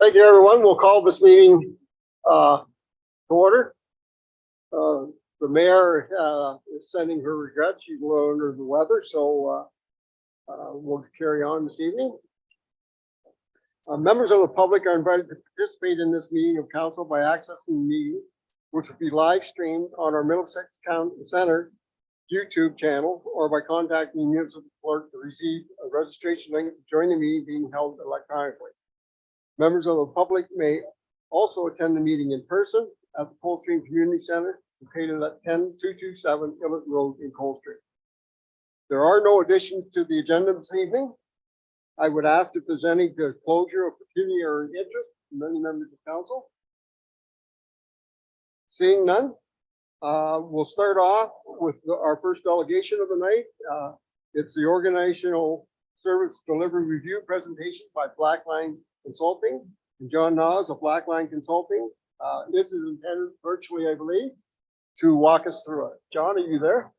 Thank you, everyone. We'll call this meeting to order. The mayor is sending her regrets. She's a little under the weather, so we'll carry on this evening. Members of the public are invited to participate in this meeting of council by accessing the meeting, which will be live streamed on our Middlesex County Center YouTube channel, or by contacting the municipal clerk to receive a registration link to join the meeting being held electronically. Members of the public may also attend the meeting in person at the Coldstream Community Center, located at 10227 Illitt Road in Coldstream. There are no additions to the agenda this evening. I would ask if there's any disclosure of pecuniary interest from any members of council. Seeing none, we'll start off with our first delegation of the night. It's the Organizational Service Delivery Review presentation by Blackline Consulting and John Nas of Blackline Consulting. This is intended virtually, I believe, to walk us through it. John, are you there?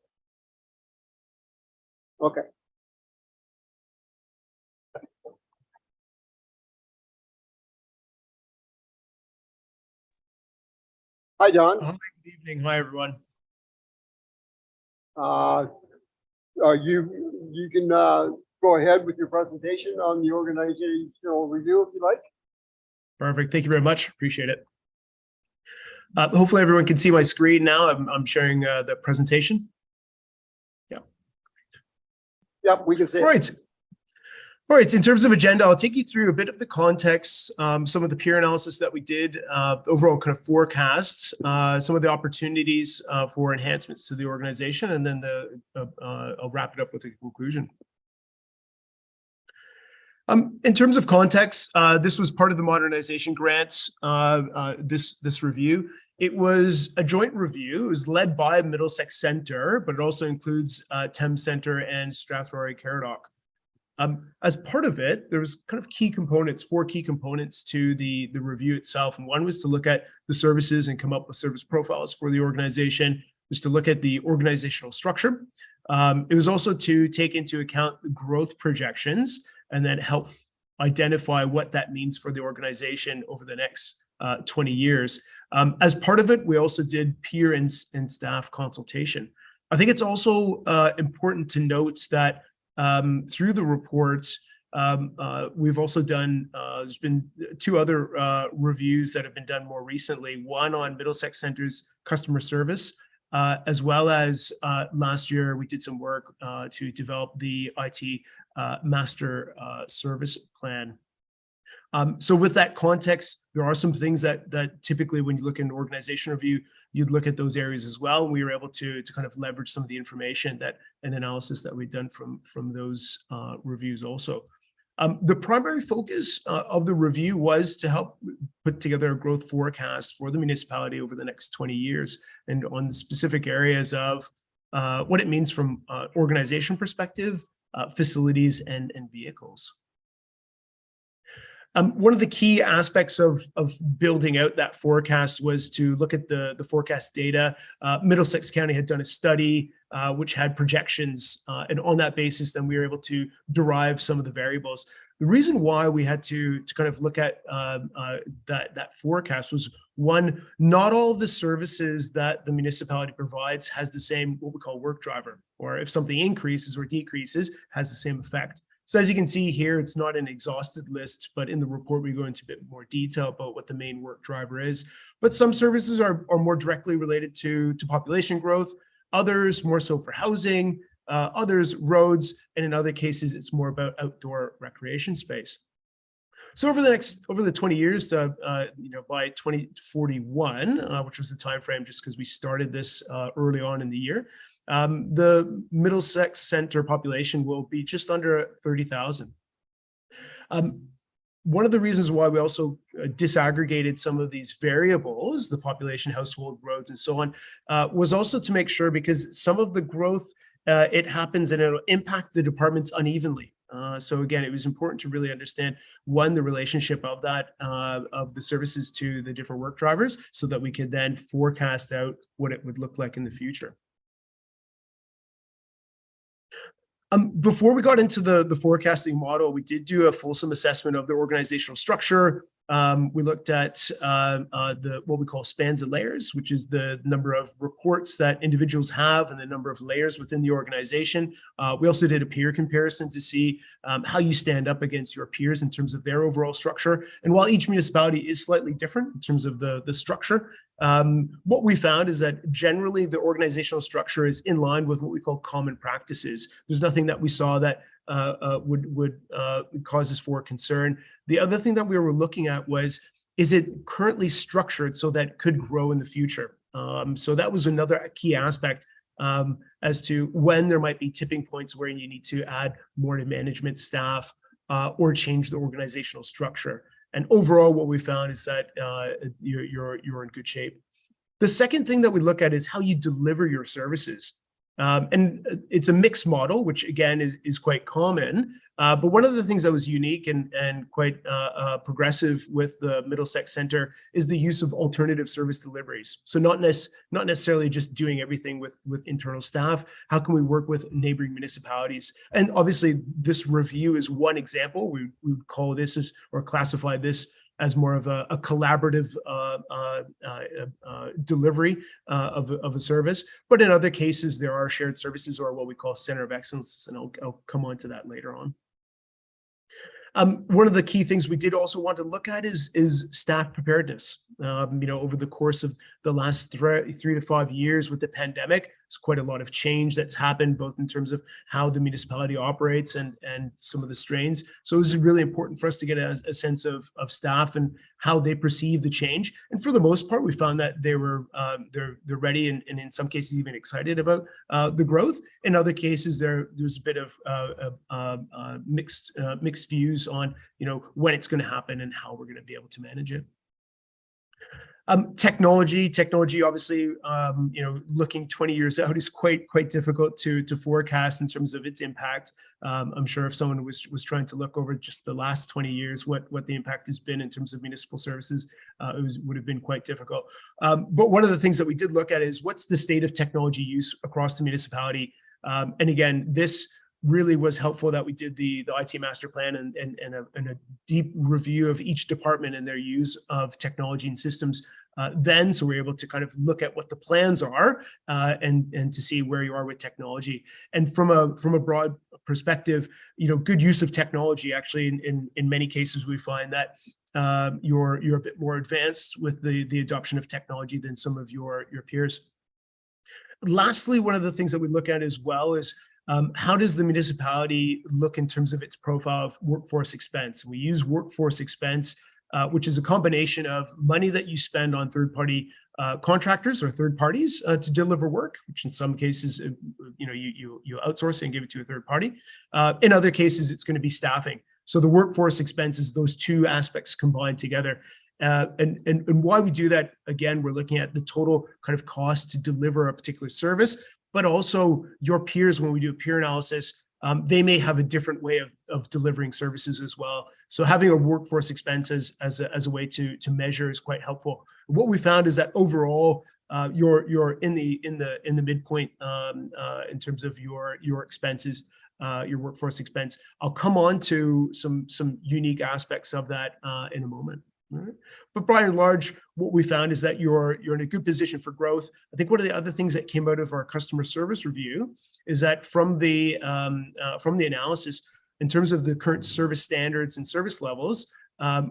Okay. Hi, John. Hi, good evening. Hi, everyone. You can go ahead with your presentation on the organizational review if you like. Perfect. Thank you very much. Appreciate it. Hopefully everyone can see my screen now. I'm sharing the presentation. Yeah. Yep, we can see it. All right. All right. In terms of agenda, I'll take you through a bit of the context, some of the peer analysis that we did, the overall kind of forecasts, some of the opportunities for enhancements to the organization, and then I'll wrap it up with a conclusion. In terms of context, this was part of the modernization grants, this review. It was a joint review. It was led by Middlesex Centre, but it also includes Thames Centre and Strathroy Caradoc. As part of it, there was kind of key components, 4 key components to the review itself. And one was to look at the services and come up with service profiles for the organization, was to look at the organizational structure. It was also to take into account the growth projections and then help identify what that means for the organization over the next 20 years. As part of it, we also did peer and staff consultation. I think it's also important to note that through the reports, we've also done, there's been 2 other reviews that have been done more recently, one on Middlesex Centre's customer service, as well as last year we did some work to develop the IT master service plan. So with that context, there are some things that typically when you look at an organization review, you'd look at those areas as well. And we were able to kind of leverage some of the information and analysis that we've done from those reviews also. The primary focus of the review was to help put together a growth forecast for the municipality over the next 20 years and on the specific areas of what it means from organization perspective, facilities and vehicles. One of the key aspects of building out that forecast was to look at the forecast data. Middlesex County had done a study which had projections, and on that basis, then we were able to derive some of the variables. The reason why we had to kind of look at that forecast was, one, not all of the services that the municipality provides has the same, what we call work driver, or if something increases or decreases, has the same effect. So as you can see here, it's not an exhausted list, but in the report, we go into a bit more detail about what the main work driver is. But some services are more directly related to population growth, others more so for housing, others roads, and in other cases, it's more about outdoor recreation space. So over the 20 years, by 2041, which was the time frame, just because we started this early on in the year, the Middlesex Centre population will be just under 30,000. One of the reasons why we also disaggregated some of these variables, the population, household, roads, and so on, was also to make sure, because some of the growth, it happens and it'll impact the departments unevenly. So again, it was important to really understand, one, the relationship of that, of the services to the different work drivers, so that we could then forecast out what it would look like in the future. Before we got into the forecasting model, we did do a fulsome assessment of the organizational structure, We looked at what we call spans and layers, which is the number of reports that individuals have and the number of layers within the organization. We also did a peer comparison to see how you stand up against your peers in terms of their overall structure. And while each municipality is slightly different in terms of the structure, what we found is that generally the organizational structure is in line with what we call common practices. There's nothing that we saw that would cause us for concern. The other thing that we were looking at was, is it currently structured so that it could grow in the future? So that was another key aspect as to when there might be tipping points where you need to add more to management staff or change the organizational structure. And overall, what we found is that you're in good shape. The second thing that we look at is how you deliver your services. And it's a mixed model, which again is quite common. But one of the things that was unique and quite progressive with the Middlesex Centre is the use of alternative service deliveries. So not necessarily just doing everything with internal staff. How can we work with neighboring municipalities? And obviously, this review is one example. We would call this or classify this as more of a collaborative delivery of a service. But in other cases, there are shared services or what we call center of excellence, and I'll come on to that later on. One of the key things we did also want to look at is staff preparedness. Over the course of the last 3 to 5 years with the pandemic, there's quite a lot of change that's happened, both in terms of how the municipality operates and some of the strains. So it was really important for us to get a sense of staff and how they perceive the change. And for the most part, we found that they were they're ready and in some cases even excited about the growth. In other cases, there's a bit of mixed views on when it's going to happen and how we're going to be able to manage it. Technology, obviously, looking 20 years out is quite difficult to forecast in terms of its impact. I'm sure if someone was trying to look over just the last 20 years, what the impact has been in terms of municipal services, would have been quite difficult. But one of the things that we did look at is what's the state of technology use across the municipality. And again, this really was helpful that we did the IT master plan and a deep review of each department and their use of technology and systems. So we're able to kind of look at what the plans are and to see where you are with technology. And from a broad perspective, good use of technology. Actually, in many cases, we find that you're a bit more advanced with the adoption of technology than some of your peers. Lastly, one of the things that we look at as well is how does the municipality look in terms of its profile of workforce expense? We use workforce expense, which is a combination of money that you spend on third-party contractors or third parties to deliver work, which in some cases, you outsource and give it to a third party. In other cases, it's going to be staffing. So the workforce expense is those two aspects combined together. And why we do that, again, we're looking at the total kind of cost to deliver a particular service, but also your peers, when we do a peer analysis, they may have a different way of delivering services as well. So having a workforce expense as a way to measure is quite helpful. What we found is that overall, you're in the midpoint in terms of your expenses, your workforce expense. I'll come on to some unique aspects of that in a moment. All right. But by and large, what we found is that you're in a good position for growth. I think one of the other things that came out of our customer service review is that from the analysis, in terms of the current service standards and service levels,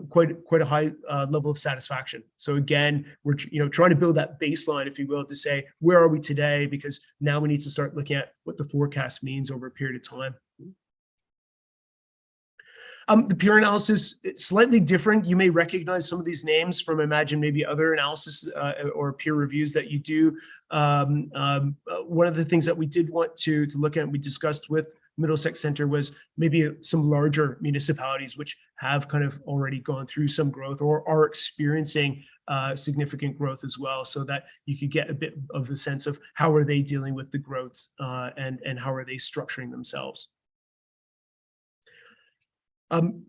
quite a high level of satisfaction. So again, we're trying to build that baseline, if you will, to say where are we today, because now we need to start looking at what the forecast means over a period of time. The peer analysis, slightly different. You may recognize some of these names from, imagine, maybe other analysis or peer reviews that you do. One of the things that we did want to look at, we discussed with Middlesex Centre, was maybe some larger municipalities which have kind of already gone through some growth or are experiencing significant growth as well, so that you could get a bit of the sense of how are they dealing with the growth and how are they structuring themselves.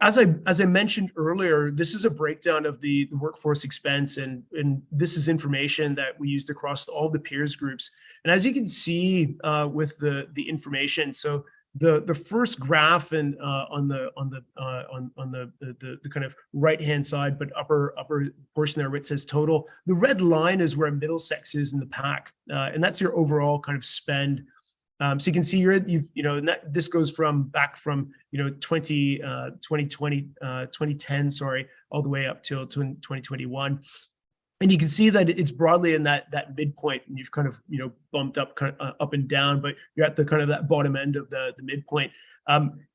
As I mentioned earlier, this is a breakdown of the workforce expense, and this is information that we used across all the peers groups. And as you can see with the information, so The first graph and on the kind of right hand side, but upper portion there where it says total, the red line is where Middlesex is in the pack, and that's your overall kind of spend. So you can see this goes back from 2010, sorry, all the way up till 2021. And you can see that it's broadly in that midpoint, and you've kind of bumped up up and down, but you're at the kind of that bottom end of the midpoint.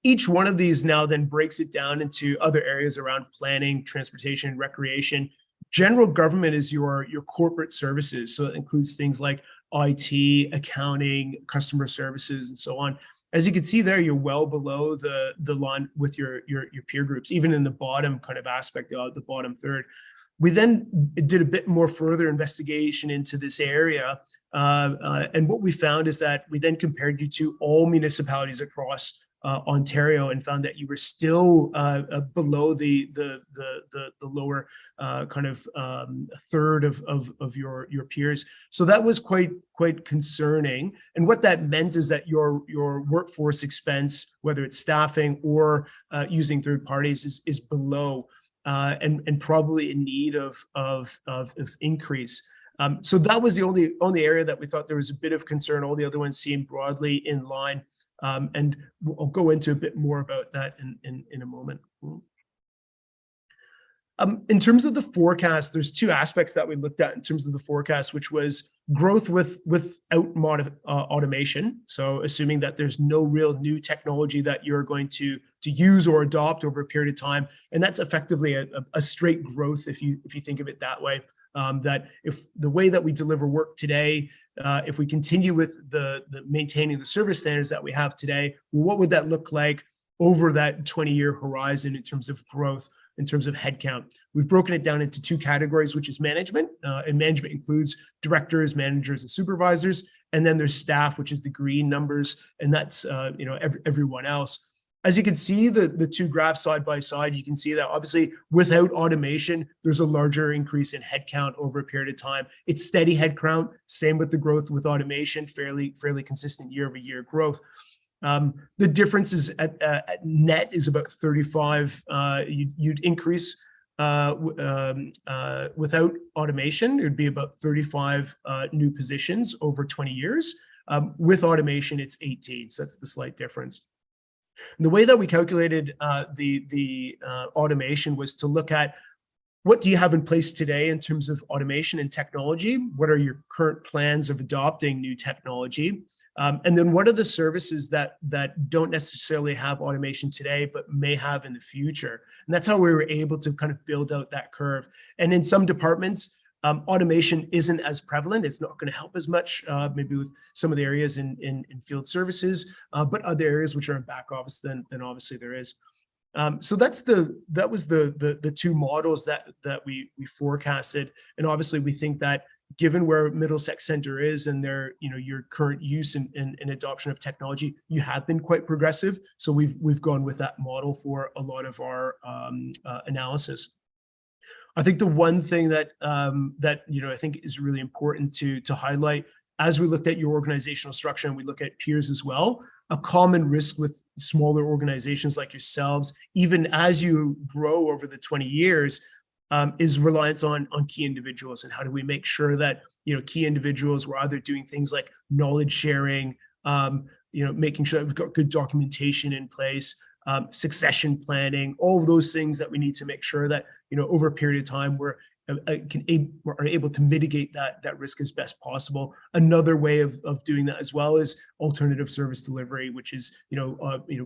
Each one of these now then breaks it down into other areas around planning, transportation, recreation. General government is your corporate services, so it includes things like IT, accounting, customer services, and so on. As you can see there, you're well below the line with your peer groups, even in the bottom kind of aspect of the bottom third. We then did a bit more further investigation into this area. And what we found is that we then compared you to all municipalities across Ontario and found that you were still below the lower kind of third of your peers. So that was quite concerning. And what that meant is that your workforce expense, whether it's staffing or using third parties, is below. And probably in need of increase. So that was the only area that we thought there was a bit of concern. All the other ones seemed broadly in line. And I'll go into a bit more about that in a moment. In terms of the forecast, there's two aspects that we looked at in terms of the forecast, which was growth without automation. So assuming that there's no real new technology that you're going to use or adopt over a period of time. And that's effectively a straight growth if you think of it that way. That if the way that we deliver work today, if we continue with the maintaining the service standards that we have today, what would that look like over that 20-year horizon in terms of growth, in terms of headcount? We've broken it down into two categories, which is management, and management includes directors, managers, and supervisors. And then there's staff, which is the green numbers, and that's everyone else. As you can see, the two graphs side by side, you can see that obviously without automation, there's a larger increase in headcount over a period of time. It's steady headcount, same with the growth with automation, fairly consistent year-over-year growth. The difference is at net is about 35. You'd increase without automation, it would be about 35 new positions over 20 years. With automation, it's 18. So that's the slight difference. And the way that we calculated the automation was to look at what do you have in place today in terms of automation and technology? What are your current plans of adopting new technology? And then what are the services that don't necessarily have automation today, but may have in the future? And that's how we were able to kind of build out that curve. And in some departments, automation isn't as prevalent. It's not going to help as much, maybe with some of the areas in field services, but other areas which are in back office, then obviously there is. So that was the two models that we forecasted, and obviously we think that given where Middlesex Centre is and their your current use and adoption of technology, you have been quite progressive. So we've gone with that model for a lot of our analysis. I think the one thing that I think is really important to highlight as we looked at your organizational structure and we look at peers as well, a common risk with smaller organizations like yourselves, even as you grow over the 20 years, is reliance on key individuals. And how do we make sure that key individuals were either doing things like knowledge sharing, making sure that we've got good documentation in place, succession planning, all of those things that we need to make sure that over a period of time we're able to mitigate that risk as best possible. Another way of doing that as well is alternative service delivery, which is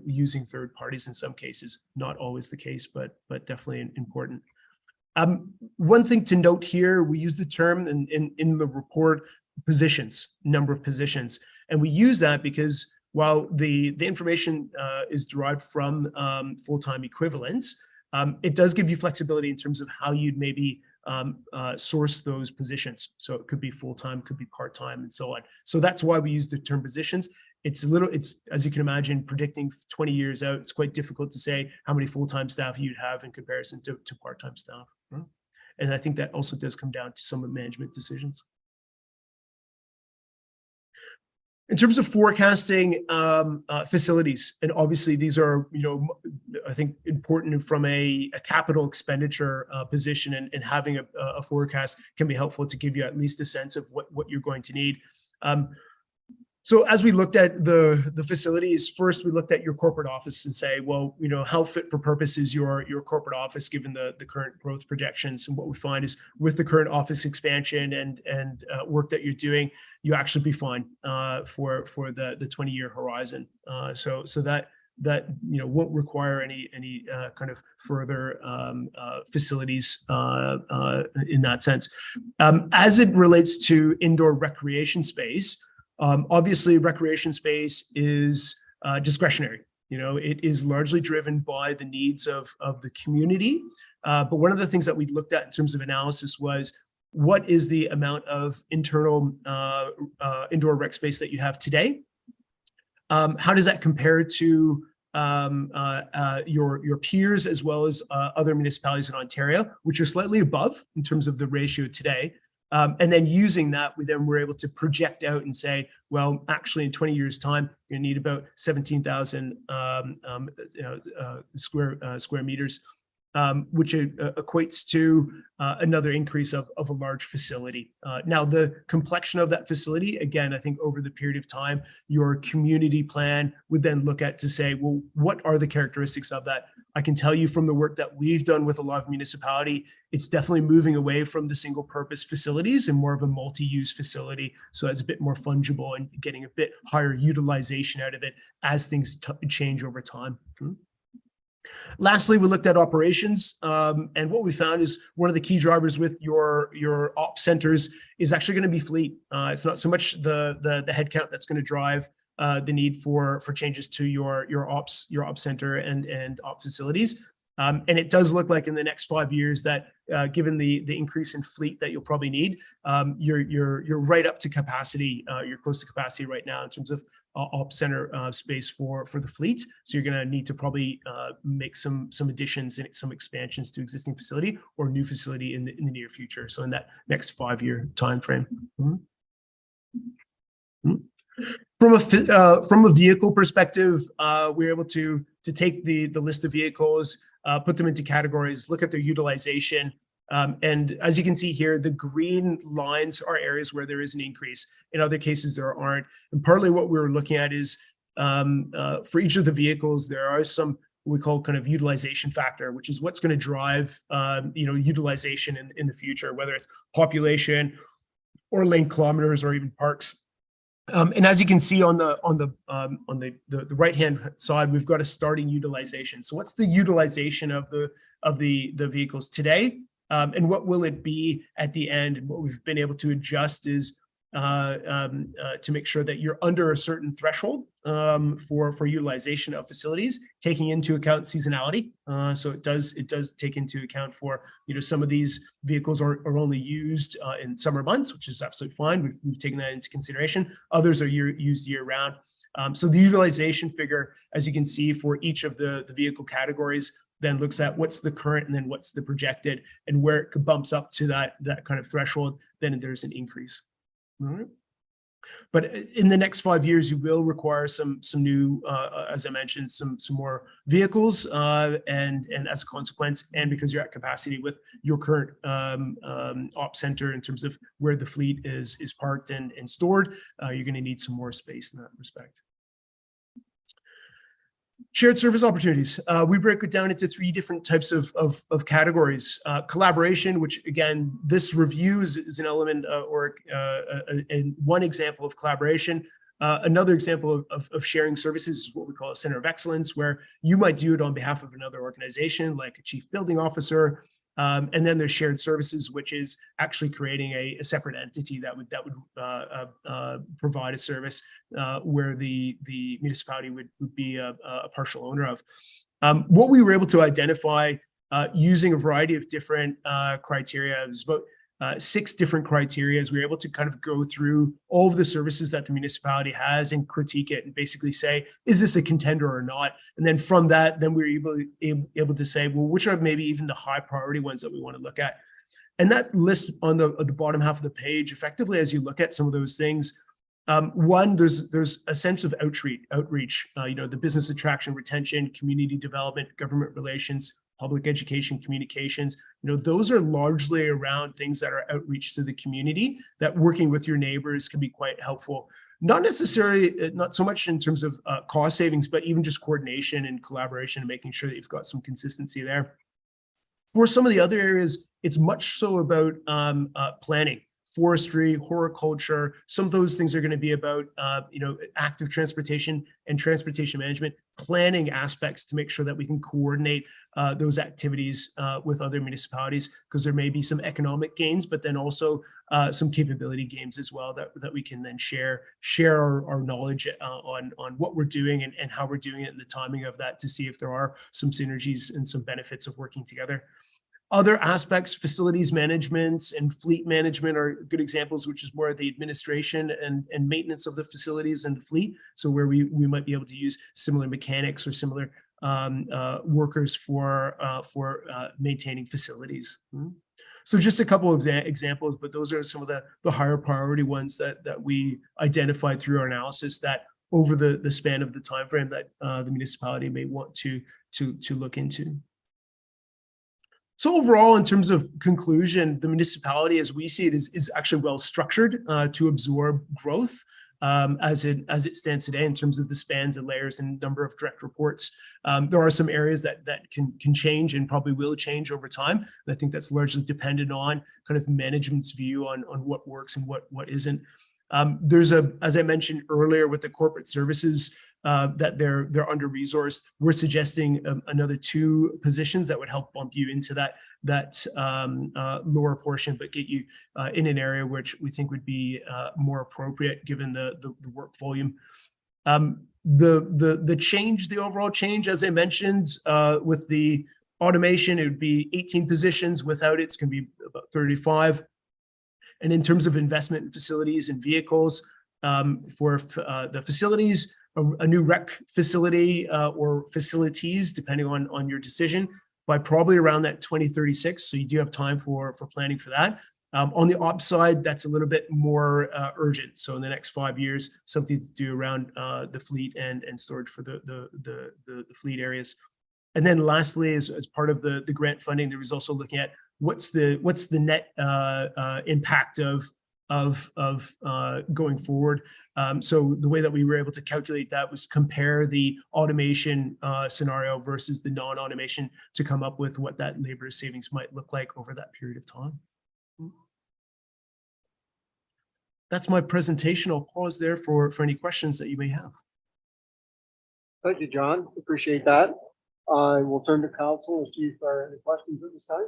using third parties in some cases. Not always the case, but definitely important. One thing to note here, we use the term in the report positions, number of positions, and we use that because while the information is derived from full-time equivalents, it does give you flexibility in terms of how you'd maybe source those positions. So it could be full-time, could be part-time, and so on. So that's why we use the term positions. It's as you can imagine, predicting 20 years out, it's quite difficult to say how many full-time staff you'd have in comparison to part-time staff. And I think that also does come down to some of management decisions. In terms of forecasting facilities, and obviously these are, I think important from a capital expenditure position, and having a forecast can be helpful to give you at least a sense of what you're going to need. So as we looked at the facilities, first we looked at your corporate office and say, well, how fit for purpose is your corporate office given the current growth projections? And what we find is with the current office expansion and work that you're doing, you actually be fine for the 20-year horizon. So that won't require any kind of further facilities in that sense. As it relates to indoor recreation space, obviously recreation space is discretionary. It is largely driven by the needs of the community. But one of the things that we looked at in terms of analysis was, what is the amount of internal indoor rec space that you have today? How does that compare to your peers as well as other municipalities in Ontario, which are slightly above in terms of the ratio today? And then using that, we then were able to project out and say, well, actually in 20 years time, you're gonna need about 17,000 square meters, which equates to another increase of a large facility. Now, the complexion of that facility, again, I think over the period of time, your community plan would then look at to say, well, what are the characteristics of that? I can tell you from the work that we've done with a lot of municipality, it's definitely moving away from the single purpose facilities and more of a multi-use facility. So it's a bit more fungible and getting a bit higher utilization out of it as things change over time. Lastly, we looked at operations, and what we found is one of the key drivers with your ops centers is actually going to be fleet. It's not so much the headcount that's going to drive the need for changes to your ops center and ops facilities. And it does look like in the next 5 years that given the increase in fleet that you'll probably need, you're right up to capacity. You're close to capacity right now in terms of ops center space for the fleet. So you're going to need to probably make some additions and some expansions to existing facility or new facility in the near future. So in that next 5-year time frame. From a vehicle perspective, we're able to take the list of vehicles, put them into categories, look at their utilization. And as you can see here, the green lines are areas where there is an increase. In other cases, there aren't. And partly what we're looking at is for each of the vehicles, there are some what we call kind of utilization factor, which is what's going to drive utilization in the future, whether it's population or lane kilometers or even parks. And as you can see on the right hand side, we've got a starting utilization. So what's the utilization of the vehicles today, and what will it be at the end? And what we've been able to adjust is to make sure that you're under a certain threshold for utilization of facilities, taking into account seasonality. So it does take into account for some of these vehicles are only used in summer months, which is absolutely fine. We've taken that into consideration. Others are used year round. So the utilization figure, as you can see, for each of the vehicle categories, then looks at what's the current and then what's the projected, and where it bumps up to that kind of threshold, then there's an increase. All right. But in the next 5 years, you will require some new, as I mentioned, some more vehicles, and as a consequence, and because you're at capacity with your current ops center in terms of where the fleet is parked and stored, you're going to need some more space in that respect. Shared service opportunities. We break it down into 3 different types of categories. Collaboration, which again, this review is an element or one example of collaboration. Another example of sharing services is what we call a center of excellence, where you might do it on behalf of another organization, like a chief building officer. And then there's shared services, which is actually creating a separate entity that would provide a service where the municipality would be a partial owner of. What we were able to identify using a variety of different criteria is about 6 different criteria. We were able to kind of go through all of the services that the municipality has and critique it and basically say, is this a contender or not? And then from that, then we were able to say, well, which are maybe even the high priority ones that we want to look at. And that list on the bottom half of the page, effectively, as you look at some of those things, One, there's a sense of outreach. The business attraction, retention, community development, government relations, public education, communications. Those are largely around things that are outreach to the community. That working with your neighbors can be quite helpful. Not necessarily, not so much in terms of cost savings, but even just coordination and collaboration and making sure that you've got some consistency there. For some of the other areas, it's much so about planning. Forestry, horticulture, some of those things are going to be about, active transportation and transportation management, planning aspects to make sure that we can coordinate those activities with other municipalities, because there may be some economic gains, but then also some capability gains as well that we can then share our knowledge on what we're doing and how we're doing it and the timing of that to see if there are some synergies and some benefits of working together. Other aspects, facilities management and fleet management are good examples, which is more of the administration and maintenance of the facilities and the fleet. So where we might be able to use similar mechanics or similar workers for maintaining facilities. So just a couple of examples, but those are some of the higher priority ones that we identified through our analysis that over the span of the timeframe that the municipality may want to look into. So overall, in terms of conclusion, the municipality, as we see it, is actually well structured to absorb growth as it stands today in terms of the spans and layers and number of direct reports. There are some areas that can change and probably will change over time. And I think that's largely dependent on kind of management's view on what works and what isn't. There's as I mentioned earlier, with the corporate services that they're under resourced. We're suggesting another 2 positions that would help bump you into that lower portion, but get you in an area which we think would be more appropriate given the work volume. The change, the overall change, as I mentioned, with the automation, it would be 18 positions. Without it, it's going to be about 35. And in terms of investment in facilities and vehicles, for the facilities, a new rec facility or facilities, depending on your decision, by probably around that 2036. So you do have time for planning for that. On the ops side, that's a little bit more urgent. So in the next 5 years, something to do around the fleet and storage for the fleet areas. And then lastly, as part of the grant funding, there was also looking at what's the net impact of going forward. So the way that we were able to calculate that was compare the automation scenario versus the non-automation to come up with what that labor savings might look like over that period of time. That's my presentation. I'll pause there for any questions that you may have. Thank you, John. Appreciate that. I will turn to council and see if there are any questions at this time.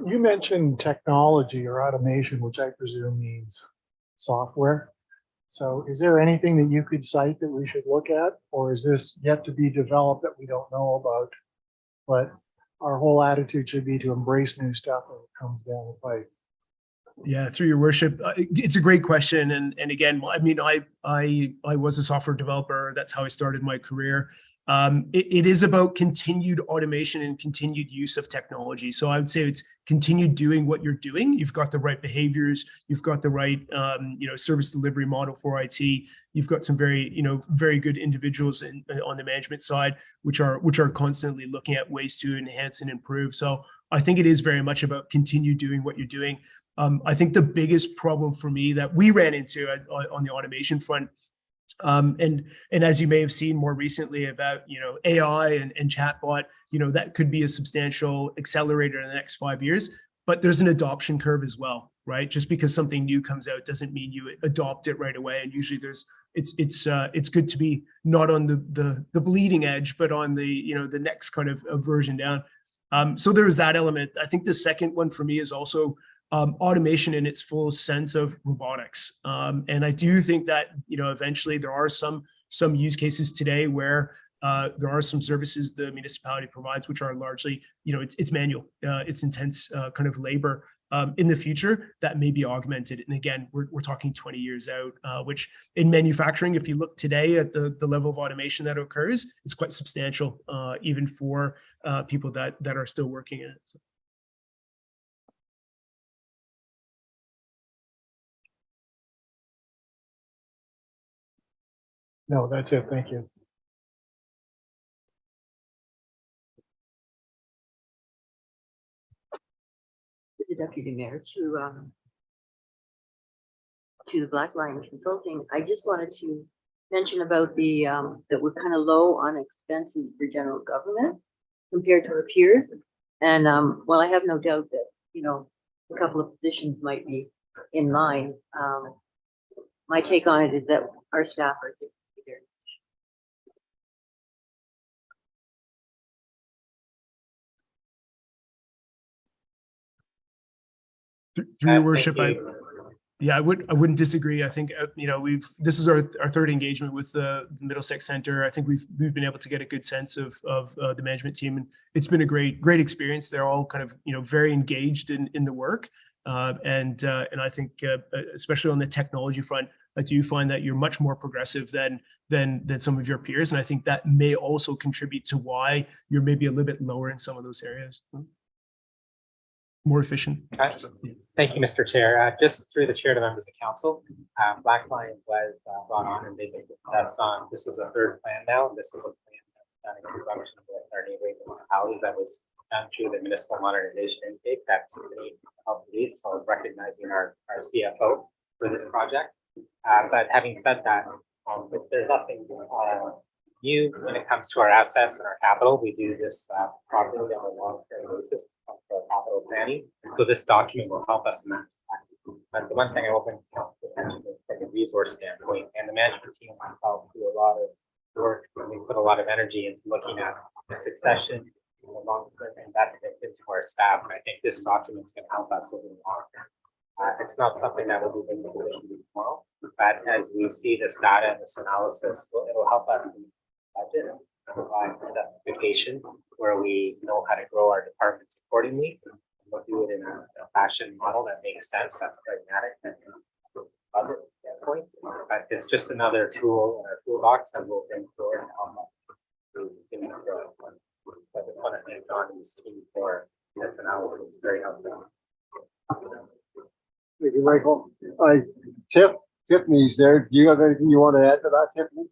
You mentioned technology or automation, which I presume means software. So is there anything that you could cite that we should look at, or is this yet to be developed that we don't know about? But our whole attitude should be to embrace new stuff when it comes down the pipe. Yeah, through your worship, it's a great question. And again, I mean, I was a software developer. That's how I started my career. It is about continued automation and continued use of technology. So I would say it's continued doing what you're doing. You've got the right behaviors. You've got the right, service delivery model for IT. You've got some very good individuals on the management side, which are constantly looking at ways to enhance and improve. So I think it is very much about continue doing what you're doing. I think the biggest problem for me that we ran into on the automation front, and as you may have seen more recently about AI and chatbot, that could be a substantial accelerator in the next 5 years. But there's an adoption curve as well, right? Just because something new comes out doesn't mean you adopt it right away. And usually it's good to be not on the bleeding edge, but on the next kind of version down. So there's that element. I think the second one for me is also automation in its full sense of robotics. And I do think that, eventually there are some use cases today where there are some services the municipality provides, which are largely, it's manual, it's intense kind of labor. In the future, that may be augmented. And again, we're talking 20 years out, which in manufacturing, if you look today at the level of automation that occurs, it's quite substantial, even for people that are still working in it. So. No, that's it. Thank you. The Deputy Mayor to the Black Line Consulting. I just wanted to mention about the that we're kind of low on expenses for general government compared to our peers. And well, I have no doubt that, you know, a couple of positions might be in line. My take on it is that our staff are just very Through your worship, I wouldn't disagree. I think, you know, this is our third engagement with the Middlesex Center. I think we've been able to get a good sense of the management team, and it's been a great experience. They're all kind of, you know, very engaged in the work. And I think, especially on the technology front, I do find that you're much more progressive than some of your peers. And I think that may also contribute to why you're maybe a little bit lower in some of those areas. More efficient. Thank you, Mr. Chair. Just through the chair to members of council, Black Line was brought on, and that's on. This is a third plan now, and this is a plan that's done in conjunction with our neighboring municipalities that was done through the municipal modernization intake that we helped lead. So recognizing our CFO for this project. But having said that, there's nothing new when it comes to our assets and our capital. We do this properly on a long-term basis for capital planning. So this document will help us match that. But the one thing I will bring to council attention is from a resource standpoint, and the management team has helped do a lot of work, and we put a lot of energy into looking at the succession in the long-term investment into our staff. And I think this document is going to help us over the long term. It's not something that will be in the position tomorrow, but as we see this data and this analysis, it'll help us budget and provide justification where we know how to grow our departments accordingly. We'll do it in a fashion model that makes sense, that's pragmatic and budget standpoint. But it's just another tool in our toolbox that we'll bring forward and help us to continue to grow. So I just want to thank John and his team for this analysis. It's very helpful. Thank you, Michael. Tiffany's there. Do you have anything you want to add to that, Tiffany?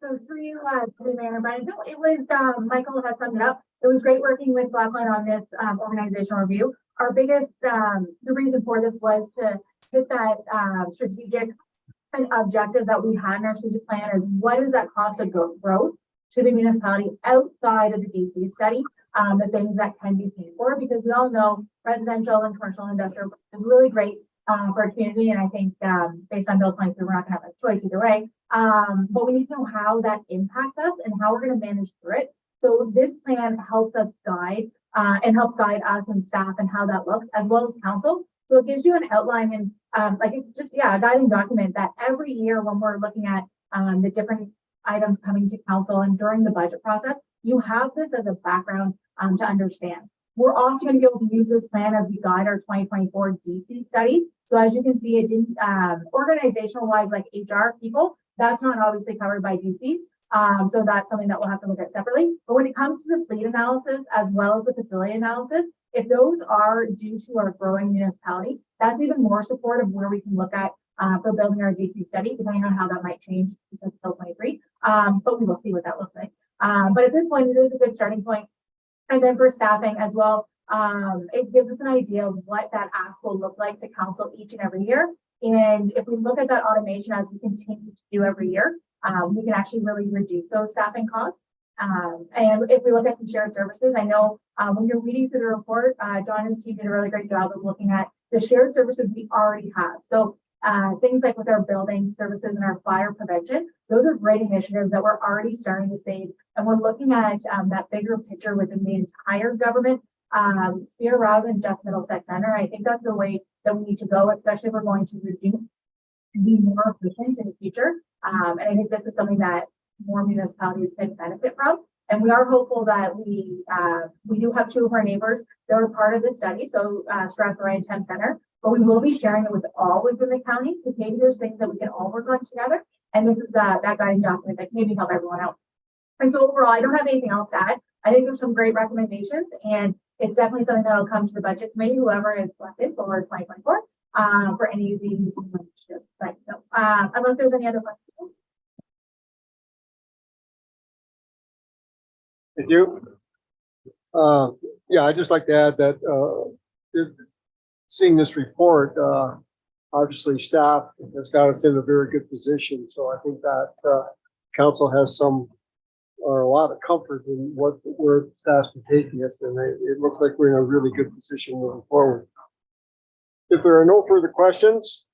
So through you, the Mayor Brian, no, it was, Michael has summed it up. It was great working with Blackline on this organizational review. Our biggest, the reason for this was to hit that strategic and objective that we had in our strategic plan is what is that cost of growth to the municipality outside of the DC study, the things that can be paid for, because we all know residential and commercial and industrial is really great for a community. And I think based on Bill 23, we're not gonna have a choice either way. But we need to know how that impacts us and how we're gonna manage through it. So this plan helps us guide and helps guide us and staff and how that looks, as well as council. So it gives you an outline and like it's just, yeah, a guiding document that every year when we're looking at the different items coming to council and during the budget process, you have this as a background to understand. We're also going to be able to use this plan as we guide our 2024 DC study. So as you can see, it didn't organizational wise, like HR people, that's not obviously covered by DC. So that's something that we'll have to look at separately. But when it comes to the fleet analysis, as well as the facility analysis, if those are due to our growing municipality, that's even more support of where we can look at for building our DC study, depending on how that might change because it's still 23. But we will see what that looks like. But at this point, it is a good starting point. And then for staffing as well, it gives us an idea of what that ask will look like to council each and every year. And if we look at that automation as we continue to do every year, we can actually really reduce those staffing costs. And if we look at some shared services, I know when you're reading through the report, John and his team did a really great job of looking at the shared services we already have. So things like with our building services and our fire prevention, those are great initiatives that we're already starting to see. And we're looking at that bigger picture within the entire government sphere rather than just Middlesex Center. I think that's the way that we need to go, especially if we're going to reduce and be more efficient in the future. And I think this is something that more municipalities can benefit from. And we are hopeful that we do have two of our neighbors that are part of the study, so Strathroy and Thames Center, but we will be sharing it with all within the county because maybe there's things that we can all work on together. And this is that guiding document that can maybe help everyone out. And so overall, I don't have anything else to add. I think there's some great recommendations, and it's definitely something that'll come to the budget committee, whoever is selected for 2024, for any of these initiatives. But no, unless there's any other questions. Thank you. Yeah, I'd just like to add that, seeing this report, obviously staff has got us in a very good position. So I think that, council has some, or a lot of comfort in where staff's taking us. And it looks like we're in a really good position moving forward. If there are no further questions,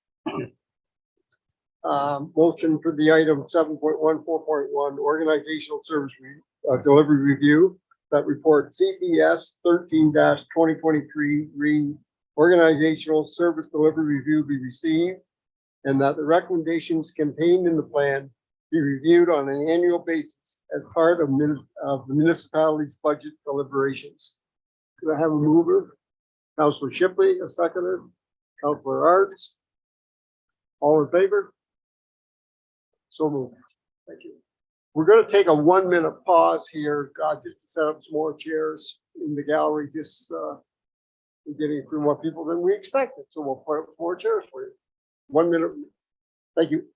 motion for the item 7.1, 4.1, organizational service delivery review. That report CPS 13-2023 Green Organizational Service Delivery Review be received, and that the recommendations contained in the plan be reviewed on an annual basis as part of the municipality's budget deliberations. Do I have a mover? Councillor Shipley, a seconder. Councillor Arts. All in favor? So moved. Thank you. We're going to take a 1-minute pause here, just to set up some more chairs in the gallery. Just we're getting through more people than we expected, so we'll put up 4 chairs for you. 1 minute. Thank you.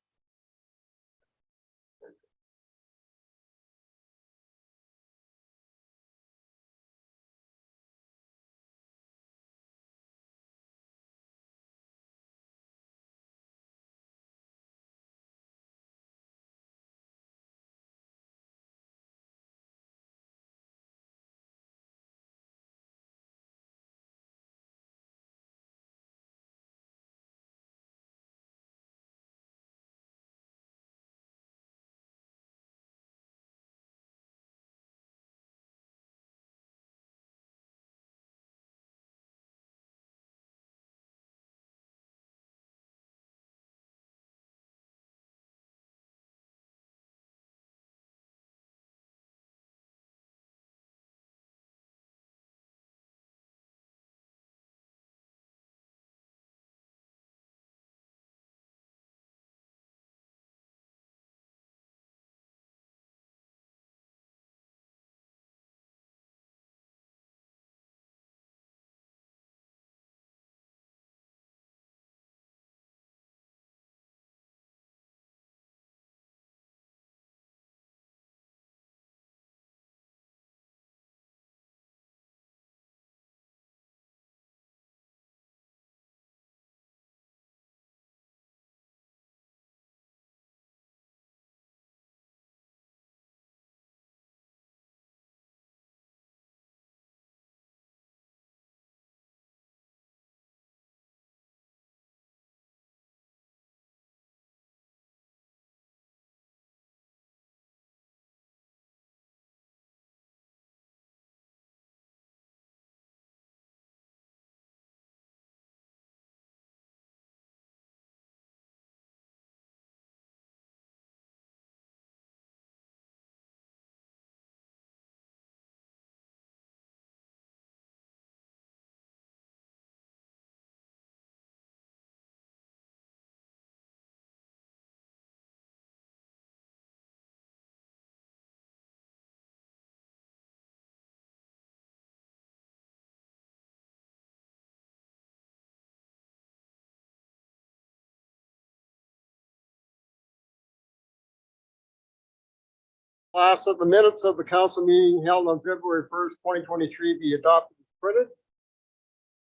Class of the minutes of the council meeting held on February 1st, 2023 be adopted and printed.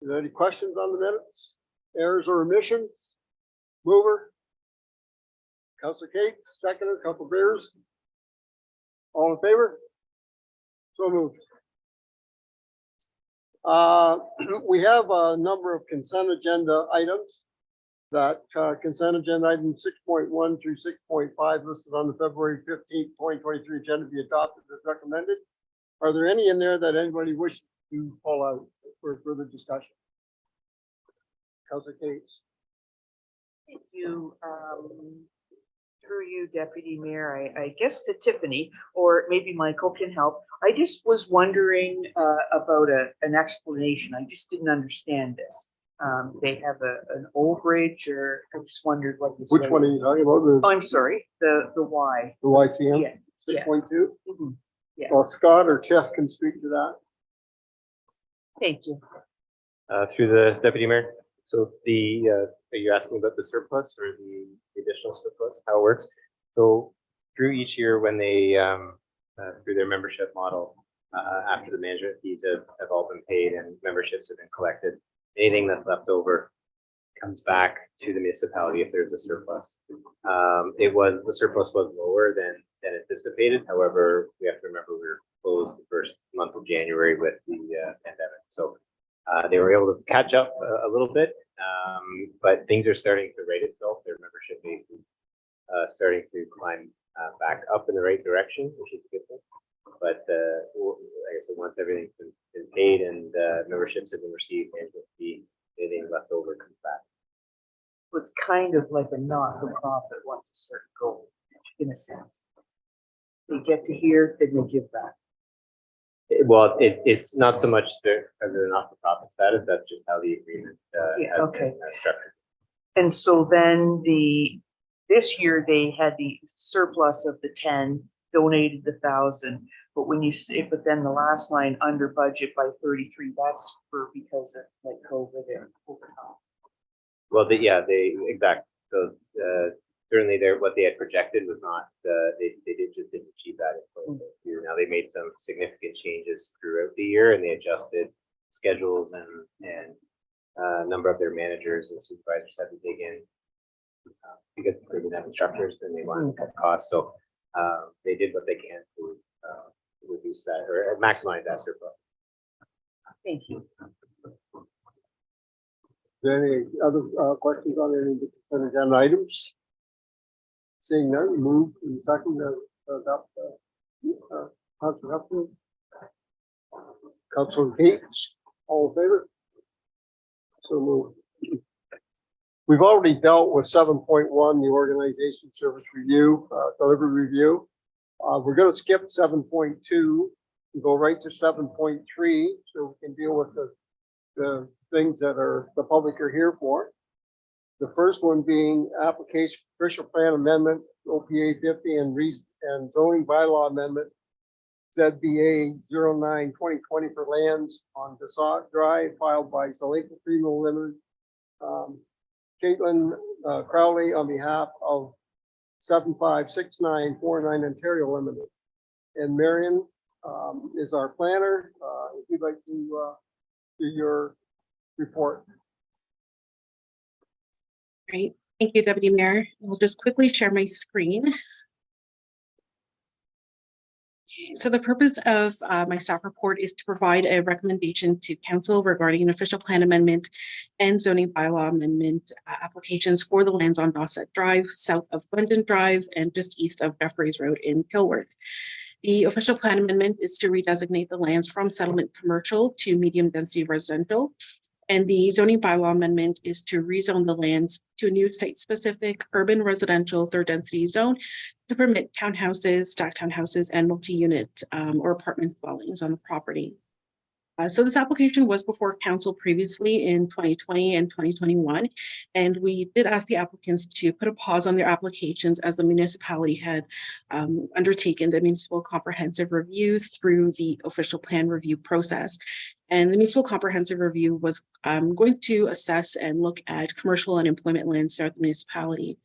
Is there any questions on the minutes? Errors or omissions? Mover? Councilor Cates, seconder, Councilor Bears. All in favor? So moved. We have a number of consent agenda items. That consent agenda item 6.1 through 6.5 listed on the February 15th, 2023 agenda be adopted as recommended. Are there any in there that anybody wishes to pull out for further discussion? Councilor Cates. Thank you. Through you, Deputy Mayor, I guess to Tiffany, or maybe Michael can help. I just was wondering about an explanation. I just didn't understand this. They have an overage, or I just wondered what this Which one are you talking about? Oh, I'm sorry, the Y. The YCM? Yeah, yeah. 6.2? Mhm. Yeah. Well, Scott or Tiff can speak to that. Thank you. Through the deputy mayor. So are you asking about the surplus or the additional? additional surplus, how it works. So through each year when they, through their membership model, after the management fees have all been paid and memberships have been collected, anything that's left over comes back to the municipality if there's a surplus. The surplus was lower than anticipated. However, we have to remember we were closed the first month of January with the pandemic. So they were able to catch up a little bit, but things are starting to right itself. Their membership base is starting to climb back up in the right direction, which is a good thing. But like I said, once everything's been paid and memberships have been received, management fee, anything left over comes back. It's kind of like a not-for-profit once a certain goal, in a sense. They get to here, then they give back. Well, it's not so much they're not-for-profit status. That's just how the agreement Yeah, has okay. been structured. And so then this year they had the surplus of the 10, donated the 1,000. But when you say, but then the last line under budget by 33, that's because of like COVID and overtime. Well, exactly. So certainly what they had projected was not, they just didn't achieve that in 2022. Now they made some significant changes throughout the year and they adjusted schedules and a number of their managers and supervisors had to dig in because they didn't have instructors and they wanted to cut costs. So they did what they can to reduce that or maximize that surplus. Thank you. Is there any other questions on any consent agenda items? Seeing none, move in second to adopt Councilor Hupkey. Councilor Gates, all in favor? So move. We've already dealt with 7.1, the organization service review, delivery review. We're going to skip 7.2 and go right to 7.3 so we can deal with the things that the public are here for. The first one being application official plan amendment, OPA 50 and zoning bylaw amendment, ZBA 09-2020 for lands on Passat Drive, filed by Salaico Premium Limited. Caitlin Crowley on behalf of 756949 Ontario Limited. And Marion is our planner. If you'd like to do your report. Great. Thank you, Deputy Mayor. I'll just quickly share my screen. Okay, so the purpose of my staff report is to provide a recommendation to council regarding an official plan amendment and zoning bylaw amendment applications for the lands on Dosset Drive, south of Glendon Drive, and just east of Jeffreys Road in Kilworth. The official plan amendment is to redesignate the lands from settlement commercial to medium density residential. And the zoning bylaw amendment is to rezone the lands to a new site-specific urban residential third density zone to permit townhouses, stacked townhouses, and multi-unit or apartment dwellings on the property. So this application was before council previously in 2020 and 2021, and we did ask the applicants to put a pause on their applications as the municipality had undertaken the municipal comprehensive review through the official plan review process. And the municipal comprehensive review was going to assess and look at commercial and employment lands throughout the municipality.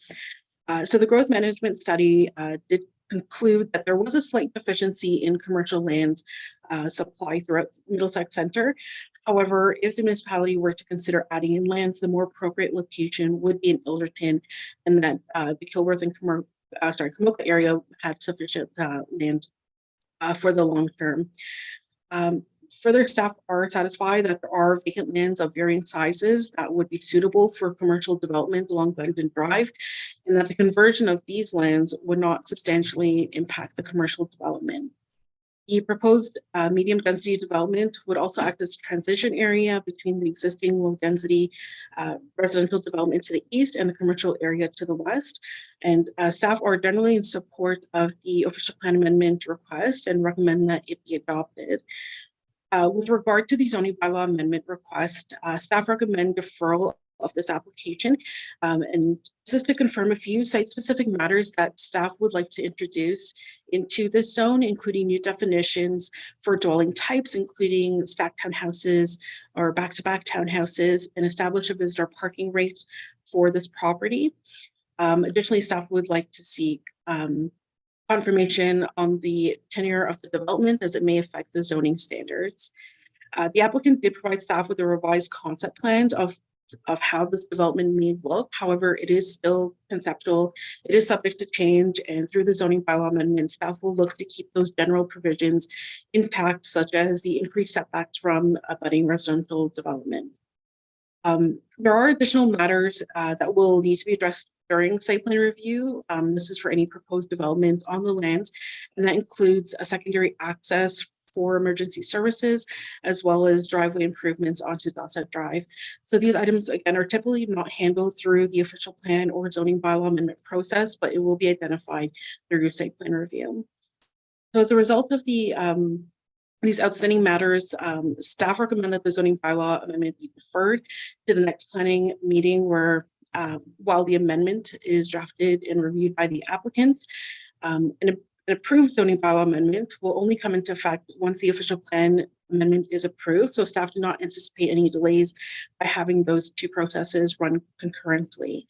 So the growth management study did conclude that there was a slight deficiency in commercial land supply throughout Middlesex Centre. However, if the municipality were to consider adding in lands, the more appropriate location would be in Ilderton, and that the Kilworth and Kamoka area had sufficient land for the long term. Further, staff are satisfied that there are vacant lands of varying sizes that would be suitable for commercial development along Glendon Drive, and that the conversion of these lands would not substantially impact the commercial development. The proposed medium density development would also act as a transition area between the existing low density residential development to the east and the commercial area to the west. And staff are generally in support of the official plan amendment request and recommend that it be adopted. With regard to the zoning bylaw amendment request, staff recommend deferral of this application. And this is to confirm a few site-specific matters that staff would like to introduce into this zone, including new definitions for dwelling types, including stacked townhouses or back-to-back townhouses, and establish a visitor parking rate for this property. Additionally, staff would like to seek confirmation on the tenure of the development as it may affect the zoning standards. The applicant did provide staff with a revised concept plans of how this development may look. However, it is still conceptual. It is subject to change, and through the zoning bylaw amendment, staff will look to keep those general provisions intact, such as the increased setbacks from abutting residential development. There are additional matters that will need to be addressed during site plan review. This is for any proposed development on the lands, and that includes a secondary access for emergency services, as well as driveway improvements onto Dosset Drive. So these items, again, are typically not handled through the official plan or zoning bylaw amendment process, but it will be identified through site plan review. So as a result of these outstanding matters, staff recommend that the zoning bylaw amendment be deferred to the next planning meeting where, while the amendment is drafted and reviewed by the applicant, an approved zoning bylaw amendment will only come into effect once the official plan amendment is approved. So staff do not anticipate any delays by having those two processes run concurrently.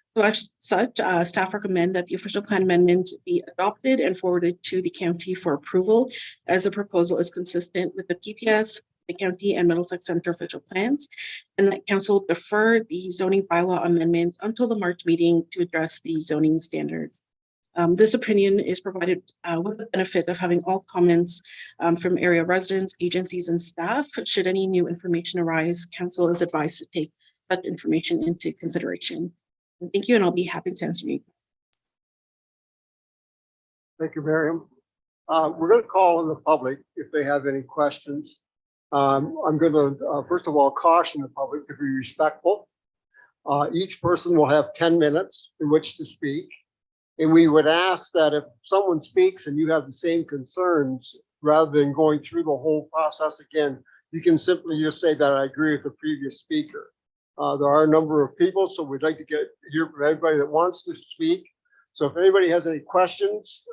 So as such, staff recommend that the official plan amendment be adopted and forwarded to the county for approval, as the proposal is consistent with the PPS, the county and Middlesex Center official plans, and that council defer the zoning bylaw amendment until the March meeting to address the zoning standards. This opinion is provided with the benefit of having all comments from area residents, agencies, and staff. Should any new information arise, council is advised to take such information into consideration. Thank you, and I'll be happy to answer you. Thank you, Miriam. We're going to call on the public if they have any questions. I'm going to, first of all, caution the public to be respectful. Each person will have 10 minutes in which to speak. And we would ask that if someone speaks and you have the same concerns, rather than going through the whole process again, you can simply just say that I agree with the previous speaker. There are a number of people, so we'd like to hear from everybody that wants to speak. So if anybody has any questions,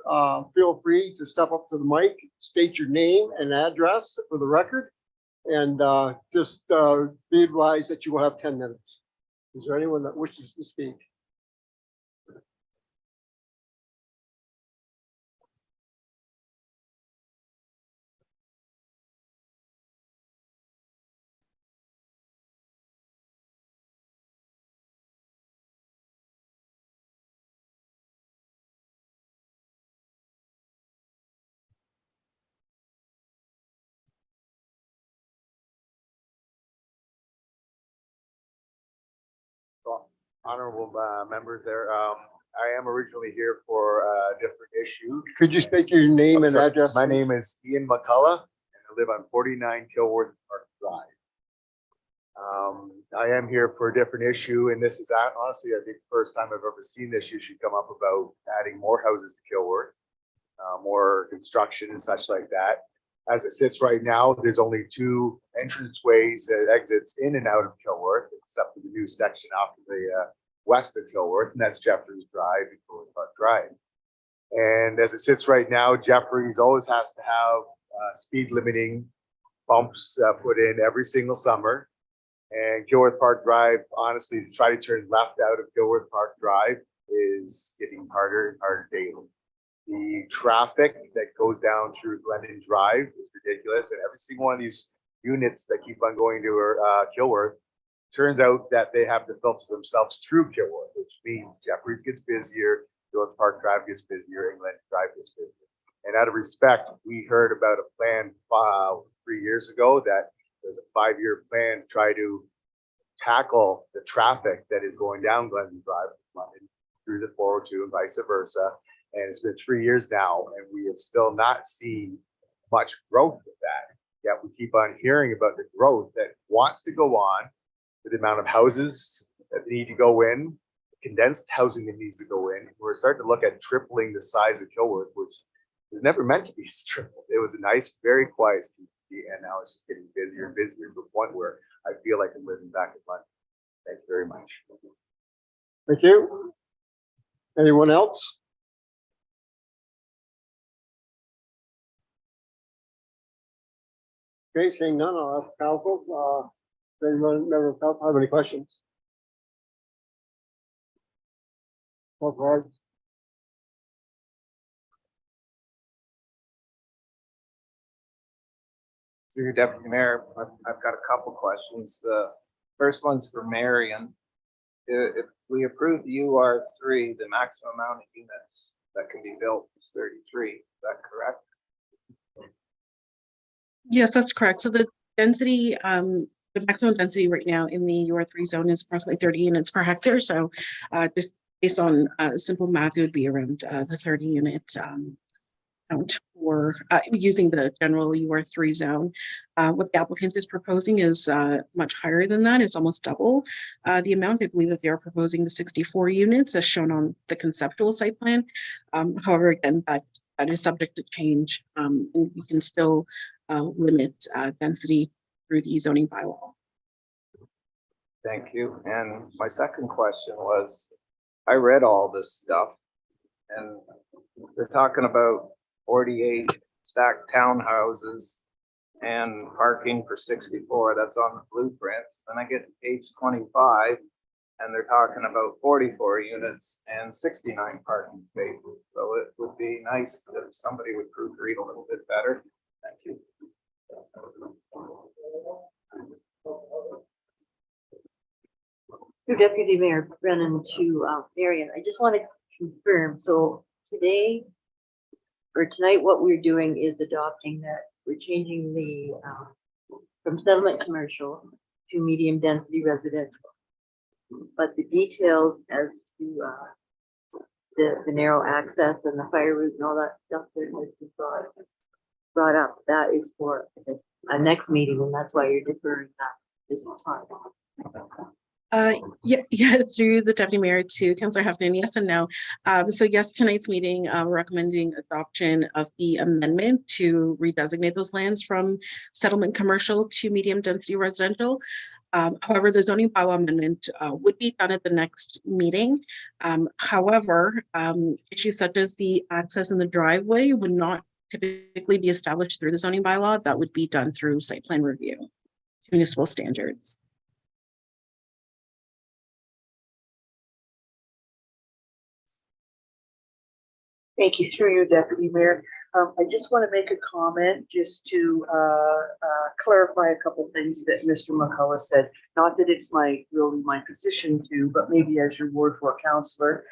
feel free to step up to the mic, state your name and address for the record, and just be advised that you will have 10 minutes. Is there anyone that wishes to speak? Honorable members there. I am originally here for a different issue. Could you state your name and Sorry, address? My please? name is Ian McCullough, and I live on 49 Kilworth Park Drive. I am here for a different issue, and this is honestly, I think, the first time I've ever seen this issue come up about adding more houses to Kilworth, more construction and such like that. As it sits right now, there's only two entranceways that exits in and out of Kilworth, except for the new section off of the west of Kilworth, and that's Jeffrey's Drive and Kilworth Park Drive. And as it sits right now, Jeffrey's always has to have speed limiting bumps put in every single summer. And Kilworth Park Drive, honestly, to try to turn left out of Kilworth Park Drive is getting harder and harder daily. The traffic that goes down through Glendon Drive is ridiculous, and every single one of these units that keep on going to Kilworth, turns out that they have to filter themselves through Kilworth, which means Jeffries gets busier, Kilworth Park Drive gets busier, and Glendon Drive gets busier. And out of respect, we heard about a plan 3 years ago that there's a 5-year plan to try to tackle the traffic that is going down Glendon Drive through the 402 and vice versa. And it's been 3 years now, and we have still not seen much growth with that. Yet we keep on hearing about the growth that wants to go on, with the amount of houses that need to go in, condensed housing that needs to go in. We're starting to look at tripling the size of Kilworth, which was never meant to be tripled. It was a nice, very quiet community, and now it's just getting busier and busier to the point where I feel like I'm living back in London. Thank you very much. Thank you. Anyone else? Okay, seeing none, I'll ask council. Does anyone member of council have any questions? Councilor Hart. Through your deputy mayor, I've got a couple questions. The first one's for Marion. If we approve the UR3, the maximum amount of units that can be built is 33. Is that correct? Yes, that's correct. So the density, the maximum density right now in the UR3 zone is approximately 30 units per hectare. So just based on simple math, it would be around the 30 unit count for using the general UR3 zone. What the applicant is proposing is much higher than that. It's almost double the amount. I believe that they are proposing the 64 units as shown on the conceptual site plan. However, again, that is subject to change, and we can still limit density through the zoning bylaw. Thank you. And my second question was, I read all this stuff and they're talking about 48 stacked townhouses and parking for 64. That's on the blueprints. Then I get to page 25 and they're talking about 44 units and 69 parking spaces. So it would be nice if somebody would proofread a little bit better. Thank you. Your Deputy Mayor Brennan to Marion, I just want to confirm, so today or tonight, what we're doing is adopting that we're changing the from settlement commercial to medium density residential. But the details as to the narrow access and the fire route and all that stuff that has been brought up, that is for a next meeting, and that's why you're deferring that this time. Yeah, through the deputy mayor to Councillor Heffernan, yes and no. So yes, tonight's meeting, we're recommending adoption of the amendment to redesignate those lands from settlement commercial to medium density residential. However, the zoning bylaw amendment would be done at the next meeting. However, issues such as the access in the driveway would not typically be established through the zoning bylaw. That would be done through site plan review to municipal standards. Thank you, through you, Deputy Mayor. I just want to make a comment just to clarify a couple of things that Mr. McCullough said. Not that it's really my position to, but maybe as your Ward 4 councillor.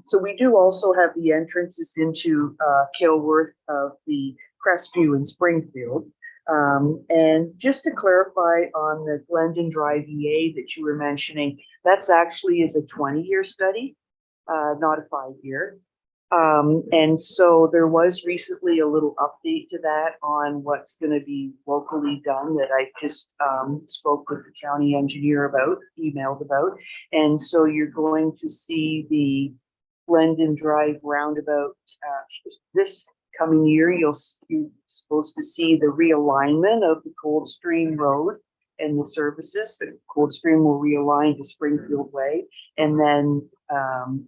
So we do also have the entrances into Kilworth of the Crestview and Springfield. And just to clarify on the Glendon Drive EA that you were mentioning, that's actually is a 20-year study, not a 5-year. And so there was recently a little update to that on what's going to be locally done that I just spoke with the county engineer about, emailed about. And so you're going to see the Glendon Drive roundabout this coming year. You're supposed to see the realignment of the Coldstream Road and the services. The Coldstream will realign to Springfield Way, and then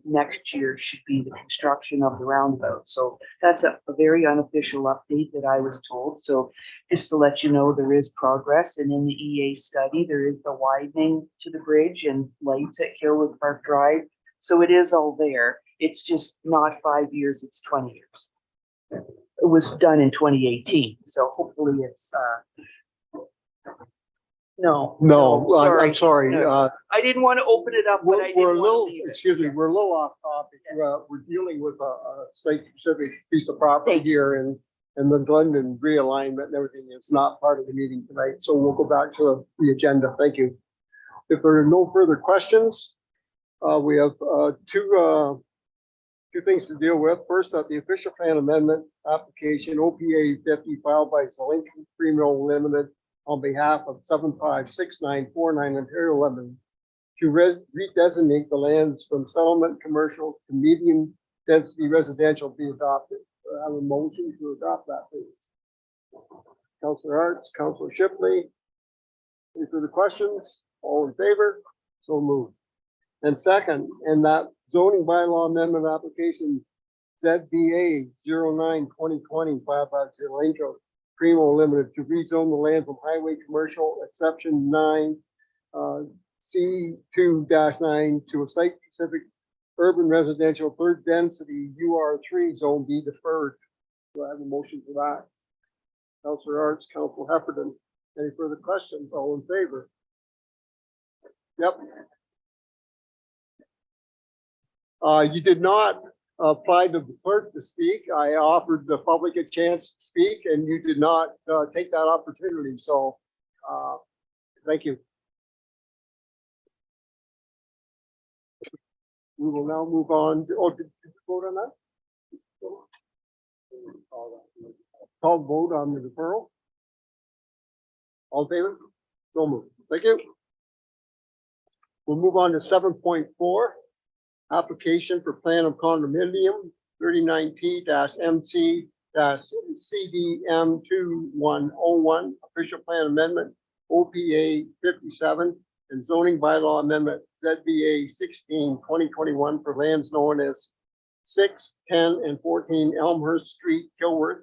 next year should be the construction of the roundabout. So that's a very unofficial update that I was told. So just to let you know, there is progress, and in the EA study, there is the widening to the bridge and lights at Kilwood Park Drive. So it is all there. It's just not 5 years, it's 20 years. It was done in 2018, so hopefully it's No, sorry. I'm sorry. No. I didn't want to open it up, but I didn't We're a want little, to leave it. excuse me, we're a little off topic. We're dealing with a site-specific piece of property Thank you. here, and the Glendon realignment and everything is not part of the meeting tonight. So we'll go back to the agenda. Thank you. If there are no further questions, we have two things to deal with. First, that the official plan amendment application OPA 50 filed by Zelenka Premium Limited on behalf of 756949 Ontario Lemon to redesignate the lands from settlement commercial to medium density residential be adopted. I have a motion to adopt that, please. Councillor Arts, Councillor Shipley. Any further questions? All in favor? So moved. And second, in that zoning bylaw amendment application ZBA 09-2020 filed by Zelenka Primo Limited to rezone the land from highway commercial exception 9 C2-9 to a site specific urban residential third density UR3 zone be deferred. Do I have a motion for that? Councillor Arts, Council Heffernan. Any further questions? All in favor? Yep. You did not apply to the clerk to speak. I offered the public a chance to speak and you did not take that opportunity. So thank you. We will now move on. Oh, did you vote on that? Call vote on the deferral. All in favor? So moved. Thank you. We'll move on to 7.4. Application for plan of condominium 39T-MC-CDM2101 official plan amendment OPA 57 and zoning bylaw amendment ZBA 16 2021 for lands known as 6, 10, and 14 Elmhurst Street, Kilworth,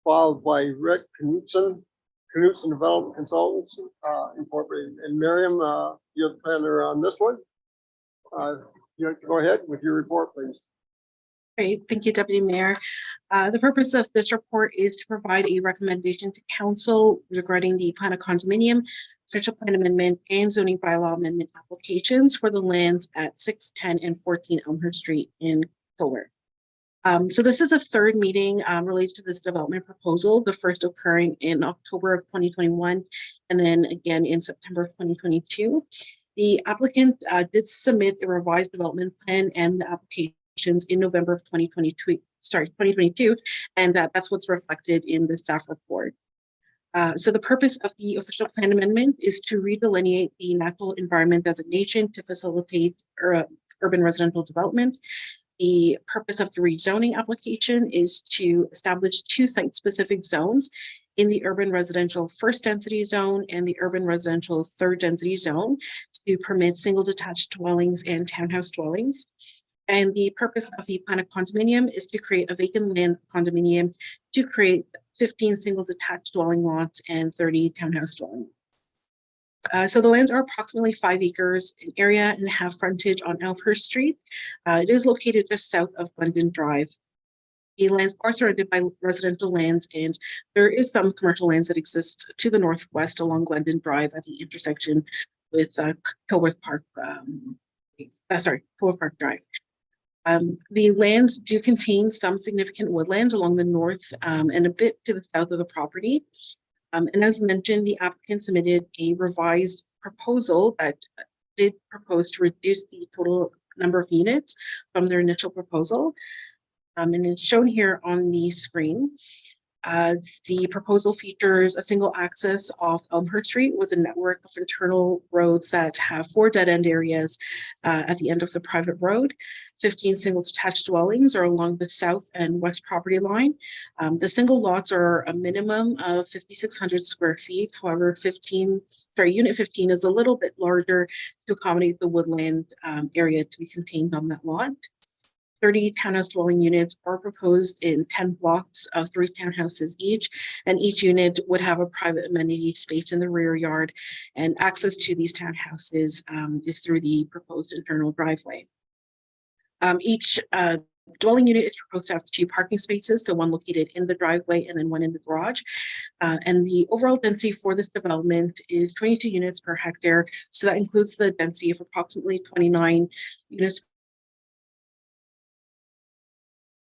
filed by Rick Knutson Development Consultants Incorporated. And Miriam, you're the planner on this one. You go ahead with your report, please. Great, thank you, Deputy Mayor. The purpose of this report is to provide a recommendation to council regarding the plan of condominium, official plan amendment, and zoning bylaw amendment applications for the lands at 6, 10, and 14 Elmhurst Street in Kilworth. So this is a third meeting related to this development proposal, the first occurring in October of 2021, and then again in September of 2022. The applicant did submit a revised development plan and the applications in November of 2022, and that's what's reflected in the staff report. So the purpose of the official plan amendment is to redelineate the natural environment designation to facilitate urban residential development. The purpose of the rezoning application is to establish 2 site-specific zones in the urban residential first density zone and the urban residential third density zone to permit single detached dwellings and townhouse dwellings. And the purpose of the plan of condominium is to create a vacant land condominium to create 15 single detached dwelling lots and 30 townhouse dwelling. So the lands are approximately 5 acres in area and have frontage on Elmhurst Street. It is located just south of Glendon Drive. The lands are surrounded by residential lands, and there is some commercial lands that exist to the northwest along Glendon Drive at the intersection with Kilworth Park. Kilworth Park Drive. The lands do contain some significant woodland along the north and a bit to the south of the property. And as mentioned, the applicant submitted a revised proposal that did propose to reduce the total number of units from their initial proposal. And it's shown here on the screen. The proposal features a single access off Elmhurst Street with a network of internal roads that have 4 dead-end areas at the end of the private road. 15 single detached dwellings are along the south and west property line. The single lots are a minimum of 5,600 square feet. However, unit 15 is a little bit larger to accommodate the woodland area to be contained on that lot. 30 townhouse dwelling units are proposed in 10 blocks of 3 townhouses each, and each unit would have a private amenity space in the rear yard, and access to these townhouses is through the proposed internal driveway. Each dwelling unit is proposed to have 2 parking spaces, so one located in the driveway and then one in the garage. And the overall density for this development is 22 units per hectare, so that includes the density of approximately 29 units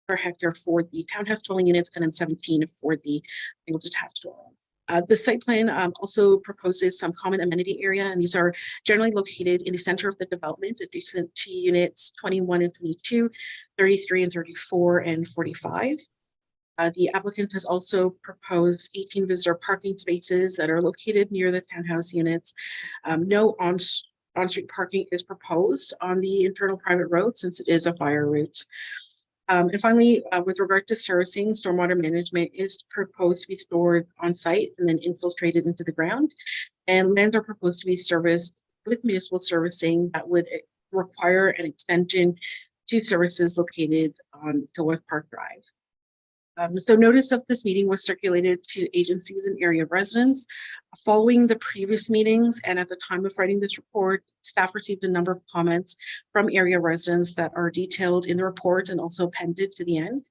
per hectare for the townhouse dwelling units and then 17 for the single detached dwellings. The site plan also proposes some common amenity area, and these are generally located in the center of the development adjacent to units 21 and 22, 33 and 34, and 45. The applicant has also proposed 18 visitor parking spaces that are located near the townhouse units. No on-street parking is proposed on the internal private road since it is a fire route. And finally, with regard to servicing, stormwater management is proposed to be stored on site and then infiltrated into the ground. And lands are proposed to be serviced with municipal servicing that would require an extension to services located on Kilworth Park Drive. So notice of this meeting was circulated to agencies and area residents. Following the previous meetings and at the time of writing this report, staff received a number of comments from area residents that are detailed in the report and also appended to the end.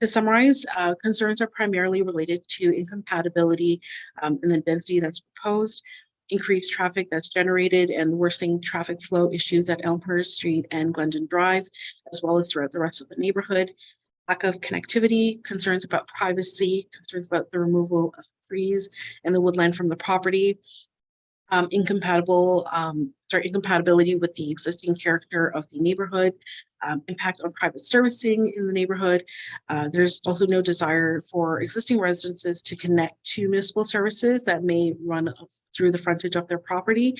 To summarize, concerns are primarily related to incompatibility in the density that's proposed, increased traffic that's generated, and worsening traffic flow issues at Elmhurst Street and Glendon Drive, as well as throughout the rest of the neighborhood. Lack of connectivity, concerns about privacy, concerns about the removal of trees and the woodland from the property, incompatibility with the existing character of the neighborhood, impact on private servicing in the neighborhood. There's also no desire for existing residences to connect to municipal services that may run through the frontage of their property.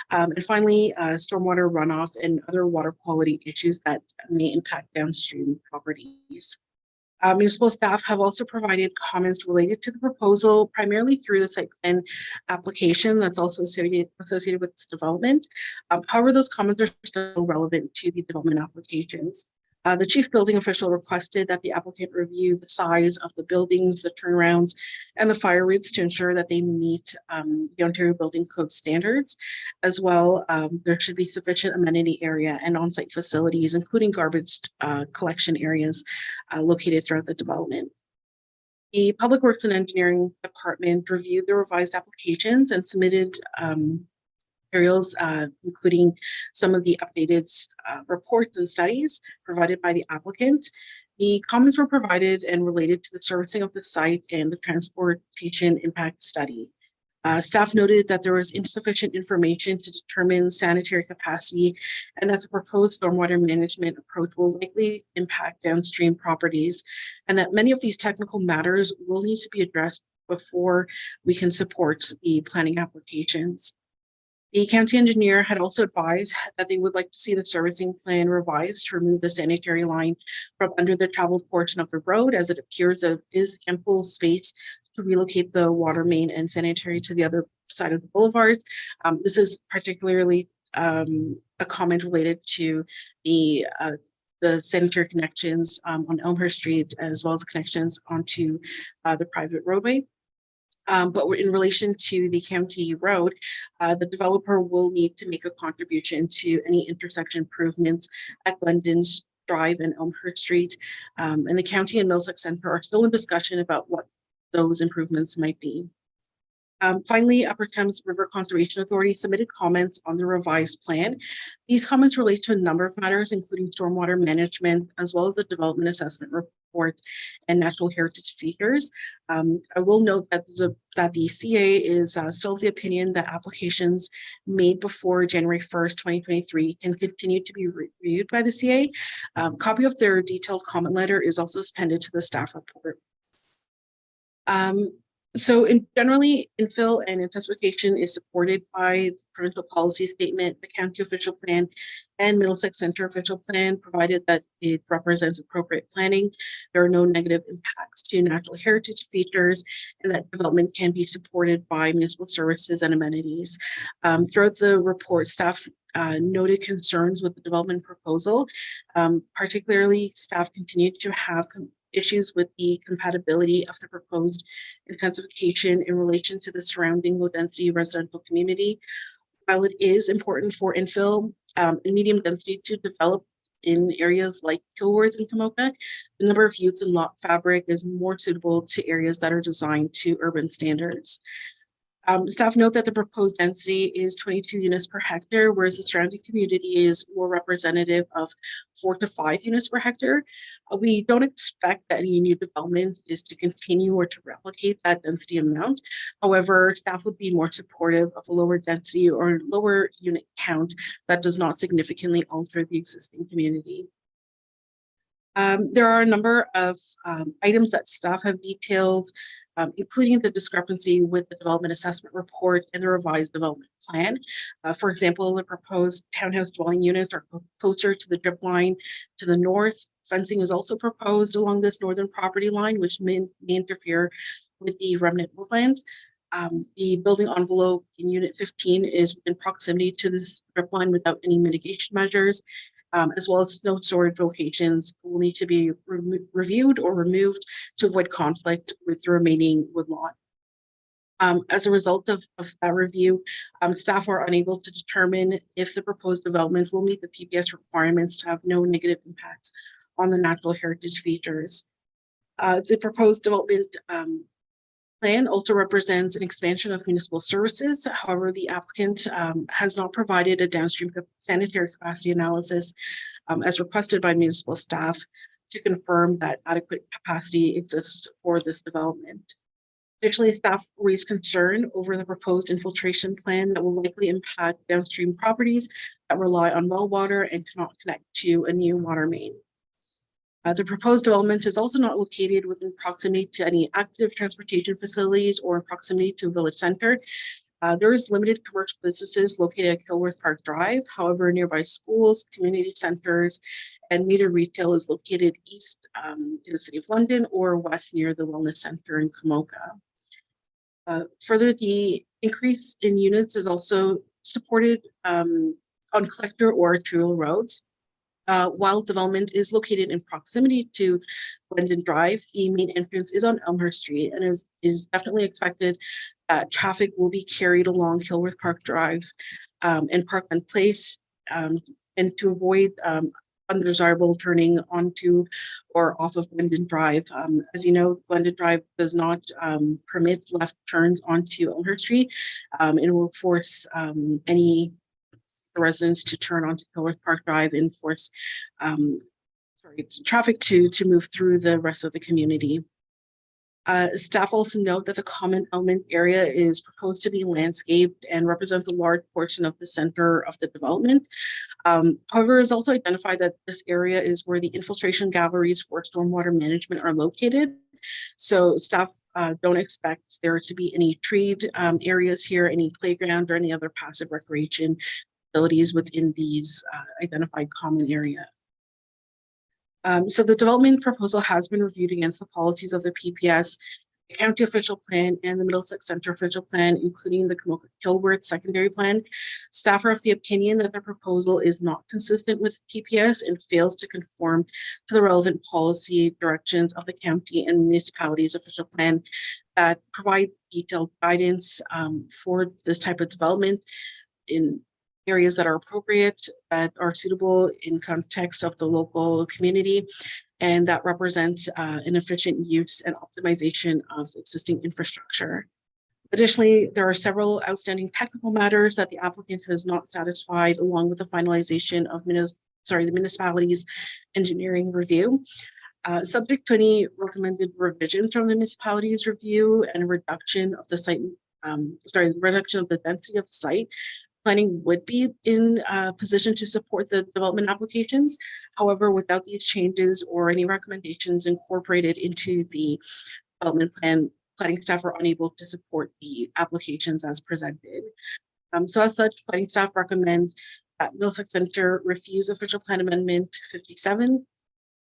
And finally, stormwater runoff and other water quality issues that may impact downstream properties. Municipal staff have also provided comments related to the proposal, primarily through the site plan application that's also associated with this development. However, those comments are still relevant to the development applications. The chief building official requested that the applicant review the size of the buildings, the turnarounds, and the fire routes to ensure that they meet the Ontario Building Code standards. As well, there should be sufficient amenity area and on-site facilities, including garbage collection areas located throughout the development. The Public Works and Engineering Department reviewed the revised applications and submitted materials, including some of the updated reports and studies provided by the applicant. The comments were provided and related to the servicing of the site and the transportation impact study. Staff noted that there was insufficient information to determine sanitary capacity and that the proposed stormwater management approach will likely impact downstream properties, and that many of these technical matters will need to be addressed before we can support the planning applications. The county engineer had also advised that they would like to see the servicing plan revised to remove the sanitary line from under the traveled portion of the road, as it appears there is ample space to relocate the water main and sanitary to the other side of the boulevards. This is particularly a comment related to the sanitary connections on Elmhurst Street, as well as the connections onto the private roadway. But in relation to the county road, the developer will need to make a contribution to any intersection improvements at Glendon's Drive and Elmhurst Street. And the county and Middlesex Center are still in discussion about what those improvements might be. Finally, Upper Thames River Conservation Authority submitted comments on the revised plan. These comments relate to a number of matters, including stormwater management, as well as the development assessment report and natural heritage features. I will note that the CA is still of the opinion that applications made before January 1st, 2023 can continue to be reviewed by the CA. Copy of their detailed comment letter is also appended to the staff report. So generally, infill and intensification is supported by the provincial policy statement, the county official plan, and Middlesex Center official plan, provided that it represents appropriate planning. There are no negative impacts to natural heritage features, and that development can be supported by municipal services and amenities. Throughout the report, staff noted concerns with the development proposal. Particularly, staff continued to have issues with the compatibility of the proposed intensification in relation to the surrounding low-density residential community. While it is important for infill and medium density to develop in areas like Kilworth and Kamoka, the number of units in lot fabric is more suitable to areas that are designed to urban standards. Staff note that the proposed density is 22 units per hectare, whereas the surrounding community is more representative of 4 to 5 units per hectare. We don't expect that any new development is to continue or to replicate that density amount. However, staff would be more supportive of a lower density or lower unit count that does not significantly alter the existing community. There are a number of items that staff have detailed, including the discrepancy with the development assessment report and the revised development plan. For example, the proposed townhouse dwelling units are closer to the drip line to the north. Fencing is also proposed along this northern property line, which may interfere with the remnant woodland. The building envelope in Unit 15 is in proximity to this drip line without any mitigation measures. as well as snow storage locations will need to be reviewed or removed to avoid conflict with the remaining woodlot. As a result of that review, staff are unable to determine if the proposed development will meet the PPS requirements to have no negative impacts on the natural heritage features. The proposed development plan also represents an expansion of municipal services. However, the applicant has not provided a downstream sanitary capacity analysis as requested by municipal staff to confirm that adequate capacity exists for this development. Additionally, staff raised concern over the proposed infiltration plan that will likely impact downstream properties that rely on well water and cannot connect to a new water main. The proposed development is also not located within proximity to any active transportation facilities or in proximity to a village center. There is limited commercial businesses located at Kilworth Park Drive. However, nearby schools, community centers, and major retail is located east in the city of London or west near the Wellness Center in Komoka. Further, the increase in units is also supported on collector or arterial roads. While development is located in proximity to Glendon Drive, the main entrance is on Elmhurst Street and is definitely expected that traffic will be carried along Kilworth Park Drive and Parkland Place, and to avoid undesirable turning onto or off of Glendon Drive. As you know, Glendon Drive does not permit left turns onto Elmhurst Street. It will force any residents to turn onto Kilworth Park Drive and force traffic to move through the rest of the community. Staff also note that the common element area is proposed to be landscaped and represents a large portion of the center of the development. However, it's also identified that this area is where the infiltration galleries for stormwater management are located. So staff don't expect there to be any treed areas here, any playground or any other passive recreation facilities within these identified common area. So the development proposal has been reviewed against the policies of the PPS, the county official plan, and the Middlesex Center official plan, including the Kilworth secondary plan. Staff are of the opinion that the proposal is not consistent with PPS and fails to conform to the relevant policy directions of the county and municipalities official plan that provide detailed guidance for this type of development in areas that are appropriate, that are suitable in context of the local community, and that represent an efficient use and optimization of existing infrastructure. Additionally, there are several outstanding technical matters that the applicant has not satisfied, along with the finalization of the municipality's engineering review. Subject to any recommended revisions from the municipality's review and a reduction of the site, reduction of the density of the site, planning would be in a position to support the development applications. However, without these changes or any recommendations incorporated into the development plan, planning staff are unable to support the applications as presented. So as such, planning staff recommend that Middlesex Center refuse official plan amendment 57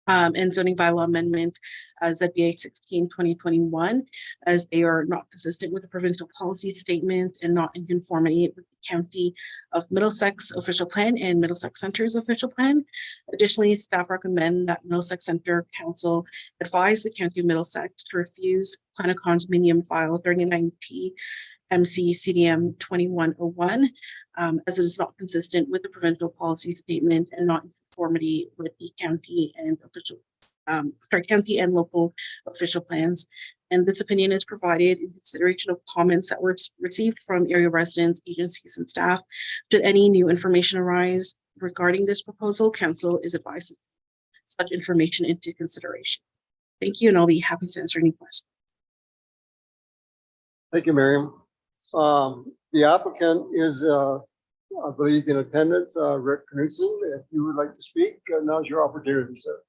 and zoning bylaw amendment ZBA 16/2021, as they are not consistent with the provincial policy statement and not in conformity with the County of Middlesex official plan and Middlesex Center's official plan. Additionally, staff recommend that Middlesex Center Council advise the County of Middlesex to refuse plan of condominium file 39T MC CDM 2101, as it is not consistent with the provincial policy statement and not in conformity with the county and county and local official plans. And this opinion is provided in consideration of comments that were received from area residents, agencies, and staff. Should any new information arise regarding this proposal, council is advised to take such information into consideration. Thank you, and I'll be happy to answer any questions. Thank you, Miriam. The applicant is, I believe, in attendance, Rick Knudsen. If you would like to speak, now's your opportunity, sir.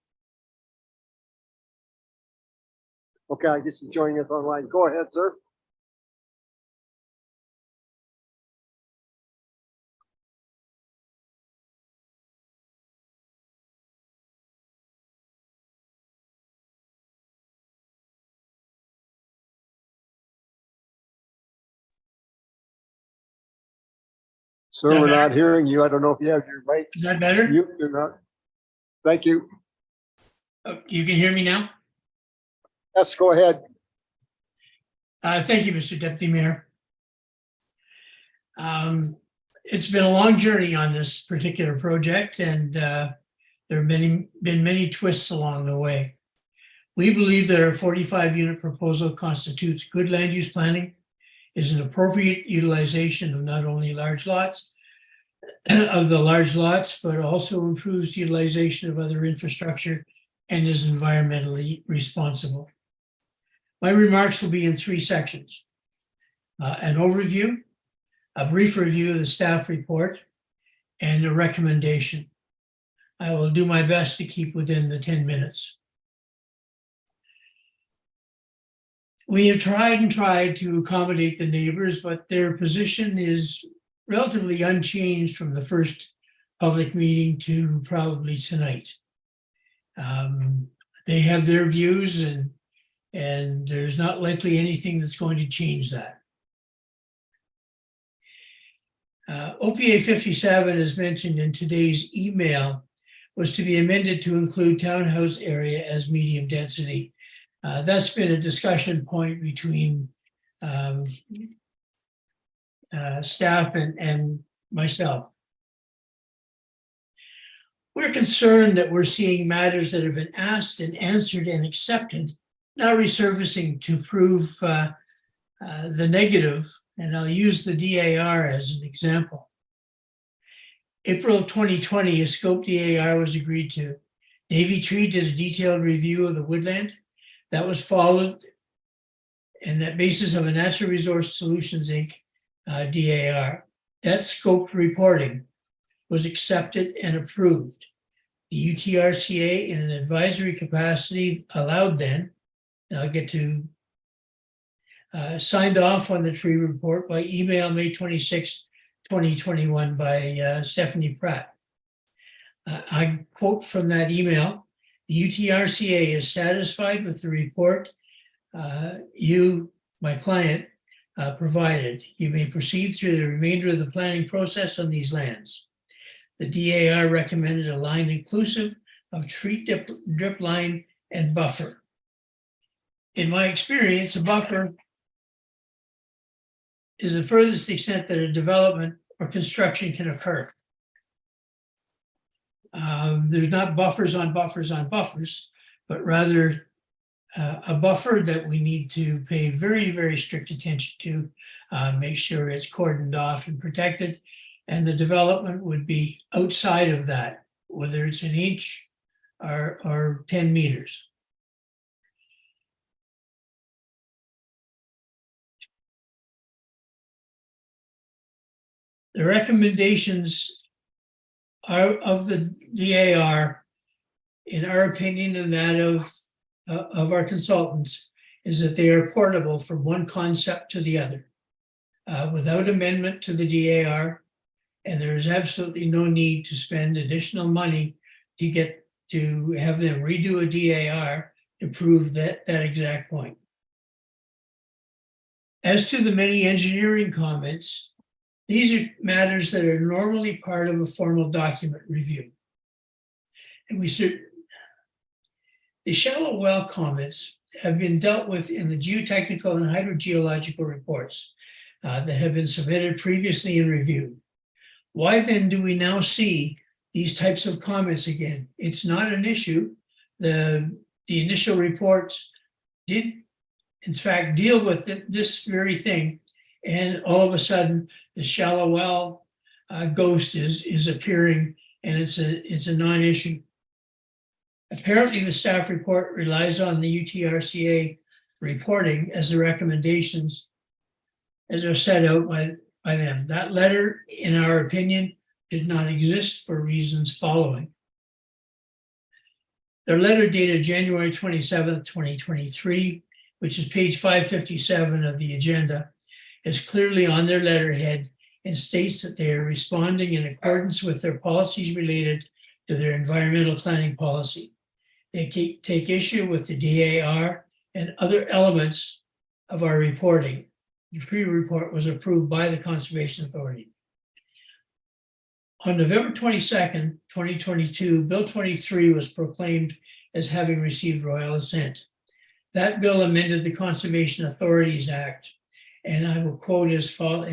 Okay, I guess he's joining us online. Go ahead, sir. Sir, we're not hearing you. I don't know if you have your mic Is that better? mute or not. Thank you. You can hear me now? Yes, go ahead. Thank you, Mr. Deputy Mayor. It's been a long journey on this particular project, and there have been many twists along the way. We believe that our 45-unit proposal constitutes good land use planning, is an appropriate utilization of not only large lots, but also improves utilization of other infrastructure and is environmentally responsible. My remarks will be in 3 sections. An overview, a brief review of the staff report, and a recommendation. I will do my best to keep within the 10 minutes. We have tried to accommodate the neighbors, but their position is relatively unchanged from the first public meeting to probably tonight. They have their views, and there's not likely anything that's going to change that. OPA 57, as mentioned in today's email, was to be amended to include townhouse area as medium density. That's been a discussion point between staff and myself. We're concerned that we're seeing matters that have been asked and answered and accepted now resurfacing to prove the negative, and I'll use the DAR as an example. April of 2020, a scope DAR was agreed to. Davey Tree did a detailed review of the woodland. That was followed, and that basis of a Natural Resource Solutions Inc. DAR. That scope reporting was accepted and approved. The UTRCA in an advisory capacity allowed then, and I'll get to, signed off on the tree report by email May 26, 2021 by Stephanie Pratt. I quote from that email, "The UTRCA is satisfied with the report you, my client, provided. You may proceed through the remainder of the planning process on these lands. The DAR recommended a line inclusive of tree drip line and buffer. In my experience, a buffer is the furthest extent that a development or construction can occur. There's not buffers on buffers on buffers, but rather a buffer that we need to pay very, very strict attention to, make sure it's cordoned off and protected. And the development would be outside of that, whether it's an inch or 10 meters. The recommendations of the DAR, in our opinion and that of our consultants, is that they are portable from one concept to the other without amendment to the DAR, and there is absolutely no need to spend additional money to have them redo a DAR to prove that exact point. As to the many engineering comments, these are matters that are normally part of a formal document review. And the shallow well comments have been dealt with in the geotechnical and hydrogeological reports that have been submitted previously and reviewed. Why then do we now see these types of comments again? It's not an issue. The initial reports did, in fact, deal with this very thing. And all of a sudden, the shallow well ghost is appearing, and it's a non-issue. Apparently, the staff report relies on the UTRCA reporting as the recommendations as are set out by them. That letter, in our opinion, did not exist for reasons following. Their letter dated January 27th, 2023, which is page 557 of the agenda, is clearly on their letterhead and states that they are responding in accordance with their policies related to their environmental planning policy. They take issue with the DAR and other elements of our reporting. The pre-report was approved by the Conservation Authority. On November 22nd, 2022, Bill 23 was proclaimed as having received royal assent. That bill amended the Conservation Authorities Act, and I will quote as follows,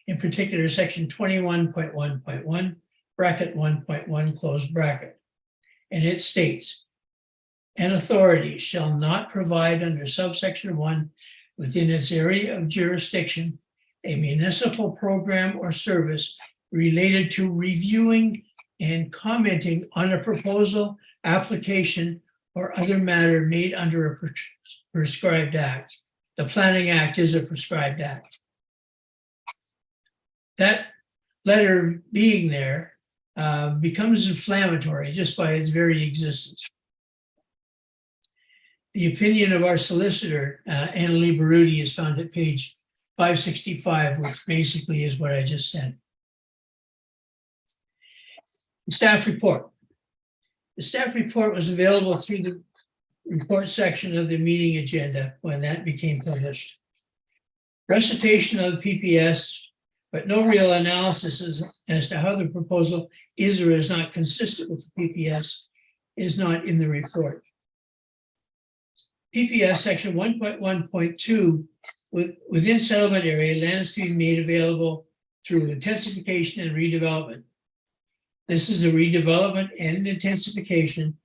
in particular, section 21.1.1, bracket 1.1, close bracket. And it states, an authority shall not provide under subsection 1 within its area of jurisdiction a municipal program or service related to reviewing and commenting on a proposal, application, or other matter made under a prescribed act. The Planning Act is a prescribed act. That letter being there becomes inflammatory just by its very existence. The opinion of our solicitor, Annalee Baruti, is found at page 565, which basically is what I just said. The staff report. The staff report was available through the report section of the meeting agenda when that became published. Recitation of the PPS, but no real analysis as to how the proposal is or is not consistent with the PPS is not in the report. PPS section 1.1.2, within settlement area, land is to be made available through intensification and redevelopment. This is a redevelopment and intensification.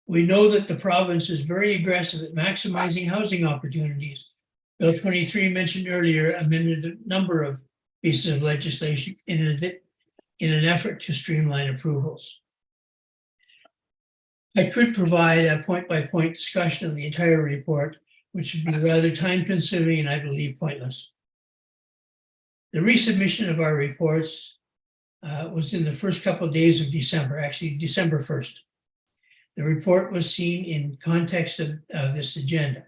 We know that the province is very aggressive at maximizing housing opportunities. Bill 23 mentioned earlier amended a number of pieces of legislation in an effort to streamline approvals. I could provide a point-by-point discussion of the entire report, which would be rather time-consuming and I believe pointless. The resubmission of our reports was in the first couple of days of December, actually December 1st. The report was seen in context of this agenda.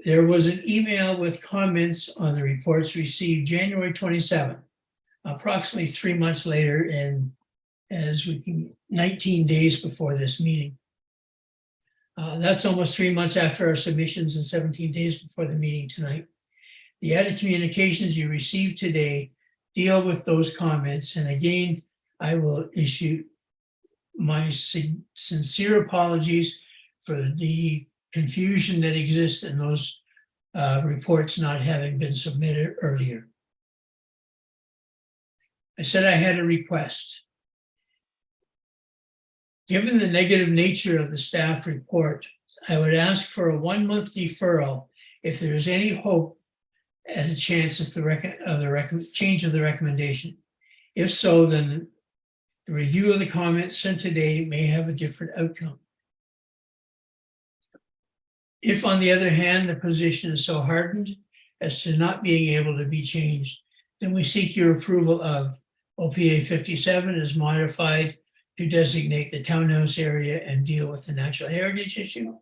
There was an email with comments on the reports received January 27th, approximately 3 months later, and 19 days before this meeting. That's almost 3 months after our submissions and 17 days before the meeting tonight. The added communications you received today deal with those comments. And again, I will issue my sincere apologies for the confusion that exists in those reports not having been submitted earlier. I said I had a request. Given the negative nature of the staff report, I would ask for a 1-month deferral if there is any hope and a chance of the change of the recommendation. If so, then the review of the comments sent today may have a different outcome. If, on the other hand, the position is so hardened as to not being able to be changed, then we seek your approval of OPA 57 as modified to designate the townhouse area and deal with the natural heritage issue,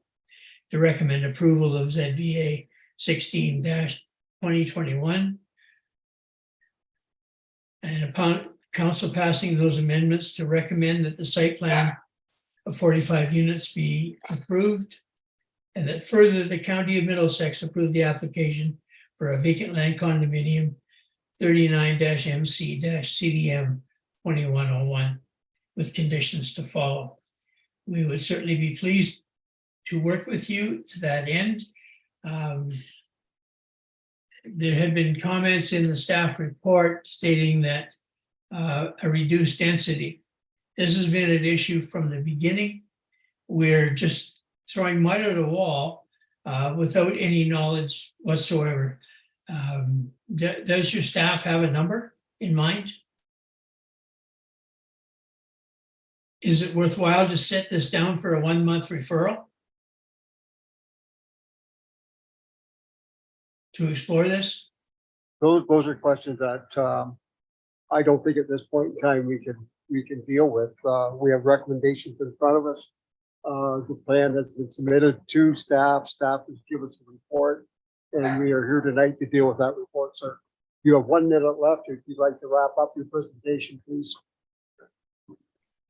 to recommend approval of ZBA 16-2021, and upon council passing those amendments, to recommend that the site plan of 45 units be approved, and that further the County of Middlesex approve the application for a vacant land condominium 39-MC-CDM 2101 with conditions to follow. We would certainly be pleased to work with you to that end. There had been comments in the staff report stating that a reduced density. This has been an issue from the beginning. We're just throwing mud at a wall without any knowledge whatsoever. Does your staff have a number in mind? Is it worthwhile to set this down for a 1-month referral to explore this? Those are questions that I don't think at this point in time we can deal with. We have recommendations in front of us. The plan has been submitted to staff. Staff has given us a report, and we are here tonight to deal with that report, sir. You have 1 minute left. If you'd like to wrap up your presentation, please.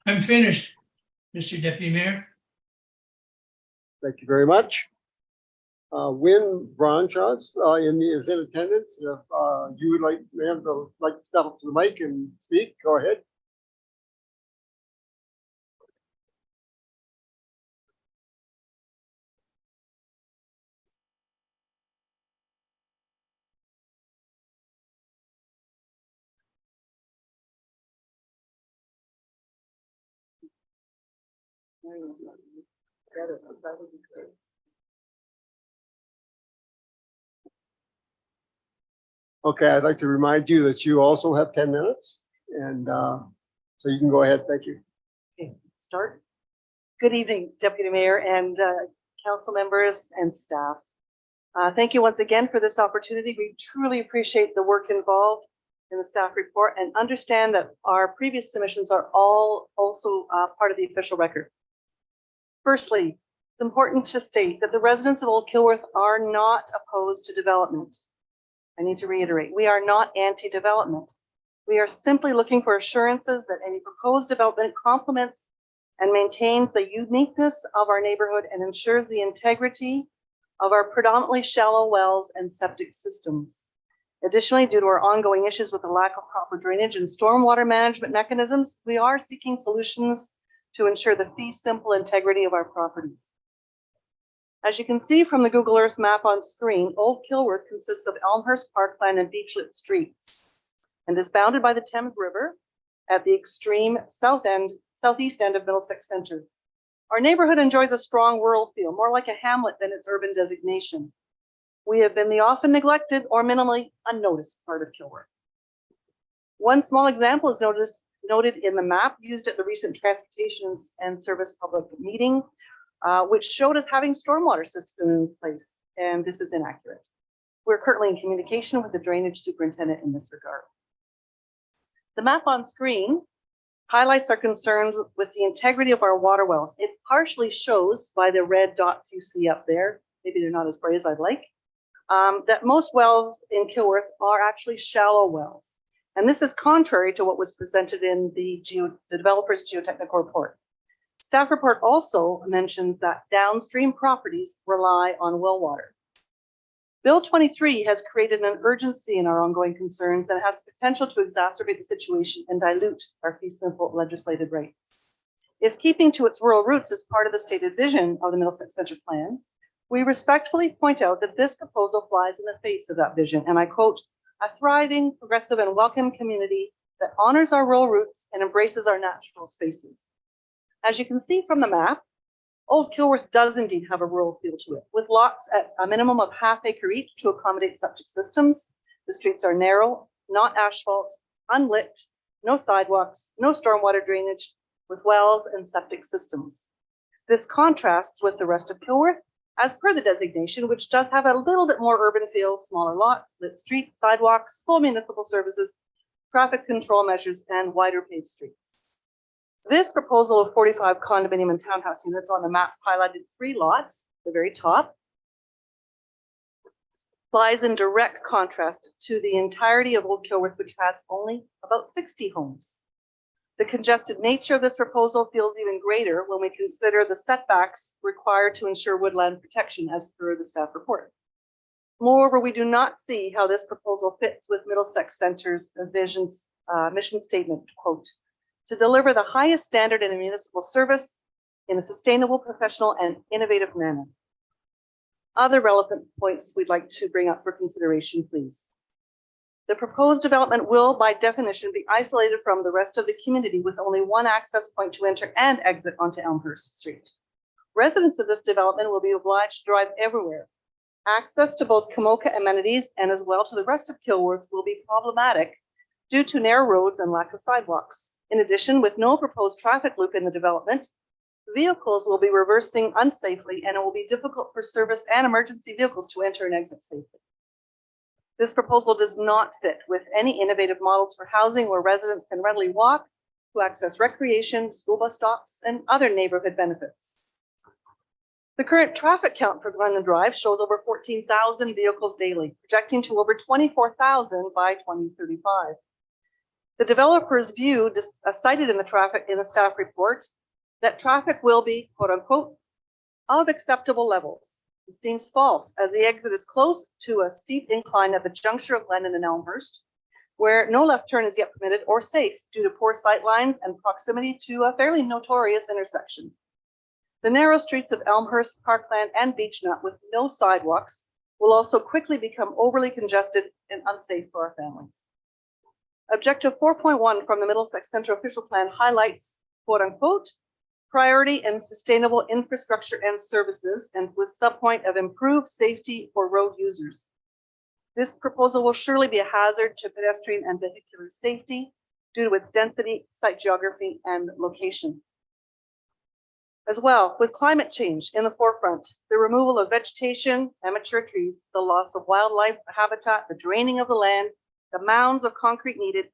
I'm finished, Mr. Deputy Mayor. Thank you very much. Win Bronchos is in attendance. If you would like him to step up to the mic and speak, go ahead. Okay, I'd like to remind you that you also have 10 minutes, and so you can go ahead. Thank you. Okay, start. Good evening, Deputy Mayor and council members and staff. Thank you once again for this opportunity. We truly appreciate the work involved in the staff report and understand that our previous submissions are all also part of the official record. Firstly, it's important to state that the residents of Old Kilworth are not opposed to development. I need to reiterate, we are not anti-development. We are simply looking for assurances that any proposed development complements and maintains the uniqueness of our neighborhood and ensures the integrity of our predominantly shallow wells and septic systems. Additionally, due to our ongoing issues with the lack of proper drainage and stormwater management mechanisms, we are seeking solutions to ensure the fee simple integrity of our properties. As you can see from the Google Earth map on screen, Old Kilworth consists of Elmhurst Parkland and beachlit streets and is bounded by the Thames River at the extreme southeast end of Middlesex Centre. Our neighborhood enjoys a strong rural feel, more like a hamlet than its urban designation. We have been the often neglected or minimally unnoticed part of Kilworth. One small example is noted in the map used at the recent Transportation and Service public meeting, which showed us having stormwater systems in place, and this is inaccurate. We're currently in communication with the drainage superintendent in this regard. The map on screen highlights our concerns with the integrity of our water wells. It partially shows by the red dots you see up there, maybe they're not as bright as I'd like, that most wells in Kilworth are actually shallow wells. And this is contrary to what was presented in the developer's geotechnical report. Staff report also mentions that downstream properties rely on well water. Bill 23 has created an urgency in our ongoing concerns and has potential to exacerbate the situation and dilute our fee simple legislated rights. If keeping to its rural roots is part of the stated vision of the Middlesex Centre Plan, we respectfully point out that this proposal flies in the face of that vision, and I quote, "A thriving, progressive, and welcome community that honors our rural roots and embraces our natural spaces." As you can see from the map, Old Kilworth does indeed have a rural feel to it, with lots at a minimum of ½ acre each to accommodate septic systems. The streets are narrow, not asphalt, unlit, no sidewalks, no stormwater drainage, with wells and septic systems. This contrasts with the rest of Kilworth, as per the designation, which does have a little bit more urban feel, smaller lots, lit streets, sidewalks, full municipal services, traffic control measures, and wider paved streets. This proposal of 45 condominium and townhouse units on the maps highlighted 3 lots, the very top, lies in direct contrast to the entirety of Old Kilworth, which has only about 60 homes. The congested nature of this proposal feels even greater when we consider the setbacks required to ensure woodland protection as per the staff report. Moreover, we do not see how this proposal fits with Middlesex Centre's mission statement, quote, "To deliver the highest standard in a municipal service in a sustainable, professional, and innovative manner." Other relevant points we'd like to bring up for consideration, please. The proposed development will, by definition, be isolated from the rest of the community with only one access point to enter and exit onto Elmhurst Street. Residents of this development will be obliged to drive everywhere. Access to both Kamoka amenities and as well to the rest of Kilworth will be problematic due to narrow roads and lack of sidewalks. In addition, with no proposed traffic loop in the development, vehicles will be reversing unsafely and it will be difficult for service and emergency vehicles to enter and exit safely. This proposal does not fit with any innovative models for housing where residents can readily walk to access recreation, school bus stops, and other neighborhood benefits. The current traffic count for Glendon Drive shows over 14,000 vehicles daily, projecting to over 24,000 by 2035. The developer's view, cited in the staff report, that traffic will be, quote unquote, of acceptable levels, It seems false, as the exit is close to a steep incline at the juncture of Glennon and Elmhurst, where no left turn is yet permitted or safe due to poor sight lines and proximity to a fairly notorious intersection. The narrow streets of Elmhurst, Parkland, and Beechnut with no sidewalks will also quickly become overly congested and unsafe for our families. Objective 4.1 from the Middlesex Centre official plan highlights, quote unquote, priority and sustainable infrastructure and services, and with subpoint of improved safety for road users. This proposal will surely be a hazard to pedestrian and vehicular safety due to its density, site geography, and location. As well, with climate change in the forefront, the removal of vegetation, amateur trees, the loss of wildlife habitat, the draining of the land, the mounds of concrete needed,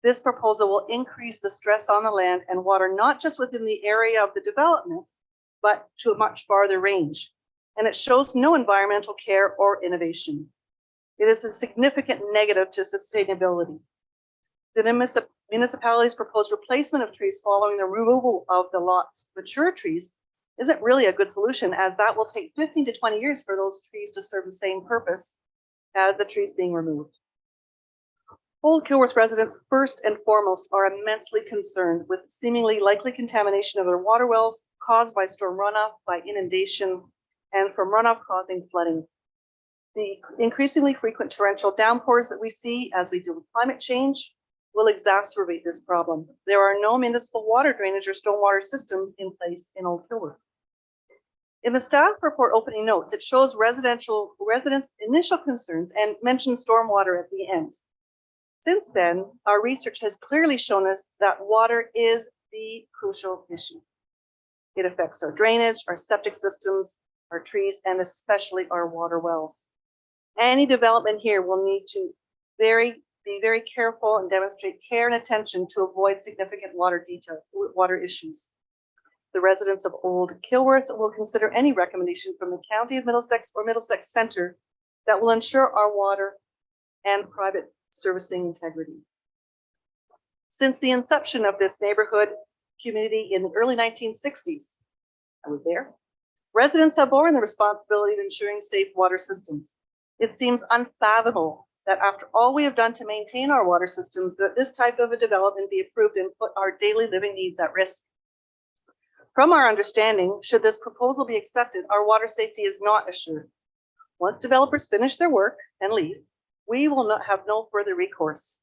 this proposal will increase the stress on the land and water, not just within the area of the development, but to a much farther range. And it shows no environmental care or innovation. It is a significant negative to sustainability. The municipality's proposed replacement of trees following the removal of the lot's mature trees isn't really a good solution, as that will take 15 to 20 years for those trees to serve the same purpose as the trees being removed. Old Kilworth residents, first and foremost, are immensely concerned with seemingly likely contamination of their water wells caused by storm runoff, by inundation, and from runoff causing flooding. The increasingly frequent torrential downpours that we see as we deal with climate change will exacerbate this problem. There are no municipal water drainage or stormwater systems in place in Old Kilworth. In the staff report opening notes, it shows residents' initial concerns and mentions stormwater at the end. Since then, our research has clearly shown us that water is the crucial issue. It affects our drainage, our septic systems, our trees, and especially our water wells. Any development here will need to be very careful and demonstrate care and attention to avoid significant water issues. The residents of Old Kilworth will consider any recommendation from the County of Middlesex or Middlesex Centre that will ensure our water and private servicing integrity. Since the inception of this neighborhood community in the early 1960s, I was there, residents have borne the responsibility of ensuring safe water systems. It seems unfathomable that after all we have done to maintain our water systems, that this type of a development be approved and put our daily living needs at risk. From our understanding, should this proposal be accepted, our water safety is not assured. Once developers finish their work and leave, we will not have no further recourse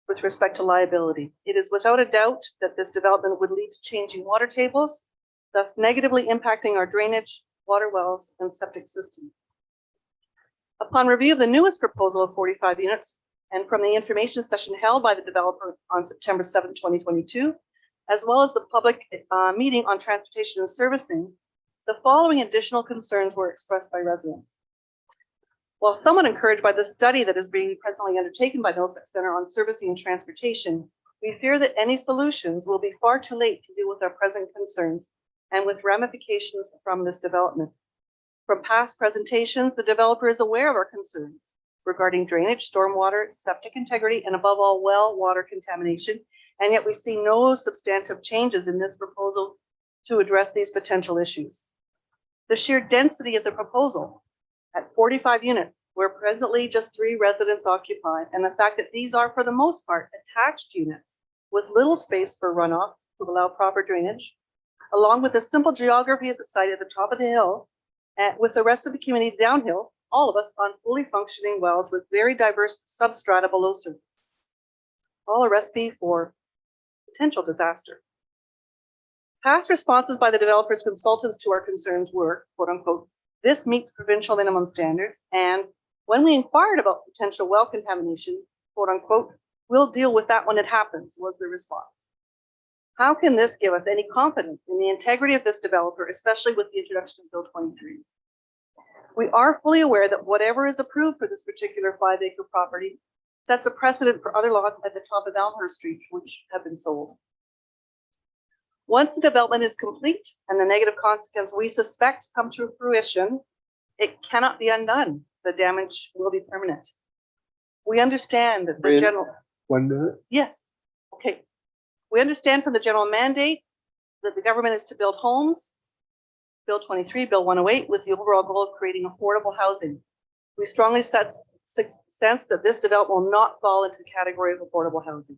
with respect to liability. It is without a doubt that this development would lead to changing water tables, thus negatively impacting our drainage, water wells, and septic system. Upon review of the newest proposal of 45 units, and from the information session held by the developer on September 7, 2022, as well as the public meeting on transportation and servicing, the following additional concerns were expressed by residents. While somewhat encouraged by the study that is being presently undertaken by Middlesex Centre on servicing and transportation, we fear that any solutions will be far too late to deal with our present concerns and with ramifications from this development. From past presentations, the developer is aware of our concerns regarding drainage, stormwater, septic integrity, and above all, well water contamination, and yet we see no substantive changes in this proposal to address these potential issues. The sheer density of the proposal at 45 units, where presently just 3 residents occupy, and the fact that these are for the most part attached units with little space for runoff to allow proper drainage, along with the simple geography of the site at the top of the hill, and with the rest of the community downhill, all of us on fully functioning wells with very diverse substrata below surface. All a recipe for potential disaster. Past responses by the developers' consultants to our concerns were, quote unquote, this meets provincial minimum standards, and when we inquired about potential well contamination, quote unquote, we'll deal with that when it happens, was the response. How can this give us any confidence in the integrity of this developer, especially with the introduction of Bill 23? We are fully aware that whatever is approved for this particular 5-acre property sets a precedent for other lots at the top of Elmhurst Street, which have been sold. Once the development is complete and the negative consequences we suspect come to fruition, it cannot be undone. The damage will be permanent. We understand that the general... 1 minute. Yes. Okay. We understand from the general mandate that the government is to build homes, Bill 23, Bill 108, with the overall goal of creating affordable housing. We strongly sense that this development will not fall into the category of affordable housing.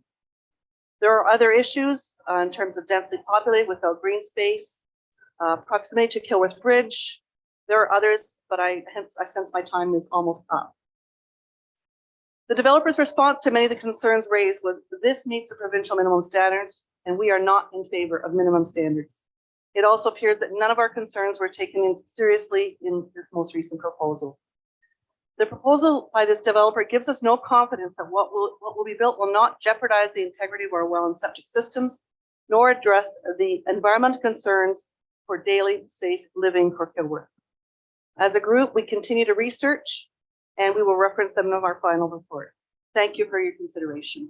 There are other issues in terms of densely populated without green space, proximity to Kilworth Bridge. There are others, but I sense my time is almost up. The developer's response to many of the concerns raised was this meets the provincial minimum standards, and we are not in favor of minimum standards. It also appears that none of our concerns were taken seriously in this most recent proposal. The proposal by this developer gives us no confidence that what will be built will not jeopardize the integrity of our well and septic systems, nor address the environmental concerns for daily safe living for Kilworth. As a group, we continue to research, and we will reference them in our final report. Thank you for your consideration.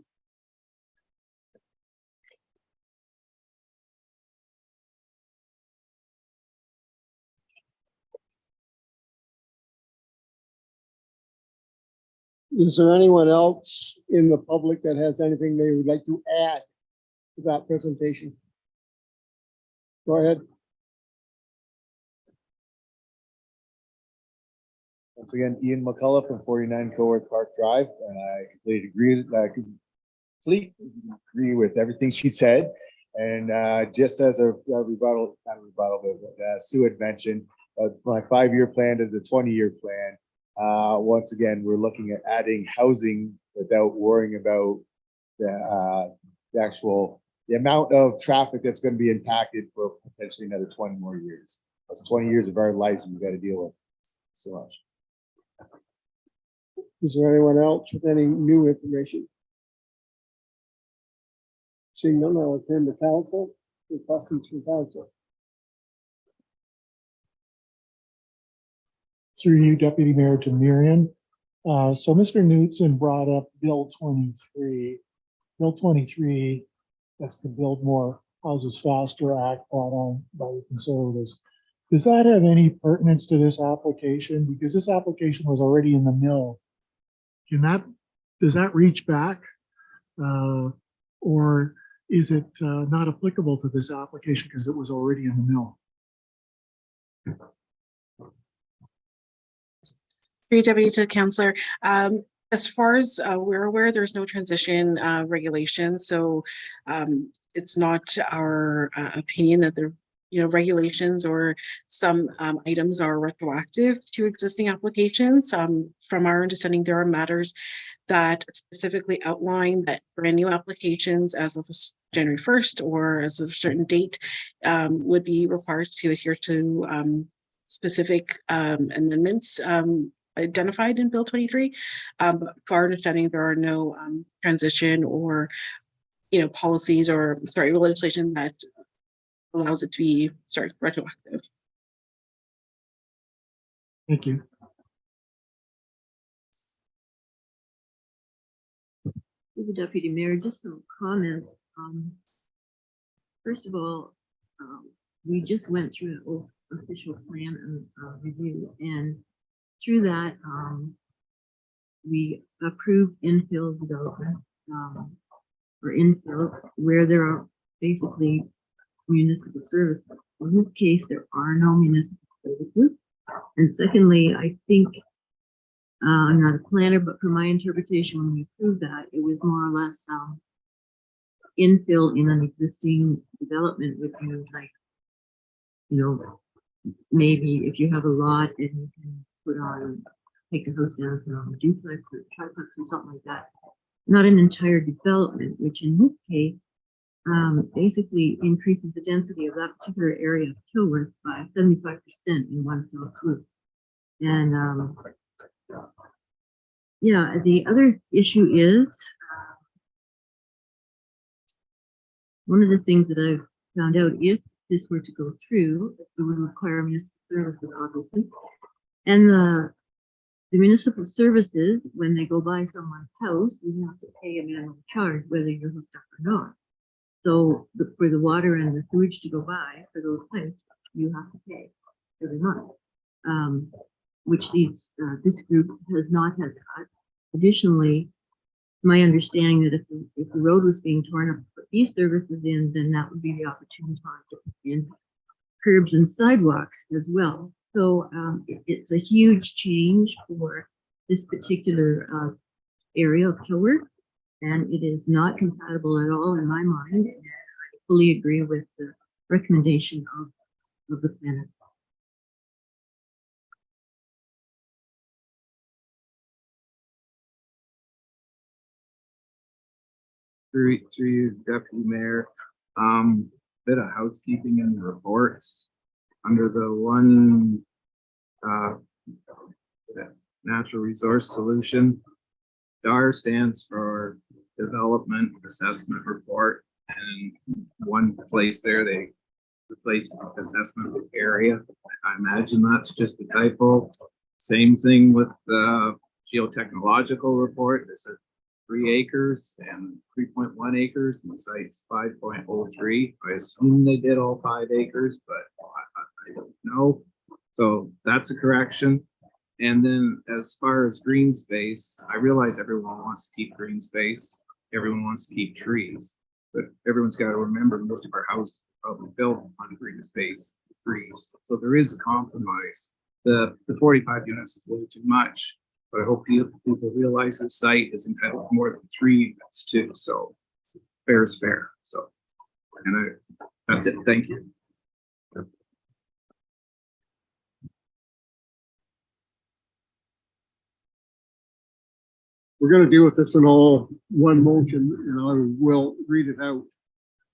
Is there anyone else in the public that has anything they would like to add to that presentation? Go ahead. Once again, Ian McCullough from 49 Kilworth Park Drive, and I completely agree with everything she said. And just as a rebuttal, not a rebuttal, but Sue had mentioned, my 5-year plan to the 20-year plan. Once again, we're looking at adding housing without worrying about the amount of traffic that's going to be impacted for potentially another 20 more years. That's 20 years of our lives we've got to deal with. So much. Is there anyone else with any new information? Seeing none, I'll attend the council. Any questions from council? Through you, Deputy Mayor, to Miriam. So Mr. Knutson brought up Bill 23. Bill 23, that's the Build More Houses Faster Act brought on by the Conservatives. Does that have any pertinence to this application? Because this application was already in the mill. Does that reach back? Or is it not applicable to this application because it was already in the mill? Deputy to Councillor. As far as we're aware, there's no transition regulation, so it's not our opinion that the regulations or some items are retroactive to existing applications. From our understanding, there are matters that specifically outline that brand new applications as of January 1st or as of a certain date would be required to adhere to specific amendments identified in Bill 23. But to our understanding, there are no transition or policies or legislation that allows it to be retroactive. Thank you. The Deputy Mayor, just some comments. First of all, we just went through an official plan and review, and through that, we approved infill development or infill where there are basically municipal services. In this case, there are no municipal services. And secondly, I think I'm not a planner, but from my interpretation, when we approved that, it was more or less infill in an existing development would be like, maybe if you have a lot and you can put on, take a house down on a duplex or triplex or something like that. Not an entire development, which in this case basically increases the density of that particular area of Kilworth by 75% in one fell swoop. And yeah, the other issue is one of the things that I've found out, if this were to go through, it would require municipal services, obviously. And the municipal services, when they go by someone's house, you have to pay a minimum charge, whether you're hooked up or not. So for the water and the sewage to go by for those pipes, you have to pay every month, which this group has not had that. Additionally, my understanding that if the road was being torn up to put these services in, then that would be the opportune time to put in. curbs and sidewalks as well. So it's a huge change for this particular area of Kilworth, and it is not compatible at all in my mind. And I fully agree with the recommendation of the planner. Through you, Deputy Mayor, bit of housekeeping in the reports. Under the one, natural resource solution, DAR stands for Development Assessment Report, and one place there they replaced assessment area. I imagine that's just a typo. Same thing with the geotechnological report. This is 3 acres and 3.1 acres, and the site's 5.03. I assume they did all 5 acres, but I don't know. So that's a correction. And then as far as green space, I realize everyone wants to keep green space. Everyone wants to keep trees, but everyone's got to remember most of our houses are probably built on green space, trees. So there is a compromise. The 45 units is way too much, but I hope people realize the site is entitled to more than 3 units too. So fair is fair. So, and that's it. Thank you. We're going to deal with this in all one motion, and I will read it out.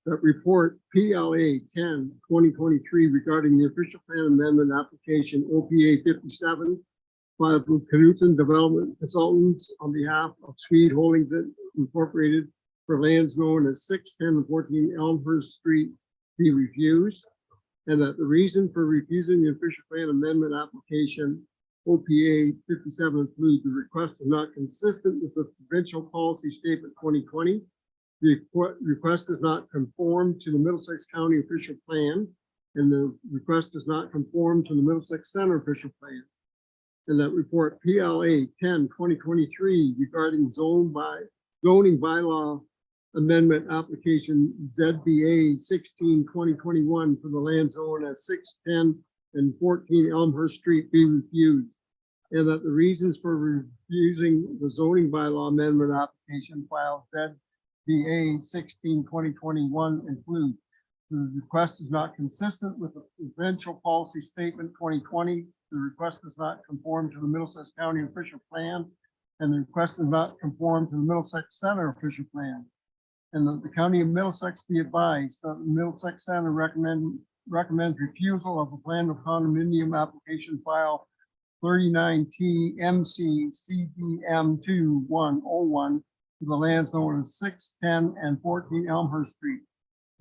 That report PLA 10/2023 regarding the official plan amendment application OPA 57 filed with Knutson Development Consultants on behalf of Swede Holdings Incorporated for lands known as 6, 10, and 14 Elmhurst Street be refused, and that the reason for refusing the official plan amendment application OPA 57 includes the request is not consistent with the provincial policy statement 2020. The request does not conform to the Middlesex County official plan, and the request does not conform to the Middlesex Center official plan. And that report PLA 10/2023 regarding zoning bylaw amendment application ZBA 16/2021 for the land zone at 6, 10, and 14 Elmhurst Street be refused. And that the reasons for refusing the zoning bylaw amendment application filed ZBA 16/2021 include the request is not consistent with the provincial policy statement 2020. The request does not conform to the Middlesex County official plan, and the request does not conform to the Middlesex Center official plan. And the County of Middlesex be advised that the Middlesex Center recommends refusal of the plan of condominium application file 39T MC CDM 2101 for the lands known as 6, 10, and 14 Elmhurst Street.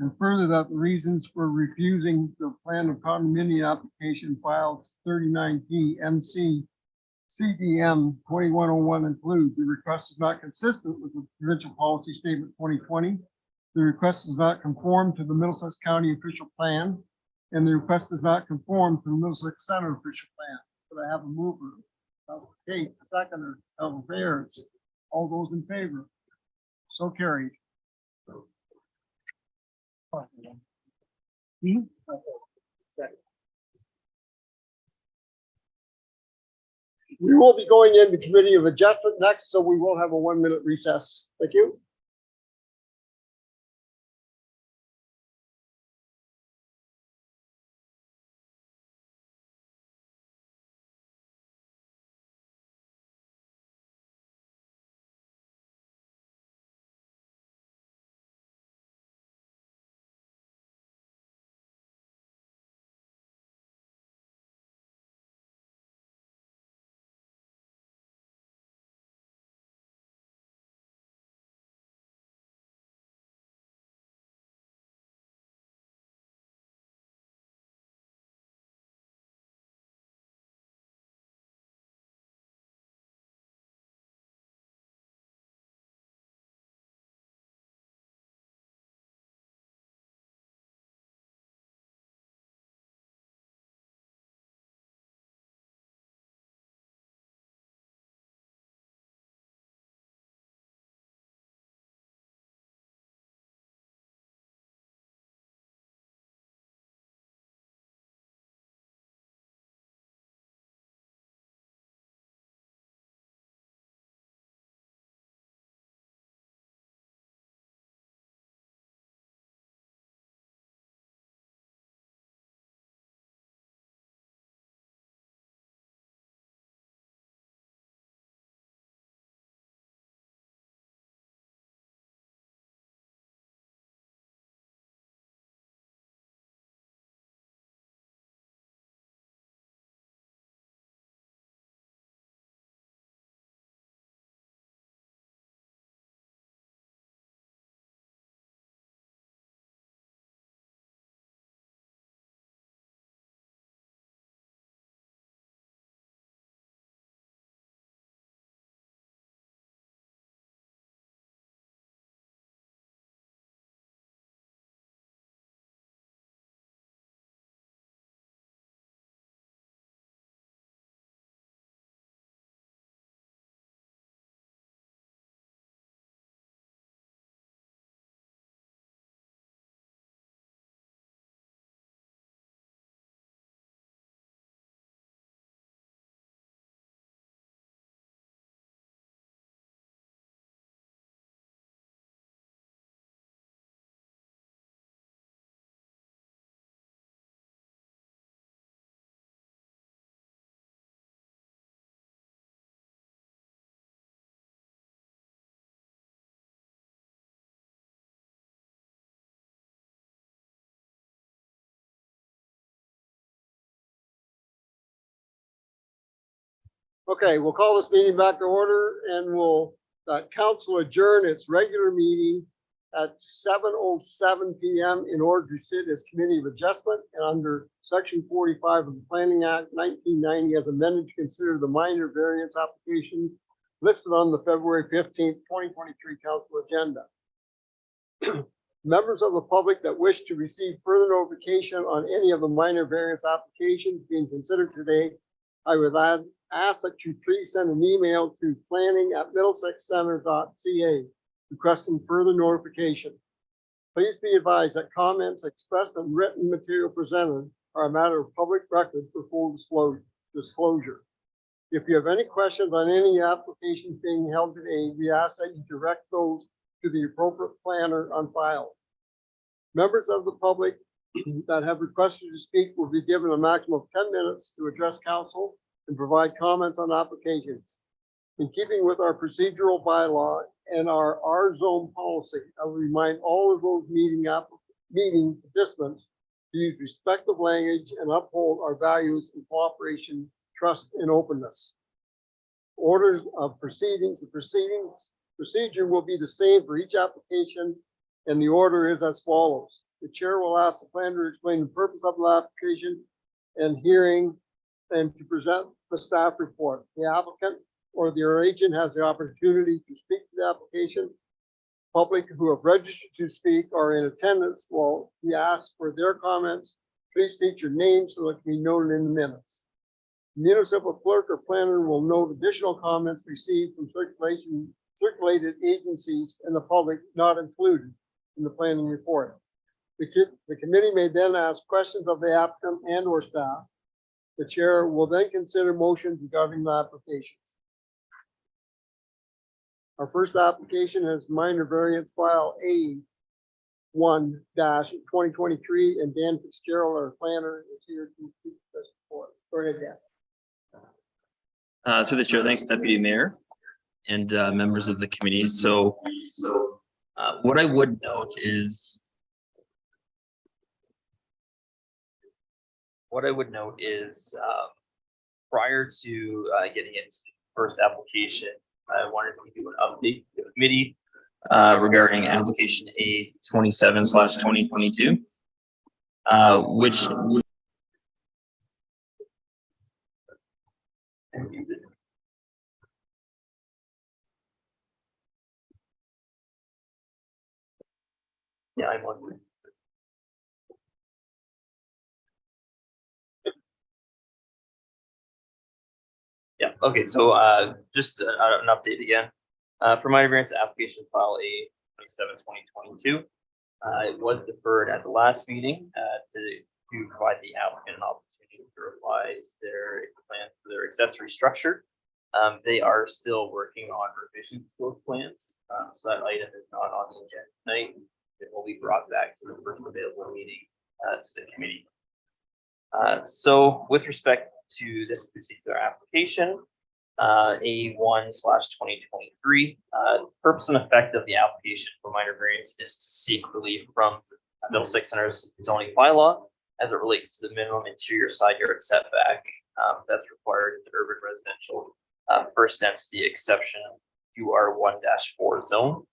And further, that the reasons for refusing the plan of condominium application filed 39T MC CDM 2101 include the request is not consistent with the provincial policy statement 2020. The request does not conform to the Middlesex County official plan, and the request does not conform to the Middlesex Center official plan. But I have a mover, Kate, seconder, affairs. All those in favor? So carried. We will be going into committee of adjustment next, so we will have a 1-minute recess. Thank you. Okay, we'll call this meeting back to order and we'll, council adjourn its regular meeting at 7:07 PM in order to sit as committee of adjustment and under section 45 of the Planning Act 1990 as amended to consider the minor variance application listed on the February 15th, 2023 council agenda. Members of the public that wish to receive further notification on any of the minor variance applications being considered today, I would ask that you please send an email to planning@middlesexcenter.ca requesting further notification. Please be advised that comments expressed and written material presented are a matter of public record for full disclosure. If you have any questions on any applications being held today, we ask that you direct those to the appropriate planner on file. Members of the public that have requested to speak will be given a maximum of 10 minutes to address council and provide comments on applications. In keeping with our procedural bylaw and our R-zone policy, I will remind all of those meeting participants to use respectful language and uphold our values in cooperation, trust, and openness. Orders of proceedings, procedure will be the same for each application, and the order is as follows. The chair will ask the planner to explain the purpose of the application and hearing and to present the staff report. The applicant or their agent has the opportunity to speak to the application. Public who have registered to speak or in attendance will be asked for their comments. Please state your name so it can be noted in the minutes. Municipal clerk or planner will note additional comments received from circulated agencies and the public not included in the planning report. The committee may then ask questions of the applicant and or staff. The chair will then consider motions regarding the applications. Our first application has minor variance file A1-2023, and Dan Fitzgerald, our planner, is here to speak to this report. Go ahead, Dan. Through the chair, thanks, Deputy Mayor and members of the committee. So what I would note is prior to getting into the first application, I wanted to give you an update to the committee regarding application A27/2022, which I'm wondering. Yeah, okay, so just an update again. For minor variance application file A27/2022, it was deferred at the last meeting to provide the applicant an opportunity to revise their plan for their accessory structure. They are still working on revisions to those plans, so that item is not on the agenda tonight. It will be brought back to the first available meeting to the committee. So with respect to this particular application, A1/2023, purpose and effect of the application for minor variance is to seek relief from Middlesex Center's zoning bylaw as it relates to the minimum interior side yard setback that's required in the urban residential first density exception UR1-4 zone.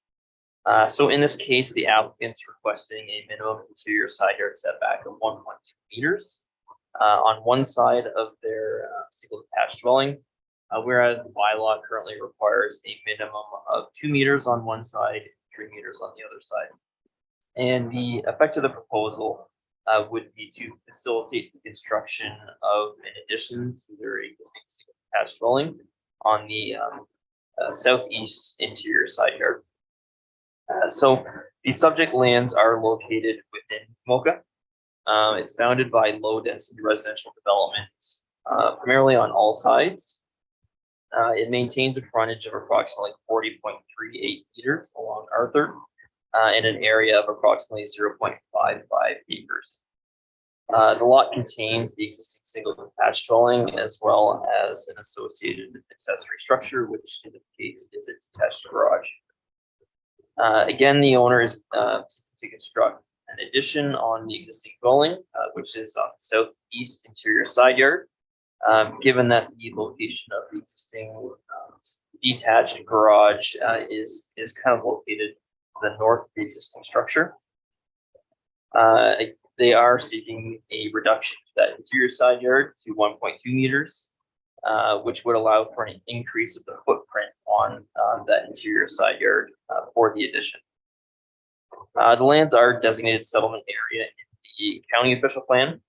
So in this case, the applicant's requesting a minimum interior side yard setback of 1.2 meters on one side of their single detached dwelling, whereas the bylaw currently requires a minimum of 2 meters on one side, 3 meters on the other side. And the effect of the proposal would be to facilitate the construction of an addition to their existing single detached dwelling on the southeast interior side yard. So the subject lands are located within Mocha. It's bounded by low density residential developments, primarily on all sides. It maintains a frontage of approximately 40.38 meters along Arthur in an area of approximately 0.55 acres. The lot contains the existing single detached dwelling as well as an associated accessory structure, which in this case is a detached garage. Again, the owner is to construct an addition on the existing dwelling, which is on the southeast interior side yard. Given that the location of the existing detached garage is kind of located to the north of the existing structure. They are seeking a reduction to that interior side yard to 1.2 meters, which would allow for an increase of the footprint on that interior side yard for the addition. The lands are designated settlement area in the county official plan,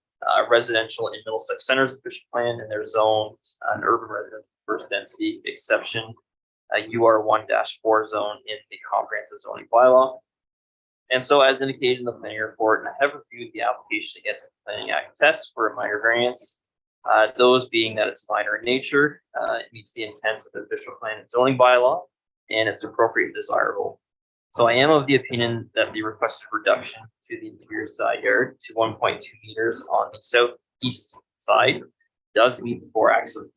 residential in Middlesex Center's official plan, and they're zoned an urban residential first density exception, UR1-4 zone in the comprehensive zoning bylaw. And so, as indicated in the planning report, I have reviewed the application against the Planning Act test for a minor variance. Those being that it's minor in nature, it meets the intent of the official plan and zoning bylaw, and it's appropriate and desirable. So I am of the opinion that the requested reduction to the interior side yard to 1.2 meters on the southeast side does meet the four axes of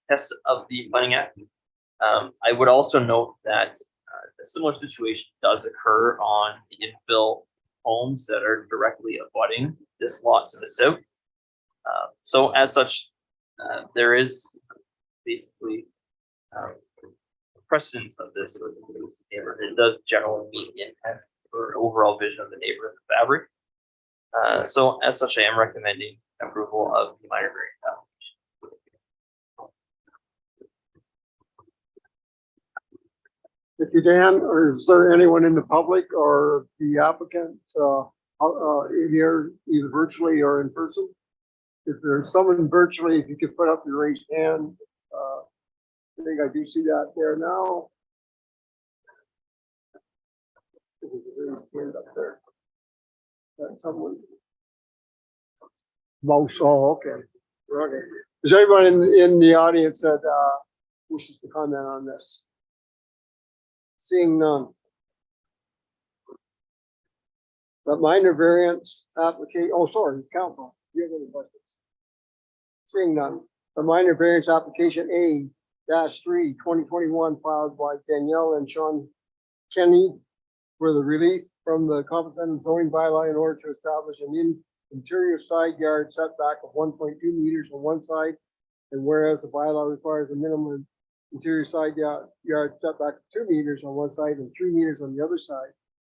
tests of the Planning Act. I would also note that a similar situation does occur on the infill homes that are directly abutting this lot to the south. So as such, there is basically precedence of this sort of neighborhood. It does generally meet the intent or overall vision of the neighborhood fabric. So as such, I am recommending approval of the minor variance application. Thank you, Dan. Or is there anyone in the public or the applicant here, either virtually or in person? If there's someone virtually, if you could put up your raised hand. I think I do see that there now. There's a raised hand up there. That's someone. Most, oh, okay. Okay. Is anyone in the audience that wishes to comment on this? Seeing none. The minor variance application, oh, sorry, council, do you have any questions? Seeing none. The minor variance application A-3 2021 filed by Danielle and Sean Kenny for the relief from the comprehensive zoning bylaw in order to establish an interior side yard setback of 1.2 meters on one side, and whereas the bylaw requires a minimum interior side yard setback of 2 meters on one side and 3 meters on the other side,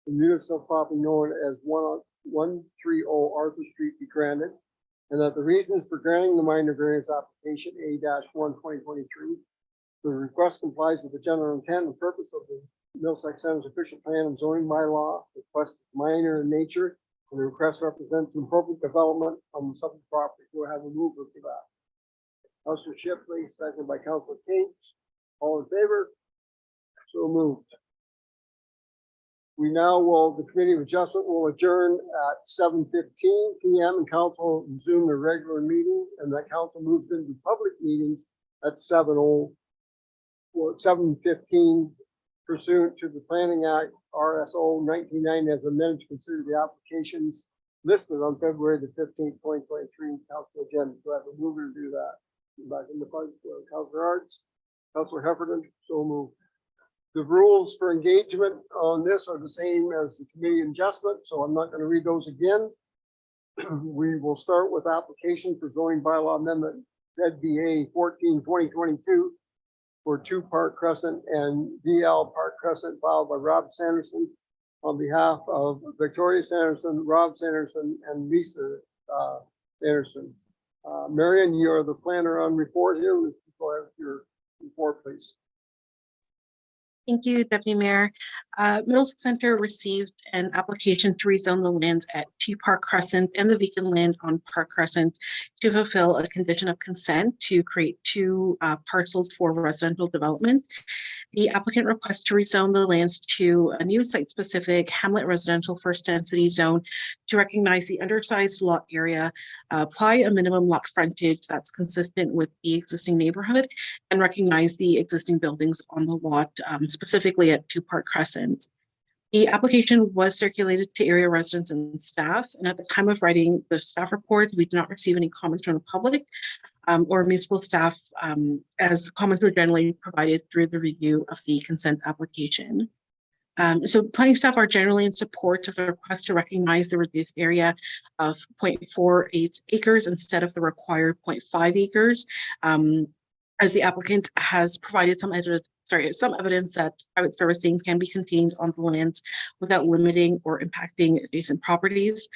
the municipal property known as 130 Arthur Street be granted, and that the reasons for granting the minor variance application A-1 2023, the request complies with the general intent and purpose of the Middlesex Center's official plan and zoning bylaw. The request is minor in nature, and the request represents an appropriate development on the subject property. Do I have a mover for that? Councilor Shipley, seconded by Councilor Cates. All in favor? So moved. We now will, the Committee of Adjustment will adjourn at 7:15 p.m. and council resume their regular meeting, and that council moves into public meetings at 7:15 pursuant to the Planning Act RSO 1990 as amended to consider the applications listed on February the 15th, 2023 council agenda. Do I have a mover to do that? Back in the budget, Councilor Arts, Councilor Heffernan, so moved. The rules for engagement on this are the same as the committee adjustment, so I'm not going to read those again. We will start with application for zoning bylaw amendment ZBA 14/2022 for 2 Park Crescent and DL Park Crescent filed by Rob Sanderson on behalf of Victoria Sanderson, Rob Sanderson, and Lisa Sanderson. Marion, you are the planner on report here. Go ahead with your report, please. Thank you, Deputy Mayor. Middlesex Center received an application to rezone the lands at 2 Park Crescent and the vacant land on Park Crescent to fulfill a condition of consent to create 2 parcels for residential development. The applicant requests to rezone the lands to a new site-specific Hamlet residential first density zone to recognize the undersized lot area, apply a minimum lot frontage that's consistent with the existing neighborhood, and recognize the existing buildings on the lot, specifically at 2 Park Crescent. The application was circulated to area residents and staff, and at the time of writing the staff report, we did not receive any comments from the public or municipal staff, as comments were generally provided through the review of the consent application. So planning staff are generally in support of the request to recognize the reduced area of 0.48 acres instead of the required 0.5 acres. As the applicant has provided some evidence that private servicing can be contained on the lands without limiting or impacting adjacent properties.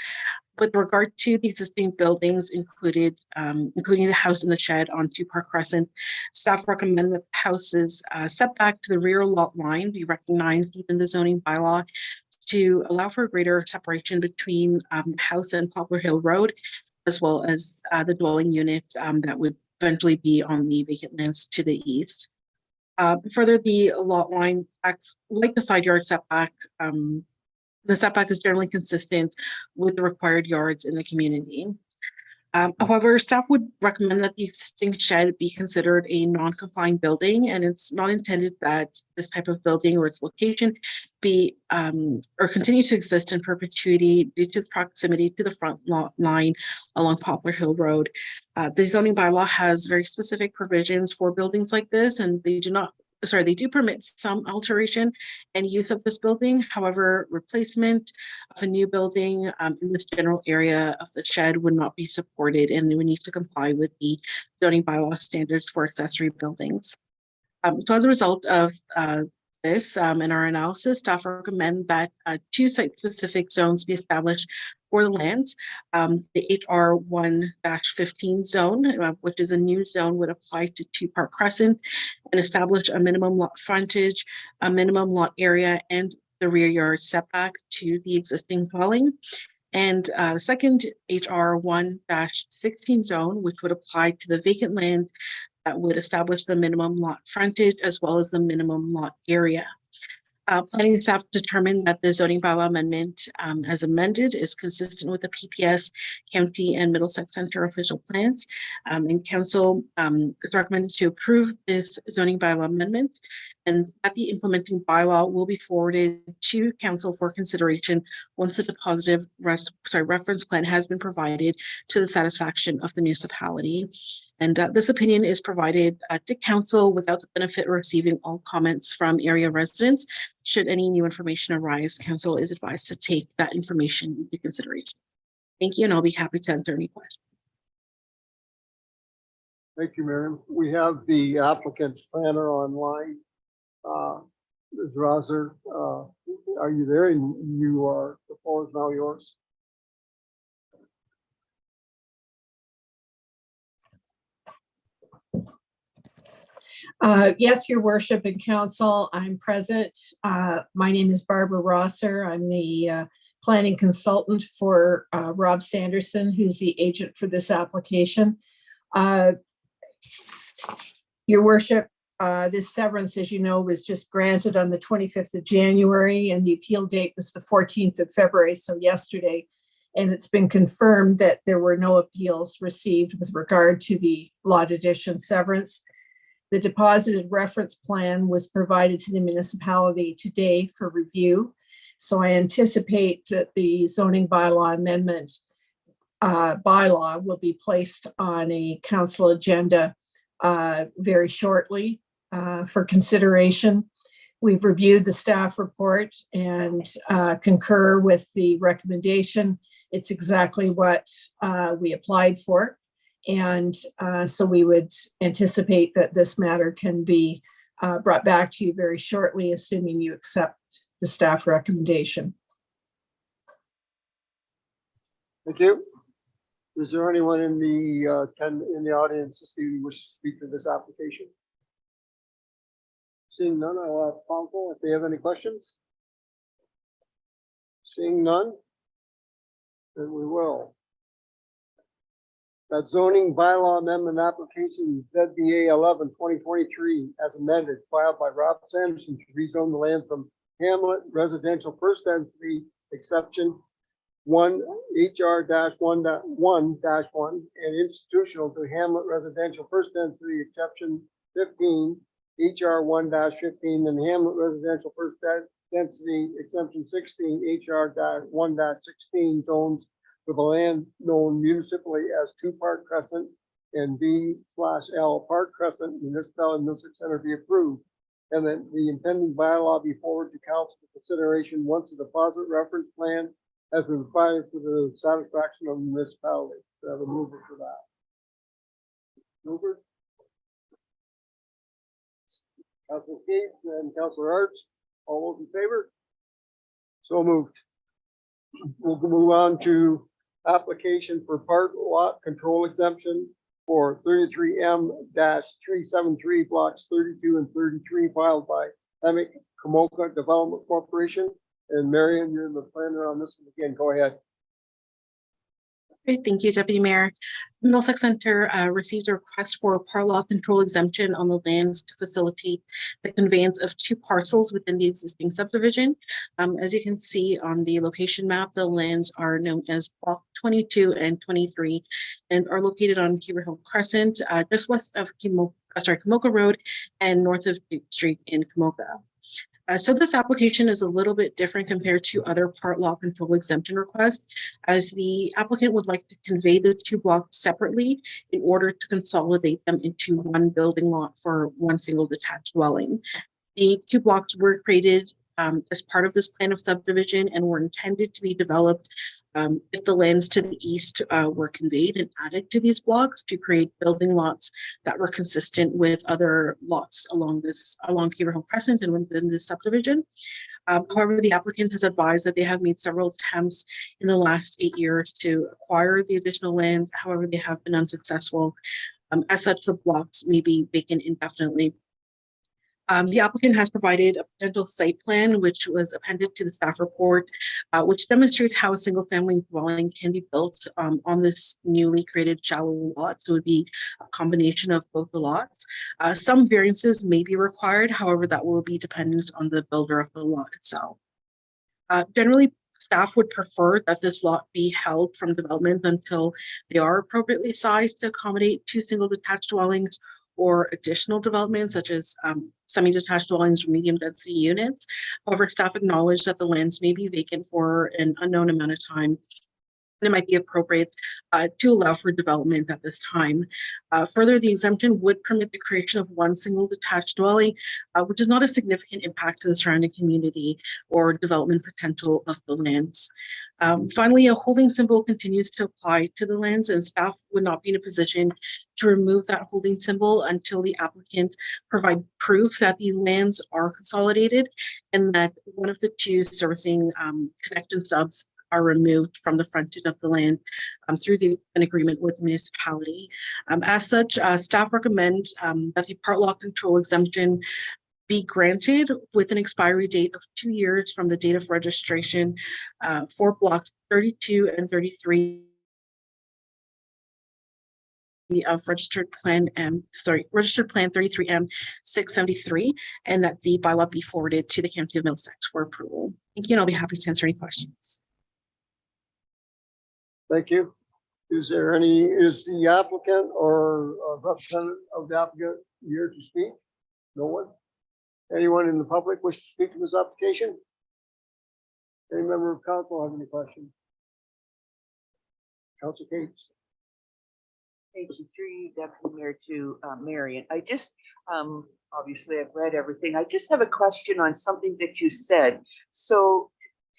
With regard to the existing buildings including the house and the shed on 2 Park Crescent, staff recommend that the house's setback to the rear lot line be recognized within the zoning bylaw to allow for greater separation between the house and Poplar Hill Road, as well as the dwelling unit that would eventually be on the vacant lands to the east. Further, the lot line acts like the side yard setback. The setback is generally consistent with the required yards in the community. However, staff would recommend that the existing shed be considered a non-compliant building, and it's not intended that this type of building or its location be or continue to exist in perpetuity due to its proximity to the front lot line along Poplar Hill Road. The zoning bylaw has very specific provisions for buildings like this, and they do permit some alteration and use of this building. However, replacement of a new building in this general area of the shed would not be supported, and they would need to comply with the zoning bylaw standards for accessory buildings. So as a result of this in our analysis, staff recommend that 2 site-specific zones be established for the lands. The HR 1-15 zone, which is a new zone, would apply to 2 Park Crescent and establish a minimum lot frontage, a minimum lot area, and the rear yard setback to the existing dwelling. And the second HR 1-16 zone, which would apply to the vacant land, that would establish the minimum lot frontage as well as the minimum lot area. Planning staff determined that the zoning bylaw amendment as amended is consistent with the PPS, county, and Middlesex Center official plans. And council is recommended to approve this zoning bylaw amendment, and that the implementing bylaw will be forwarded to council for consideration once the positive reference plan has been provided to the satisfaction of the municipality. And this opinion is provided to council without the benefit of receiving all comments from area residents. Should any new information arise, council is advised to take that information into consideration. Thank you, and I'll be happy to answer any questions. Thank you, Miriam. We have the applicant's planner online. Ms. Rosser, are you there? And the floor is now yours. Yes, Your Worship and Council, I'm present. My name is Barbara Rosser. I'm the planning consultant for Rob Sanderson, who's the agent for this application. Your Worship, this severance, as you know, was just granted on the 25th of January, and the appeal date was the 14th of February, so yesterday. And it's been confirmed that there were no appeals received with regard to the lot addition severance. The deposited reference plan was provided to the municipality today for review. So I anticipate that the zoning bylaw amendment bylaw will be placed on a council agenda very shortly for consideration. We've reviewed the staff report and concur with the recommendation. It's exactly what we applied for. And so we would anticipate that this matter can be brought back to you very shortly, assuming you accept the staff recommendation. Thank you. Is there anyone in the audience who wishes to speak to this application? Seeing none, I'll ask council if they have any questions. Seeing none, then we will. That zoning bylaw amendment application ZBA 11/2023 as amended, filed by Rob Sanderson to rezone the land from Hamlet residential first density exception 1 HR-1-1 and institutional to Hamlet residential first density exception 15 HR 1-15 and Hamlet residential first density exception 16 HR-1-16 zones for the land known municipally as 2 Park Crescent and B/L Park Crescent municipality Middlesex Center be approved. and that the impending bylaw be forwarded to council for consideration once the deposit reference plan has been provided for the satisfaction of the municipality. Do I have a mover for that? Mover? Councilor Gates and Councilor Arts, all those in favor? So moved. We'll move on to application for part lot control exemption for 33M-373 blocks 32 and 33 filed by Emic Kamoka Development Corporation. And Marion, you're the planner on this one again. Go ahead. Great, thank you, Deputy Mayor. Middlesex Center received a request for part law control exemption on the lands to facilitate the conveyance of 2 parcels within the existing subdivision. As you can see on the location map, the lands are known as Block 22 and 23 and are located on Keeper Hill Crescent, just west of Kamoka Road and north of Duke Street in Kamoka. So this application is a little bit different compared to other part law control exemption requests, as the applicant would like to convey the 2 blocks separately in order to consolidate them into one building lot for one single detached dwelling. The 2 blocks were created as part of this plan of subdivision and were intended to be developed if the lands to the east were conveyed and added to these blocks to create building lots that were consistent with other lots along Keeper Hill Crescent and within this subdivision. However, the applicant has advised that they have made several attempts in the last 8 years to acquire the additional land. However, they have been unsuccessful. As such, the blocks may be vacant indefinitely. The applicant has provided a potential site plan, which was appended to the staff report, which demonstrates how a single family dwelling can be built on this newly created shallow lot. So it would be a combination of both the lots. Some variances may be required. However, that will be dependent on the builder of the lot itself. Generally, staff would prefer that this lot be held from development until they are appropriately sized to accommodate 2 single detached dwellings or additional developments such as semi-detached dwellings or medium density units. However, staff acknowledge that the lands may be vacant for an unknown amount of time, and it might be appropriate to allow for development at this time. Further, the exemption would permit the creation of one single detached dwelling, which is not a significant impact to the surrounding community or development potential of the lands. Finally, a holding symbol continues to apply to the lands, and staff would not be in a position to remove that holding symbol until the applicant provide proof that the lands are consolidated and that one of the 2 servicing connection stubs are removed from the frontage of the land through an agreement with the municipality. As such, staff recommend that the part law control exemption be granted with an expiry date of 2 years from the date of registration for blocks 32 and 33 of registered plan 33M 673, and that the bylaw be forwarded to the County of Middlesex for approval. Thank you, and I'll be happy to answer any questions. Thank you. Is the applicant or a representative of the applicant here to speak? No one? Anyone in the public wish to speak to this application? Any member of council have any questions? Councilor Cates. Thank you, through you, Deputy Mayor, to Marion. I just, obviously I've read everything. I just have a question on something that you said. So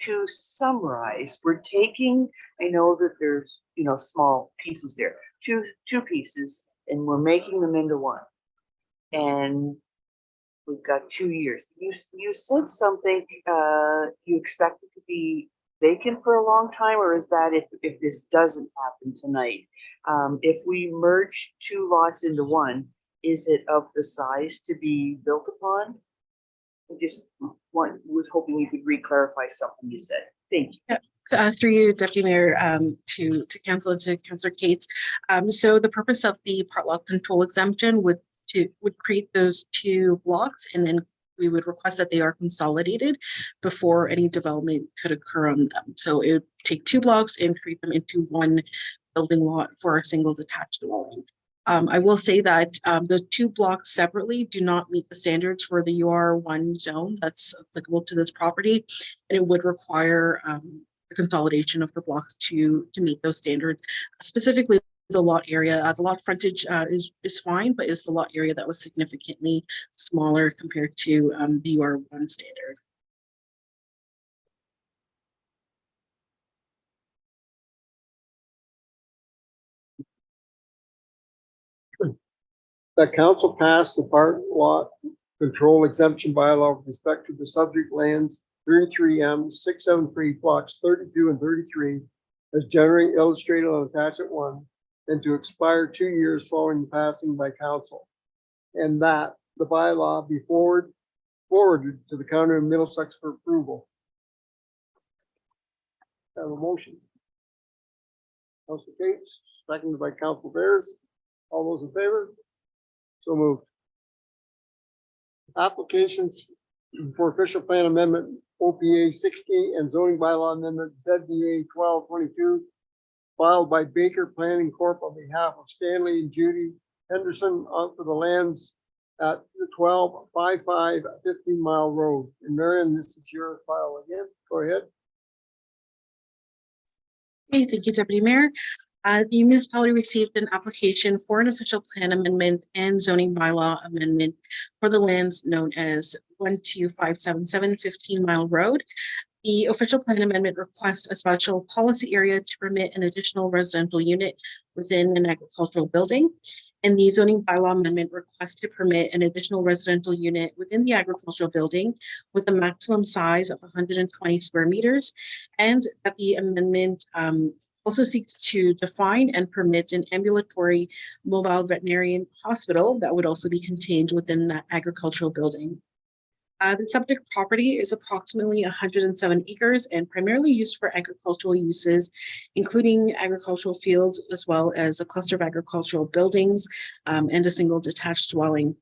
to summarize, we're taking, I know that there's, small pieces there, two pieces, and we're making them into one. And we've got 2 years. You said something, you expect it to be vacant for a long time, or is that if this doesn't happen tonight? If we merge 2 lots into one, is it of the size to be built upon? I just was hoping you could re-clarify something you said. Thank you. Yeah. Through you, Deputy Mayor, to Council and to Councillor Cates. So the purpose of the part law control exemption would create those 2 blocks, and then we would request that they are consolidated before any development could occur on them. So it would take 2 blocks and create them into one building lot for a single detached dwelling. I will say that the 2 blocks separately do not meet the standards for the UR1 zone that's applicable to this property, and it would require the consolidation of the blocks to meet those standards. Specifically, the lot area. The lot frontage is fine, but it's the lot area that was significantly smaller compared to the UR1 standard. That council passed the park lot control exemption bylaw with respect to the subject lands 33M 673 blocks 32 and 33 as generally illustrated on attachment 1 and to expire 2 years following passing by council. And that the bylaw be forwarded to the county of Middlesex for approval. Have a motion. Council Cates, seconded by Council Bears. All those in favor? So moved. Applications for official plan amendment OPA 60 and zoning bylaw amendment ZBA 1222 filed by Baker Planning Corp on behalf of Stanley and Judy Henderson for the lands at 1255 15 Mile Road. And Marion, this is your file again. Go ahead. Okay, thank you, Deputy Mayor. The municipality received an application for an official plan amendment and zoning bylaw amendment for the lands known as 12577 15 Mile Road. The official plan amendment requests a special policy area to permit an additional residential unit within an agricultural building. And the zoning bylaw amendment requests to permit an additional residential unit within the agricultural building with a maximum size of 120 square meters. And that the amendment also seeks to define and permit an ambulatory mobile veterinarian hospital that would also be contained within that agricultural building. The subject property is approximately 107 acres and primarily used for agricultural uses, including agricultural fields, as well as a cluster of agricultural buildings and a single detached dwelling.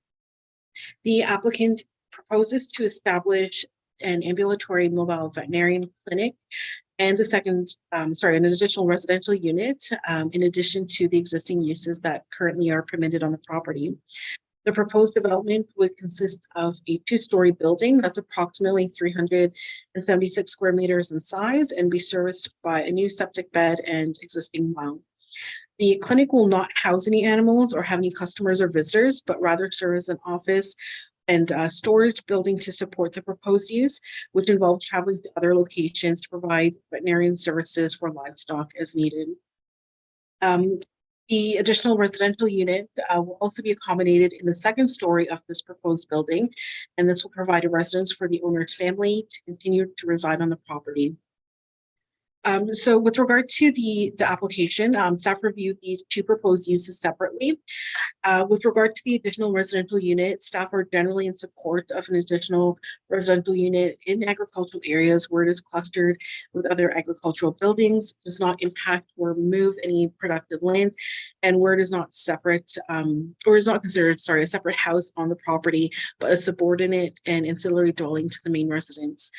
The applicant proposes to establish an ambulatory mobile veterinarian clinic and an additional residential unit in addition to the existing uses that currently are permitted on the property. The proposed development would consist of a 2-story building that's approximately 376 square meters in size and be serviced by a new septic bed and existing well. The clinic will not house any animals or have any customers or visitors, but rather serve as an office and storage building to support the proposed use, which involves traveling to other locations to provide veterinarian services for livestock as needed. The additional residential unit will also be accommodated in the 2nd story of this proposed building, and this will provide a residence for the owner's family to continue to reside on the property. So with regard to the application, staff reviewed these 2 proposed uses separately. With regard to the additional residential unit, staff are generally in support of an additional residential unit in agricultural areas where it is clustered with other agricultural buildings, does not impact or remove any productive land, and where it is not separate, or is not considered, a separate house on the property, but a subordinate and ancillary dwelling to the main residence.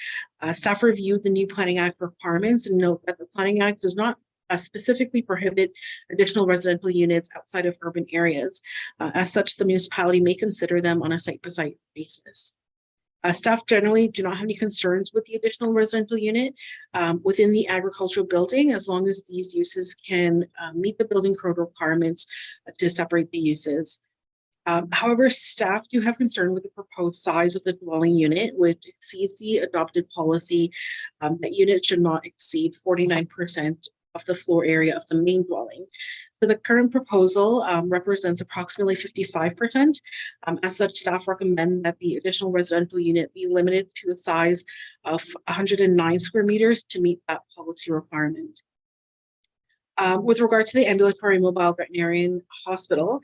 Staff reviewed the new Planning Act requirements and note that the Planning Act does not specifically prohibit additional residential units outside of urban areas. As such, the municipality may consider them on a site-by-site basis. Staff generally do not have any concerns with the additional residential unit within the agricultural building, as long as these uses can meet the building code requirements to separate the uses. However, staff do have concern with the proposed size of the dwelling unit, which exceeds the adopted policy that units should not exceed 49% of the floor area of the main dwelling. So the current proposal represents approximately 55%. As such, staff recommend that the additional residential unit be limited to a size of 109 square meters to meet that policy requirement. With regard to the ambulatory mobile veterinarian hospital,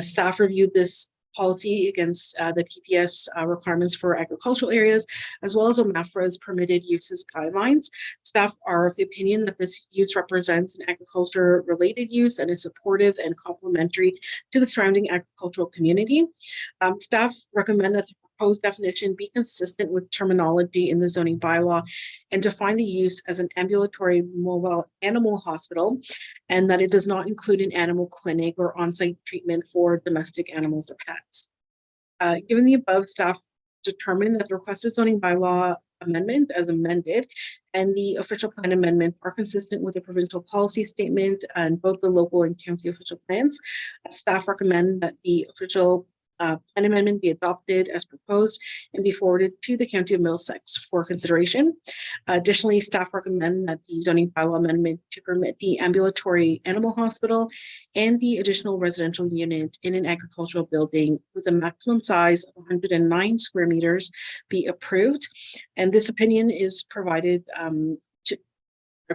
staff reviewed this policy against the PPS requirements for agricultural areas, as well as OMAFRA's permitted uses guidelines. Staff are of the opinion that this use represents an agriculture-related use and is supportive and complementary to the surrounding agricultural community. Staff recommend that the proposed definition be consistent with terminology in the zoning bylaw and define the use as an ambulatory mobile animal hospital, and that it does not include an animal clinic or on-site treatment for domestic animals or pets. Given the above, staff determined that the requested zoning bylaw amendment as amended, and the official plan amendment are consistent with the provincial policy statement and both the local and county official plans. Staff recommend that the official plan amendment be adopted as proposed and be forwarded to the County of Middlesex for consideration. Additionally, staff recommend that the zoning bylaw amendment to permit the ambulatory animal hospital and the additional residential unit in an agricultural building with a maximum size of 109 square meters be approved. And this opinion is provided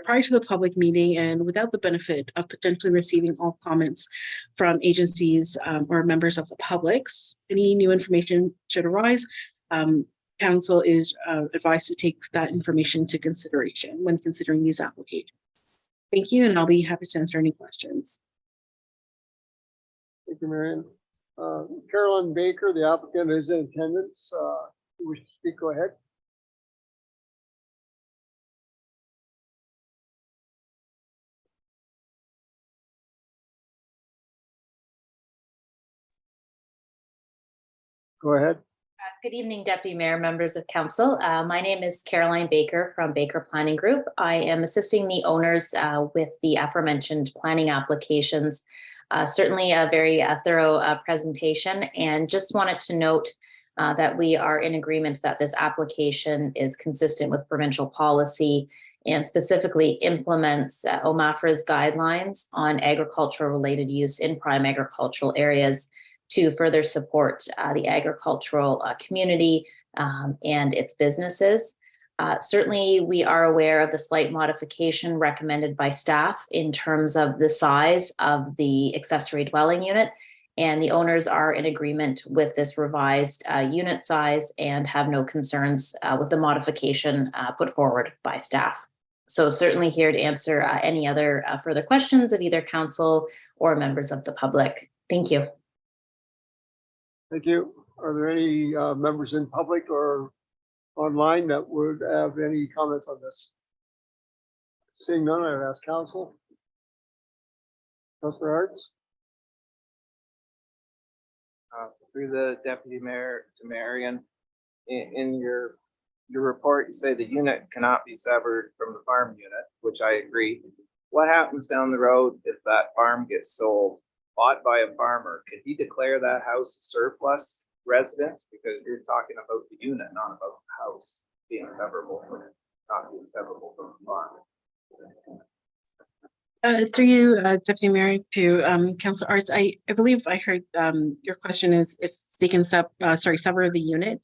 prior to the public meeting and without the benefit of potentially receiving all comments from agencies or members of the public. Any new information should arise, council is advised to take that information into consideration when considering these applications. Thank you, and I'll be happy to answer any questions. Thank you, Marion. Carolyn Baker, the applicant, is in attendance. You wish to speak, go ahead. Go ahead. Good evening, Deputy Mayor, members of council. My name is Caroline Baker from Baker Planning Group. I am assisting the owners with the aforementioned planning applications. Certainly a very thorough presentation, and just wanted to note that we are in agreement that this application is consistent with provincial policy and specifically implements OMAFRA's guidelines on agricultural related use in prime agricultural areas to further support the agricultural community and its businesses. Certainly, we are aware of the slight modification recommended by staff in terms of the size of the accessory dwelling unit, and the owners are in agreement with this revised unit size and have no concerns with the modification put forward by staff. So certainly here to answer any other further questions of either council or members of the public. Thank you. Thank you. Are there any members in public or online that would have any comments on this? Seeing none, I would ask council. Councilor Arts. Through the deputy mayor to Marion, in your report, you say the unit cannot be severed from the farm unit, which I agree. What happens down the road if that farm gets sold, bought by a farmer? Could he declare that house surplus residence? Because you're talking about the unit, not about the house being severable from it, not being severable from the farm. Through you, Deputy Mayor, to Councillor Arts, I believe I heard your question is if they can sever the unit.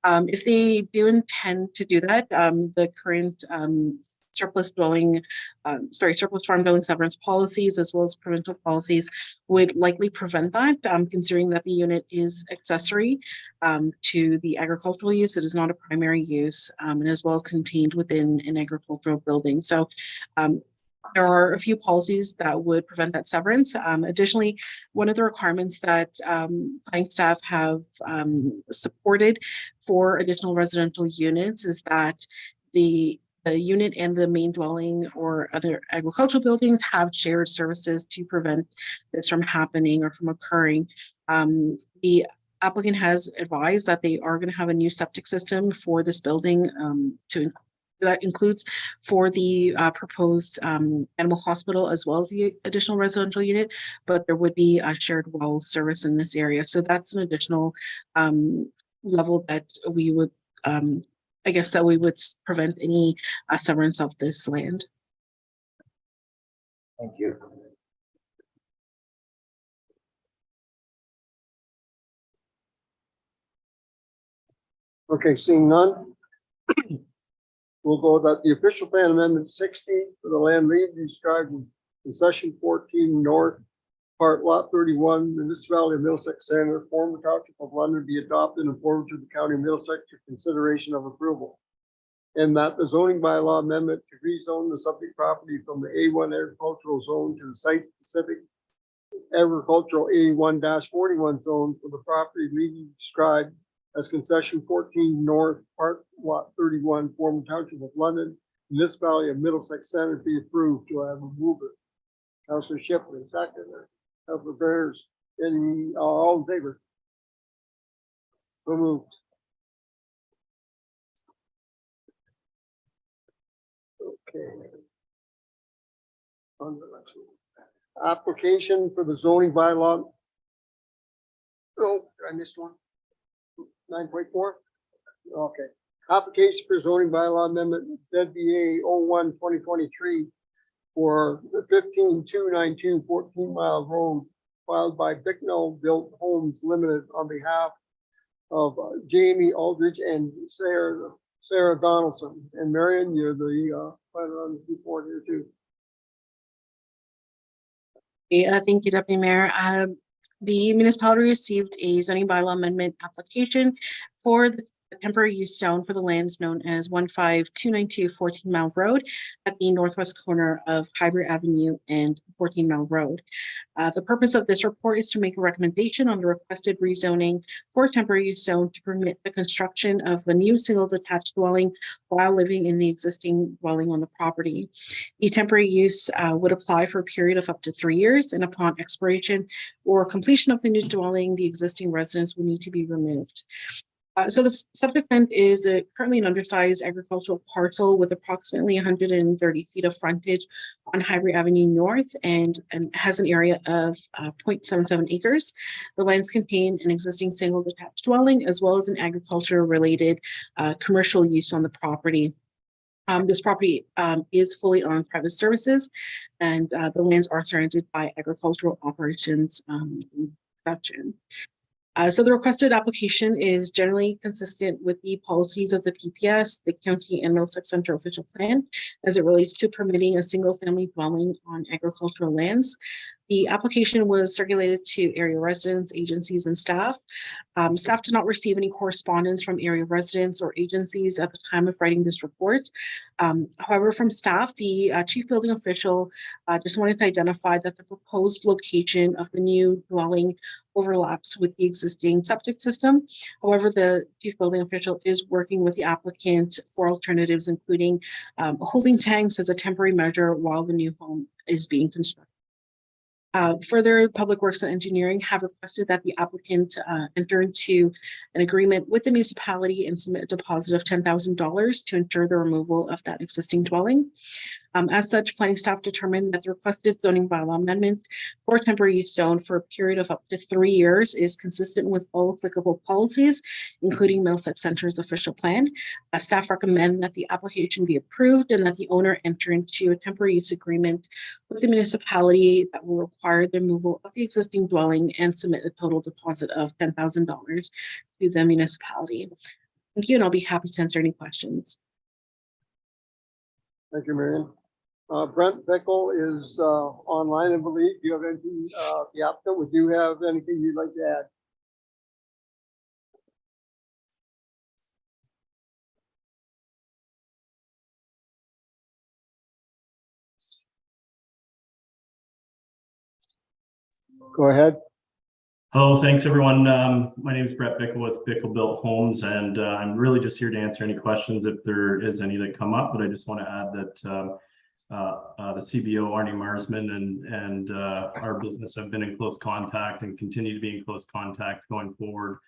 If they do intend to do that, the current surplus farm dwelling severance policies as well as provincial policies would likely prevent that, considering that the unit is accessory to the agricultural use. It is not a primary use, and as well as contained within an agricultural building. So there are a few policies that would prevent that severance. Additionally, one of the requirements that planning staff have supported for additional residential units is that the unit and the main dwelling or other agricultural buildings have shared services to prevent this from happening or from occurring. The applicant has advised that they are going to have a new septic system for this building that includes for the proposed animal hospital as well as the additional residential unit, but there would be a shared well service in this area. So that's an additional level that we would I guess that we would prevent any severance of this land. Thank you. Okay, seeing none. We'll go that the official plan amendment 60 for the land legally described in section 14 north, part lot 31, municipality of Middlesex Center, former township of London, be adopted and forwarded to the county of Middlesex for consideration of approval. And that the zoning bylaw amendment to rezone the subject property from the A1 agricultural zone to the site specific agricultural A1-41 zone for the property legally described as concession 14 north, part lot 31, former township of London, municipality of Middlesex Center, be approved. Do I have a mover? Councillor Shipley, second. Councillor Bears, any all in favor? So moved. Okay. Application for the zoning bylaw. Oh, did I miss one? 9.4? Okay. Application for zoning bylaw amendment ZBA 01-2023 for the 15292 14-mile road filed by Bicknell Built Homes Limited on behalf of Jamie Aldridge and Sarah Donaldson. And Marion, you're the planner on the report here too. Thank you, Deputy Mayor. The municipality received a zoning bylaw amendment application for the temporary use zone for the lands known as 15292 14-mile road at the northwest corner of Highbury Avenue and 14-mile road. The purpose of this report is to make a recommendation on the requested rezoning for temporary use zone to permit the construction of a new single detached dwelling while living in the existing dwelling on the property. The temporary use would apply for a period of up to 3 years, and upon expiration or completion of the new dwelling, the existing residence will need to be removed. So the subject land is currently an undersized agricultural parcel with approximately 130 feet of frontage on Highbury Avenue North and has an area of 0.77 acres. The lands contain an existing single detached dwelling as well as an agriculture related commercial use on the property. This property is fully on private services, and the lands are surrounded by agricultural operations production. So the requested application is generally consistent with the policies of the PPS, the county and Middlesex Center official plan as it relates to permitting a single family dwelling on agricultural lands. The application was circulated to area residents, agencies, and staff. Staff did not receive any correspondence from area residents or agencies at the time of writing this report. However, from staff, the chief building official just wanted to identify that the proposed location of the new dwelling overlaps with the existing septic system. However, the chief building official is working with the applicant for alternatives, including holding tanks as a temporary measure while the new home is being constructed. Further, Public Works and Engineering have requested that the applicant enter into an agreement with the municipality and submit a deposit of $10,000 to ensure the removal of that existing dwelling. As such, planning staff determined that the requested zoning bylaw amendment for temporary use zone for a period of up to 3 years is consistent with all applicable policies, including Middlesex Center's official plan. Staff recommend that the application be approved and that the owner enter into a temporary use agreement with the municipality that will require the removal of the existing dwelling and submit a total deposit of $10,000 to the municipality. Thank you, and I'll be happy to answer any questions. Thank you, Marion. Brent Bickle is online, I believe. Do you have anything, the applicant, would you have anything you'd like to add? Go ahead. Hello, thanks everyone. My name is Brett Bickle with Bickle Built Homes, and I'm really just here to answer any questions if there is any that come up. But I just want to add that the CBO, Arnie Marsman, and our business have been in close contact and continue to be in close contact going forward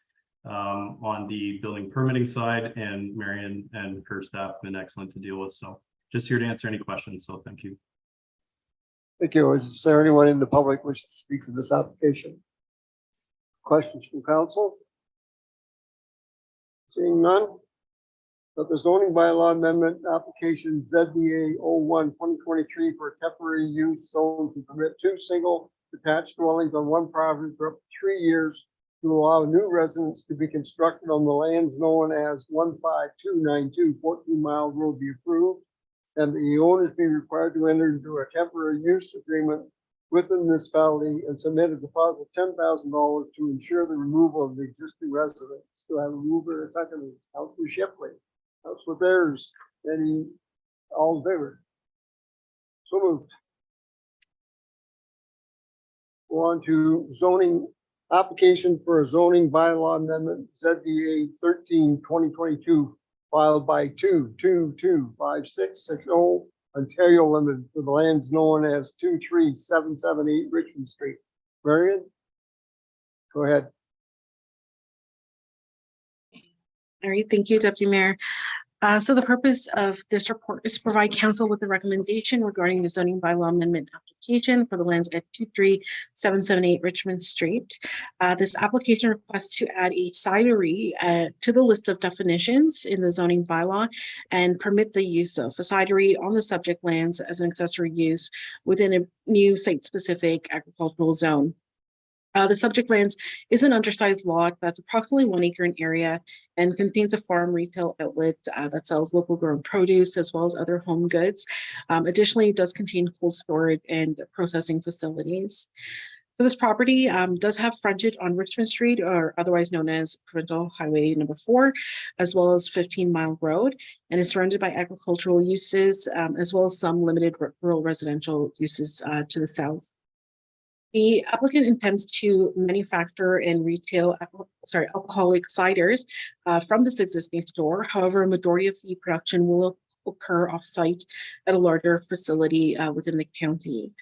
on the building permitting side, and Marion and her staff have been excellent to deal with. So just here to answer any questions. So thank you. Thank you. Is there anyone in the public wish to speak to this application? Questions from council? Seeing none, that the zoning bylaw amendment application ZBA 01-2023 for a temporary use zone to permit 2 single detached dwellings on one property for up to 3 years to allow new residents to be constructed on the lands known as 15292 14-mile road be approved, and the owners be required to enter into a temporary use agreement with the municipality and submit a deposit of $10,000 to ensure the removal of the existing residents. Do I have a mover and a second? Councilor Shipley. Councilor Bears. Any, all in favor? So moved. Go on to zoning application for a zoning bylaw amendment ZBA 13-2022 filed by 2225660 Ontario Limited for the lands known as 23778 Richmond Street. Marion, go ahead. All right, thank you, Deputy Mayor. So the purpose of this report is to provide council with a recommendation regarding the zoning bylaw amendment application for the lands at 23778 Richmond Street. This application requests to add a cidery to the list of definitions in the zoning bylaw and permit the use of a cidery on the subject lands as an accessory use within a new site-specific agricultural zone. The subject lands is an undersized lot that's approximately 1 acre in area and contains a farm retail outlet that sells local grown produce as well as other home goods. Additionally, it does contain cold storage and processing facilities. So this property does have frontage on Richmond Street, or otherwise known as Provincial Highway number 4, as well as 15 Mile Road, and is surrounded by agricultural uses, as well as some limited rural residential uses to the south. The applicant intends to manufacture and retail alcoholic ciders from this existing store. However, a majority of the production will occur off-site at a larger facility within the county.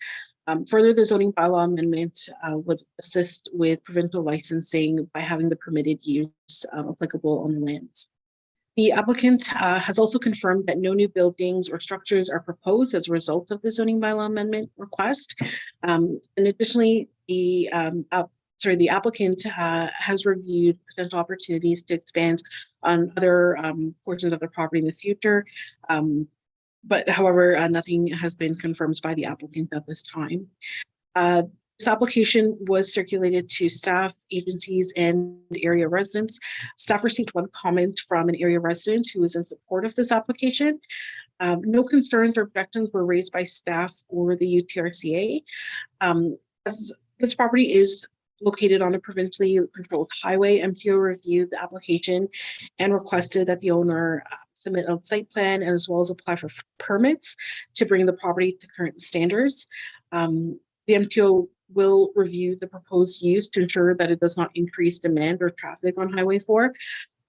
Further, the zoning bylaw amendment would assist with provincial licensing by having the permitted use applicable on the lands. The applicant has also confirmed that no new buildings or structures are proposed as a result of the zoning bylaw amendment request. And additionally, the applicant has reviewed potential opportunities to expand on other portions of their property in the future. But however, nothing has been confirmed by the applicant at this time. This application was circulated to staff, agencies, and area residents. Staff received one comment from an area resident who was in support of this application. No concerns or objections were raised by staff or the UTRCA. As this property is located on a provincially controlled highway, MTO reviewed the application and requested that the owner submit a site plan as well as apply for permits to bring the property to current standards. The MTO will review the proposed use to ensure that it does not increase demand or traffic on Highway 4.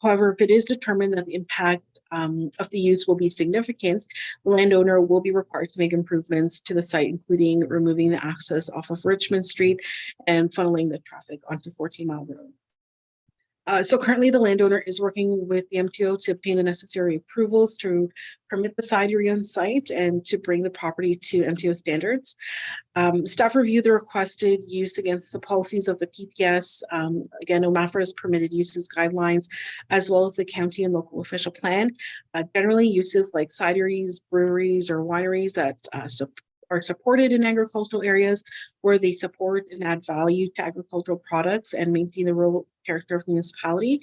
However, if it is determined that the impact of the use will be significant, the landowner will be required to make improvements to the site, including removing the access off of Richmond Street and funneling the traffic onto 14 Mile Road. So currently the landowner is working with the MTO to obtain the necessary approvals to permit the cidery on site and to bring the property to MTO standards. Staff reviewed the requested use against the policies of the PPS, again, OMAFRA's permitted uses guidelines, as well as the county and local official plan. Generally, uses like cideries, breweries, or wineries that are supported in agricultural areas where they support and add value to agricultural products and maintain the rural character of the municipality.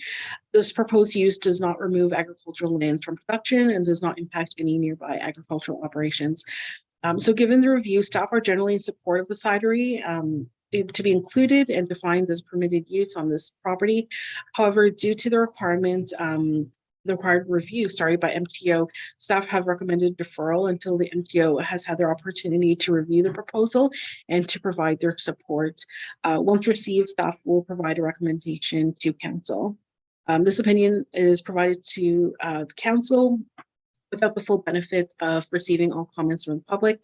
This proposed use does not remove agricultural lands from production and does not impact any nearby agricultural operations. So given the review, staff are generally in support of the cidery to be included and defined as permitted use on this property. However, due to the requirement, the required review, by MTO, staff have recommended deferral until the MTO has had their opportunity to review the proposal and to provide their support. Once received, staff will provide a recommendation to council. This opinion is provided to council without the full benefit of receiving all comments from the public.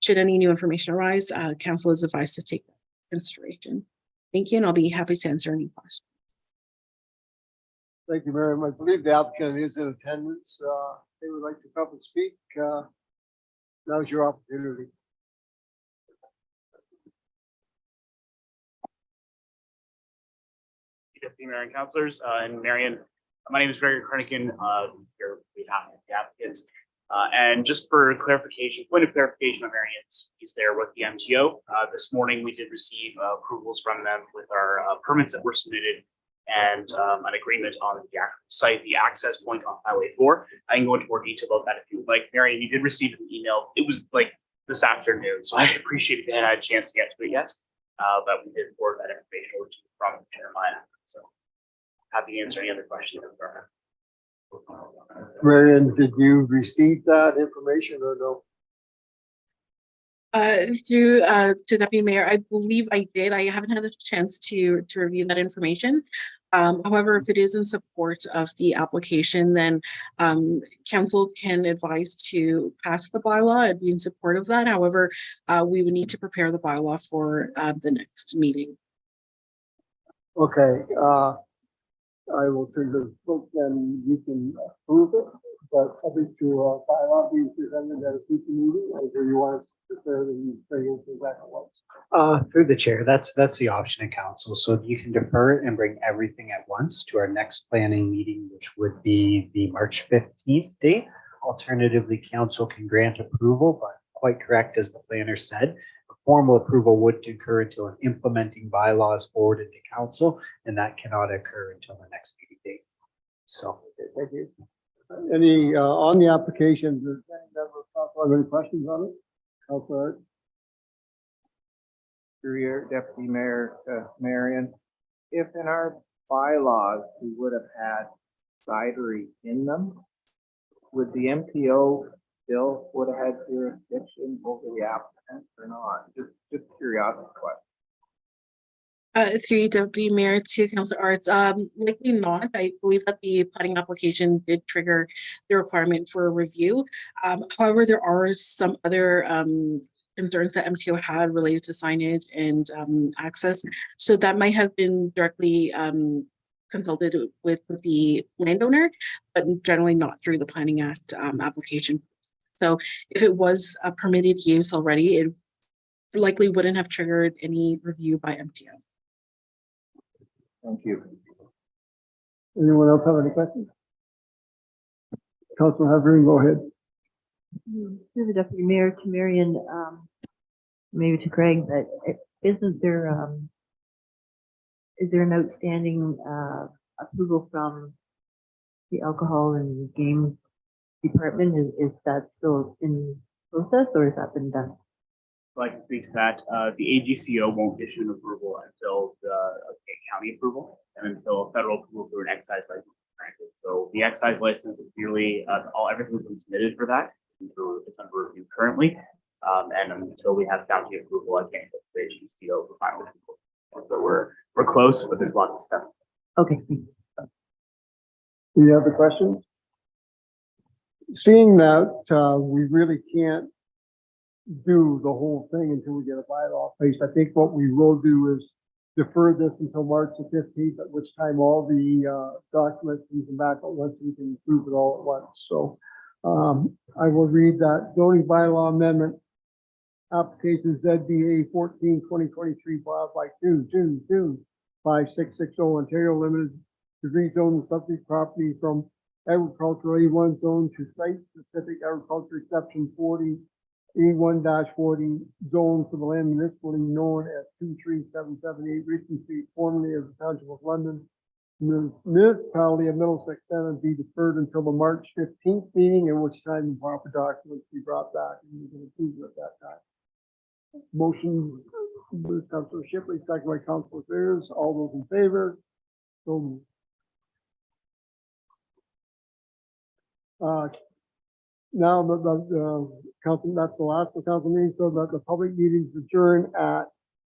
Should any new information arise, council is advised to take that into consideration. Thank you, and I'll be happy to answer any questions. Thank you, Miriam. I believe the applicant is in attendance. They would like to come and speak. Now's your opportunity. Deputy Mayor and Councilors and Marion. My name is Gregor Kernigan, here on behalf of the applicants. And just for clarification, point of clarification on Marion's piece there with the MTO. This morning we did receive approvals from them with our permits that were submitted and an agreement on the site, the access point on Highway 4. I can go into more detail about that if you would like. Marion, you did receive an email. It was like this afternoon, so I appreciate if you hadn't had a chance to get to it yet. But we did forward that information over to you from Jeremiah. So happy to answer any other questions. Marion, did you receive that information or no? Through to Deputy Mayor, I believe I did. I haven't had a chance to review that information. However, if it is in support of the application, then council can advise to pass the bylaw. I'd be in support of that. However, we would need to prepare the bylaw for the next meeting. Okay, I will turn the vote and you can approve it. but subject to bylaw being presented at a future meeting, or do you want us to defer the thing to that once? Through the chair, that's the option of council. So you can defer it and bring everything at once to our next planning meeting, which would be the March 15th date. Alternatively, council can grant approval, but quite correct, as the planner said, formal approval would concur until an implementing bylaws forwarded to council, and that cannot occur until the next meeting date. So, Thank you. Any, on the application, does any member of council have any questions on it? Councilor, Through your deputy mayor, Marion, if in our bylaws, we would have had cidery in them, would the MPO still would have had jurisdiction over the applicant or not? Just curiosity question. Through you, Deputy Mayor, to Councillor Arts, likely not. I believe that the planning application did trigger the requirement for a review. However, there are some other concerns that MTO had related to signage and access. So that might have been directly consulted with the landowner, but generally not through the Planning Act application. So if it was a permitted use already, it likely wouldn't have triggered any review by MTO. Thank you. anyone else have any questions? Councilor Havering, go ahead. Through the deputy mayor to Marion, maybe to Craig, but isn't there, is there an outstanding approval from the alcohol and game department? Is that still in process, or has that been done? So I can speak to that. The AGCO won't issue an approval until the county approval and until federal approval through an excise license is granted. So the excise license is merely everything's been submitted for that. It's under review currently. And until we have county approval, I can't get the AGCO for final approval. So we're close, but there's lots of steps. Okay, thanks. Any other questions? Seeing that we really can't do the whole thing until we get a bylaw placed, I think what we will do is defer this until March the 15th, at which time all the documents can come back at once, we can approve it all at once. So I will read that zoning bylaw amendment application ZBA 14/2023 filed by June 5660 Ontario Limited to rezone the subject property from agricultural A1 zone to site-specific agriculture exception 40 A1-40 zone for the land municipally known as 23778 Richmond Street, formerly as the Township of London, municipality of Middlesex Center, be deferred until the March 15th meeting, at which time the proper documents be brought back and we can approve it at that time. Motion, Councilor Shipley, second by Councilor Sayers. All those in favor? So moved. Now the council, that's the last of the council meeting, so that the public meetings adjourn at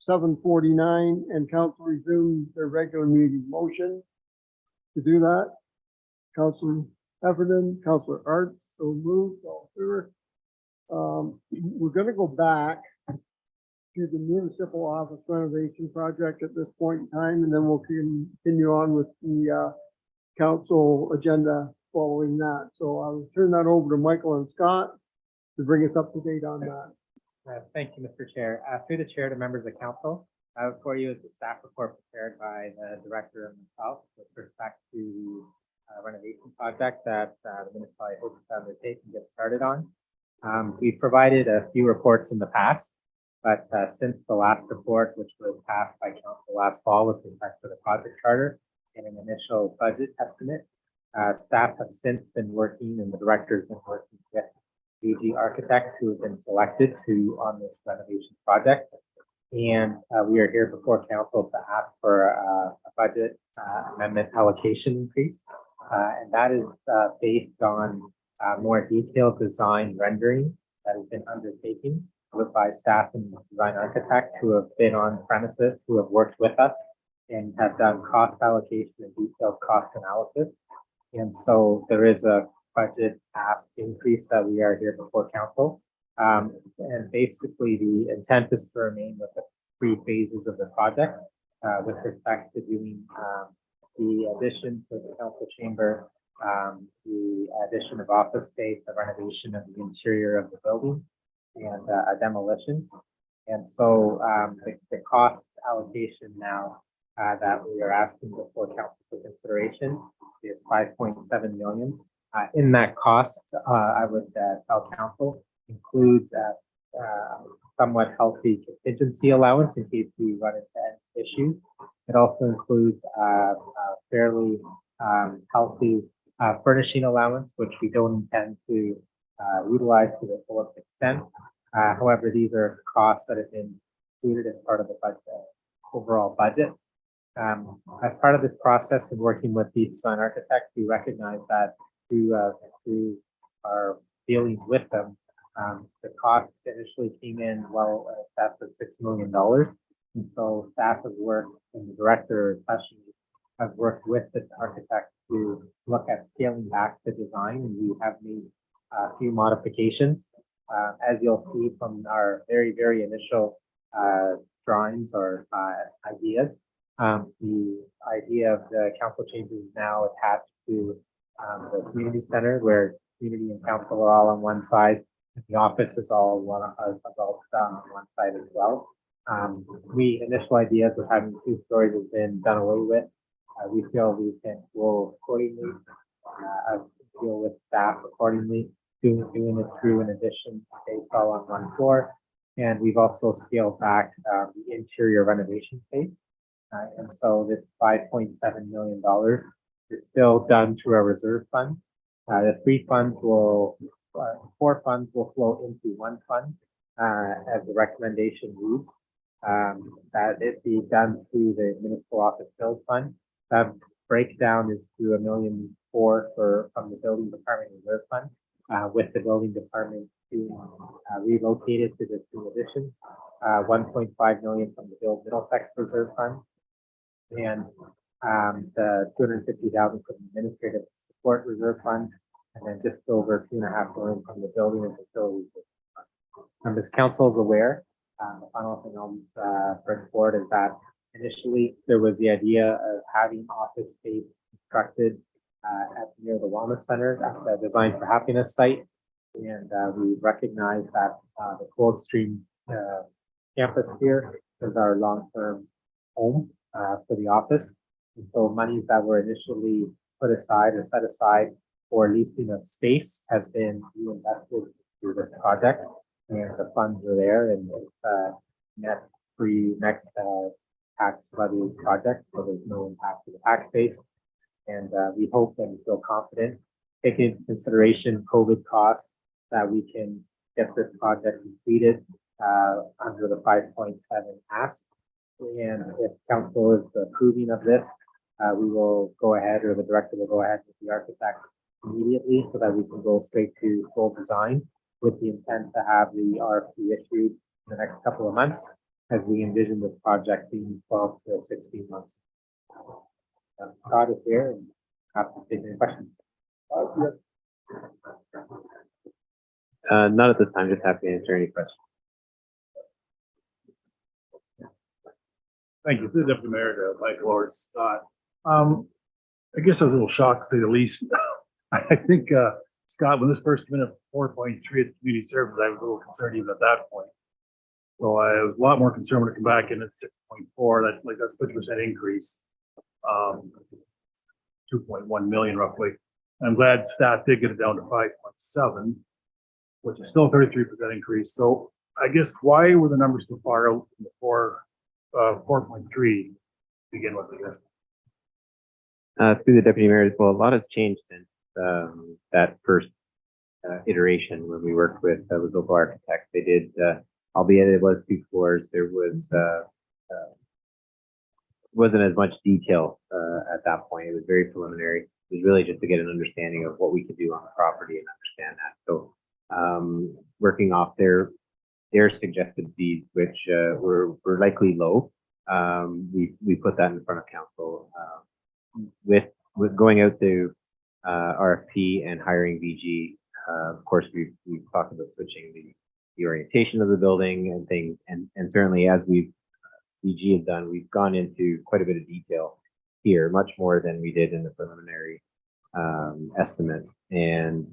7:49 and council resumes their regular meeting. Motion to do that. Councilor Heffernan, Councilor Arts, so moved, all in favor. We're gonna go back to the municipal office renovation project at this point in time, and then we'll continue on with the council agenda following that. So I'll turn that over to Michael and Scott to bring us up to date on that. Thank you, Mr. Chair. Through the chair to members of council, for you is the staff report prepared by the director and myself with respect to the renovation project that the municipality hopes to undertake and get started on. We've provided a few reports in the past, but since the last report, which was passed by council last fall with respect to the project charter and an initial budget estimate, staff have since been working, and the director has been working with AG architects who have been selected on this renovation project. And we are here before council to ask for a budget amendment allocation increase. And that is based on more detailed design rendering that has been undertaken by staff and design architects who have been on premises, who have worked with us and have done cost allocation and detailed cost analysis. And so there is a budget ask increase that we are here before council. And basically the intent is to remain with the 3 phases of the project with respect to doing the addition to the council chamber the addition of office space, a renovation of the interior of the building, and a demolition. And so the cost allocation now that we are asking before council for consideration is 5.7 million. In that cost, I would tell council includes somewhat healthy contingency allowance in case we run into issues. It also includes a fairly healthy furnishing allowance, which we don't intend to utilize to the fullest extent. However, these are costs that have been included as part of the budget, overall budget. As part of this process and working with the design architects, we recognize that through our dealings with them, the cost initially came in well excess of $6 million. And so staff has worked, and the director especially has worked with the architect to look at scaling back the design, and we have made a few modifications. As you'll see from our very, very initial drawings or ideas, the idea of the council changes is now attached to the community center, where community and council are all on one side. The office is all on one side as well. The initial ideas of having 2 stories has been done away with. We feel we can go accordingly, deal with staff accordingly, doing it through an addition space all on one floor. And we've also scaled back the interior renovation space. And so this $5.7 million is still done through a reserve fund. The 4 funds will flow into 1 fund as the recommendation reads. That it be done through the municipal office build fund. That breakdown is to $1.4 million from the building department reserve fund, with the building department being relocated to this new addition. 1.5 million from the Build Middlesex reserve fund, and the 250,000 from the administrative support reserve fund, and then just over 2.5 million from the building and facilities. As council is aware, the final thing I'll bring forward is that initially there was the idea of having office space constructed near the wellness center at the Design for Happiness site, and we recognize that the Cold Stream campus here is our long-term home for the office. And so monies that were initially put aside or set aside for leasing of space has been reinvested through this project, and the funds are there, and it's net tax levy project, so there's no impact to the tax base. And we hope and feel confident, taking into consideration COVID costs, that we can get this project completed under the 5.7 ask. And if council is approving of this, we will go ahead, or the director will go ahead with the architect immediately, so that we can go straight to full design, with the intent to have the RFP issued in the next couple of months, as we envision this project being 12 to 16 months. Scott is here and happy to take any questions. Not at this time, just happy to answer any questions. Thank you. The Deputy Mayor, Michael or Scott. I guess I was a little shocked to say the least. I think, Scott, when this first came in at 4.3 at the community service, I was a little concerned even at that point. So I was a lot more concerned when it came back in at 6.4. That's 50% increase. 2.1 million roughly. I'm glad staff did get it down to 5.7, which is still a 33% increase. So I guess why were the numbers so far out from the 4.3 to begin with, I guess? Through the Deputy Mayor, well, a lot has changed since that first iteration when we worked with local architects. They did, albeit it was 2 floors, there was wasn't as much detail at that point. It was very preliminary. It was really just to get an understanding of what we could do on the property and understand that. So working off their suggested fees, which were likely low, we put that in front of council. With going out to RFP and hiring VG, of course, we've talked about switching the orientation of the building and things, and certainly as VG has done, we've gone into quite a bit of detail here, much more than we did in the preliminary estimate, and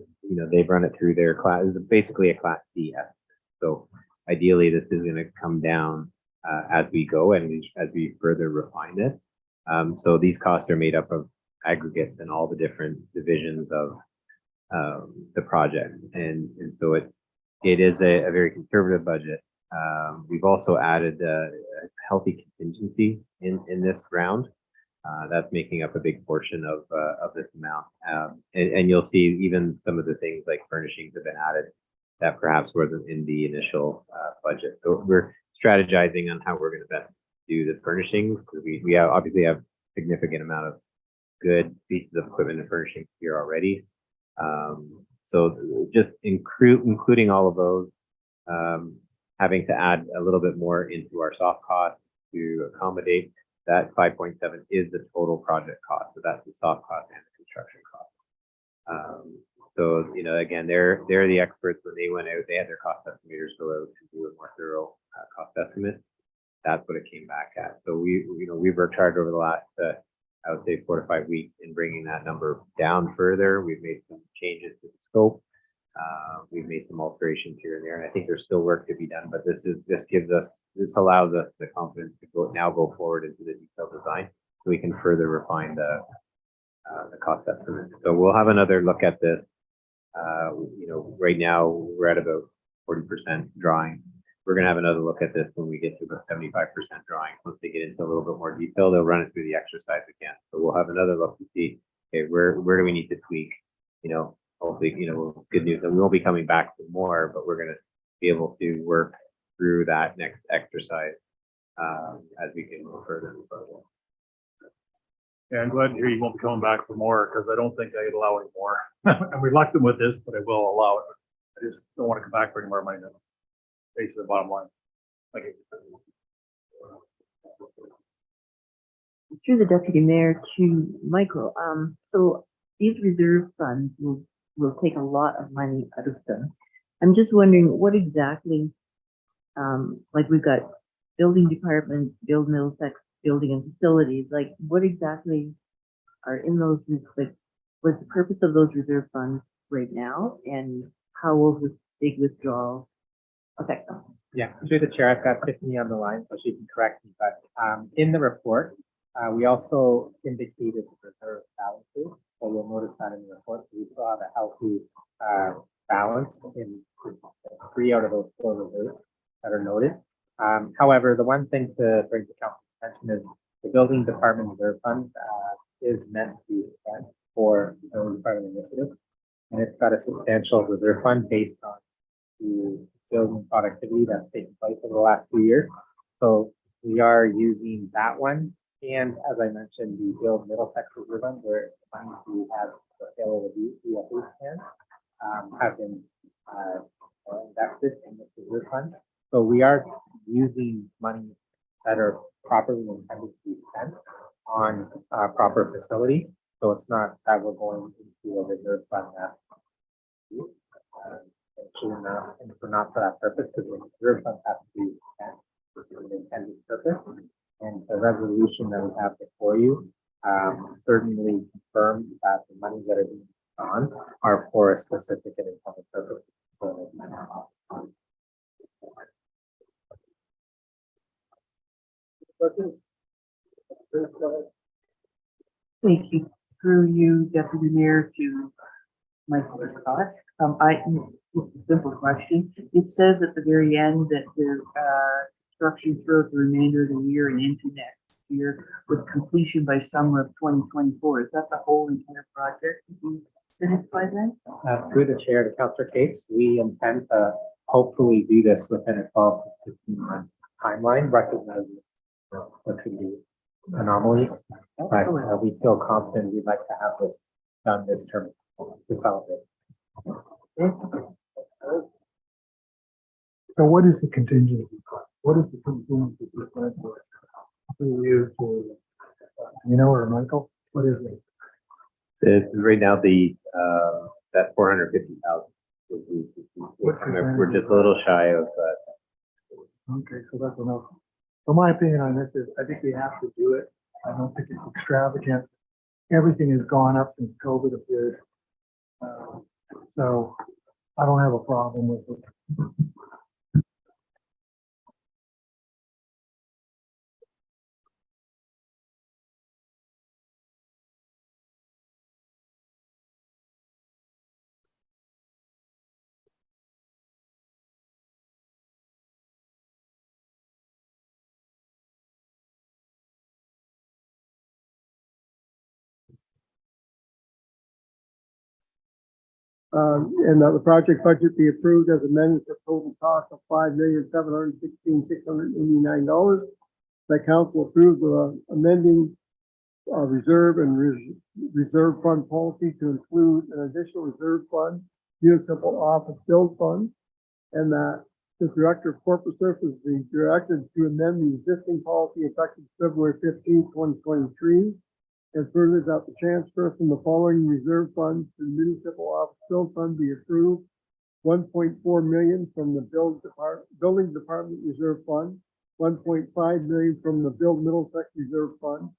they've run it through their class. It's basically a Class C estimate. So ideally, this is going to come down as we go and as we further refine it. So these costs are made up of aggregates and all the different divisions of the project, and so it is a very conservative budget. We've also added a healthy contingency in this round. That's making up a big portion of this amount. And you'll see even some of the things like furnishings have been added that perhaps wasn't in the initial budget. So we're strategizing on how we're going to best do the furnishings, because we obviously have significant amount of good pieces of equipment and furnishings here already. So just including all of those, having to add a little bit more into our soft cost to accommodate that 5.7 is the total project cost. So that's the soft cost and the construction cost. So, again, they're the experts. When they went out, they had their cost estimators go out and do a more thorough cost estimate. That's what it came back at. So we've worked hard over the last, I would say 4 to 5 weeks in bringing that number down further. We've made some changes to the scope. We've made some alterations here and there, and I think there's still work to be done, but this allows us the confidence to go forward into the detailed design so we can further refine the cost estimate. So we'll have another look at this. Right now we're at about 40% drawing. We're going to have another look at this when we get to about 75% drawing. Once they get into a little bit more detail, they'll run it through the exercise again. So we'll have another look to see, okay, where do we need to tweak? Hopefully, good news that we won't be coming back for more, but we're going to be able to work through that next exercise as we can move further and further. Yeah, I'm glad to hear you won't be coming back for more, because I don't think I'd allow any more. I'm reluctant with this, but I will allow it. I just don't want to come back for any more money. That's basically the bottom line. Thank you. Through the deputy mayor to Michael, so these reserve funds will take a lot of money out of them. I'm just wondering what exactly, like we've got building department, build Middlesex, building and facilities, like what exactly are in those, like what's the purpose of those reserve funds right now, and how will this big withdrawal affect them? Yeah, through the chair, I've got Tiffany on the line, so she can correct me, but in the report, we also indicated the reserve balances. So you'll notice that in the report, we still have a healthy balance in 3 out of those 4 reserves that are noted. However, the one thing to bring to council's attention is the building department reserve fund is meant to be spent for the building department initiative, and it's got a substantial reserve fund based on the building productivity that's taken place over the last 2 years. So we are using that one. And as I mentioned, the build Middlesex reserve fund, where the money we have the sale of the VFH plan have been invested in this reserve fund. So we are using money that are properly intended to be spent on proper facility. So it's not that we're going into a reserve fund that not for that purpose, because the reserve fund has to be spent for the intended purpose. And the resolution that we have before you certainly confirms that the money that are being on are for a specific and intended purpose. Thank you. Through you, Deputy Mayor, to Michael Scott. Just a simple question. It says at the very end that the construction throughout the remainder of the year and into next year with completion by summer of 2024. Is that the whole entire project finished by then? Through the chair to Councillor Cates, we intend to hopefully do this within a 12 to 15 month timeline, recognizing what could be anomalies. But we feel confident we'd like to have this done this term to celebrate. So what is the contingency? What is the contingency for you to, or Michael? What is it? It's right now that 450,000. We're just a little shy of that. Okay, so that's enough. So my opinion on this is, I think we have to do it. I don't think it's extravagant. everything has gone up since COVID appeared. So I don't have a problem with it. And that the project budget be approved as amended for total cost of $5,716,689. That council approves amending reserve and reserve fund policy to include an additional reserve fund, municipal office build fund, and that the director of corporate services be directed to amend the existing policy effective February 15th, 2023. And further that the transfer from the following reserve funds to the municipal office build fund be approved. 1.4 million from the building department reserve fund, 1.5 million from the Build Middlesex reserve fund,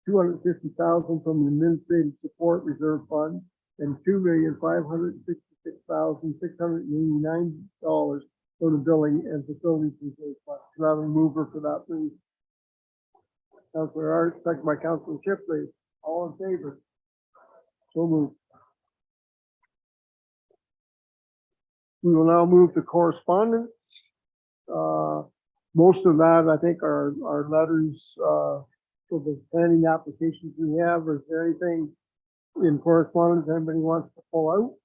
250,000 from the administrative support reserve fund, and $2,566,689 from the building and facilities reserve fund. Can I have a mover for that, please? Councilor Art, second by Councilor Shipley. All in favor? So moved. We will now move to correspondence. Most of that, I think, are letters for the planning applications we have. Is there anything in correspondence anybody wants to pull out?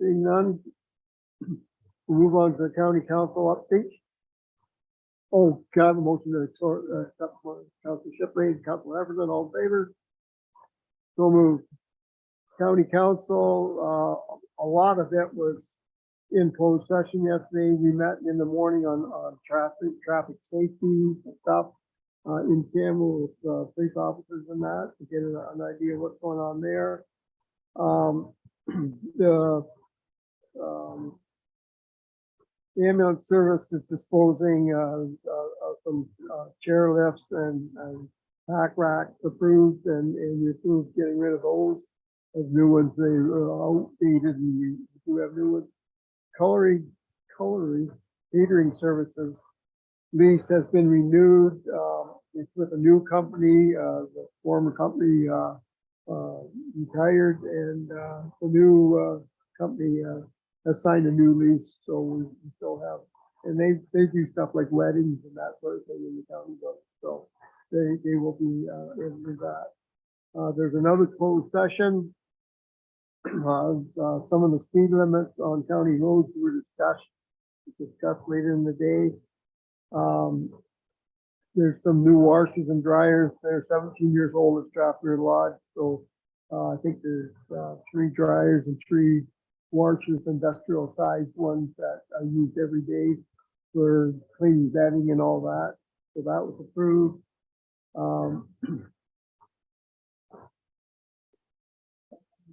Seeing none, we'll move on to the county council update. Oh, can I have a motion to accept Councilor Shipley, Councilor Everton, all in favor? So moved. County council, a lot of it was in closed session yesterday. We met in the morning on traffic safety stuff in camera with police officers and that to get an idea of what's going on there. The ambulance service is disposing of some chair lifts and pack racks approved, and we approved getting rid of those as new ones. They are outdated, and we do have new ones. Coloring catering services lease has been renewed. It's with a new company. The former company retired, and the new company has signed a new lease, so we still have, and they do stuff like weddings and that sort of thing in the county, so they will be in that. There's another closed session. Some of the speed limits on county roads were discussed later in the day. There's some new washers and dryers. They're 17 years old at Stratford Lodge, so I think there's 3 dryers and 3 washers, industrial sized ones that are used every day for cleaning bedding and all that. So that was approved.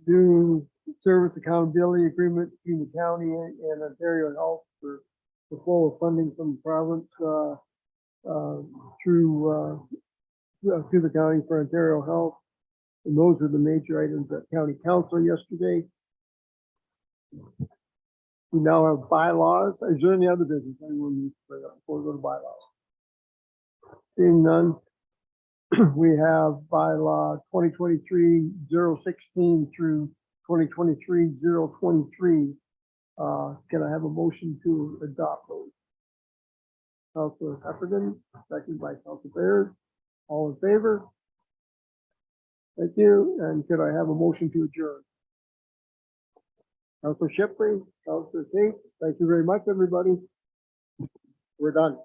New service accountability agreement between the county and Ontario Health for the flow of funding from the province through to the county for Ontario Health. And those are the major items at county council yesterday. We now have bylaws. Is there any other business anyone needs to bring up before we go to bylaws? Seeing none, we have bylaw 2023-016 through 2023-023. Can I have a motion to adopt those? Councilor Heffernan, second by Councilor Baird. All in favor? Thank you. And could I have a motion to adjourn? Councilor Shipley, Councilor Tate, thank you very much, everybody. We're done.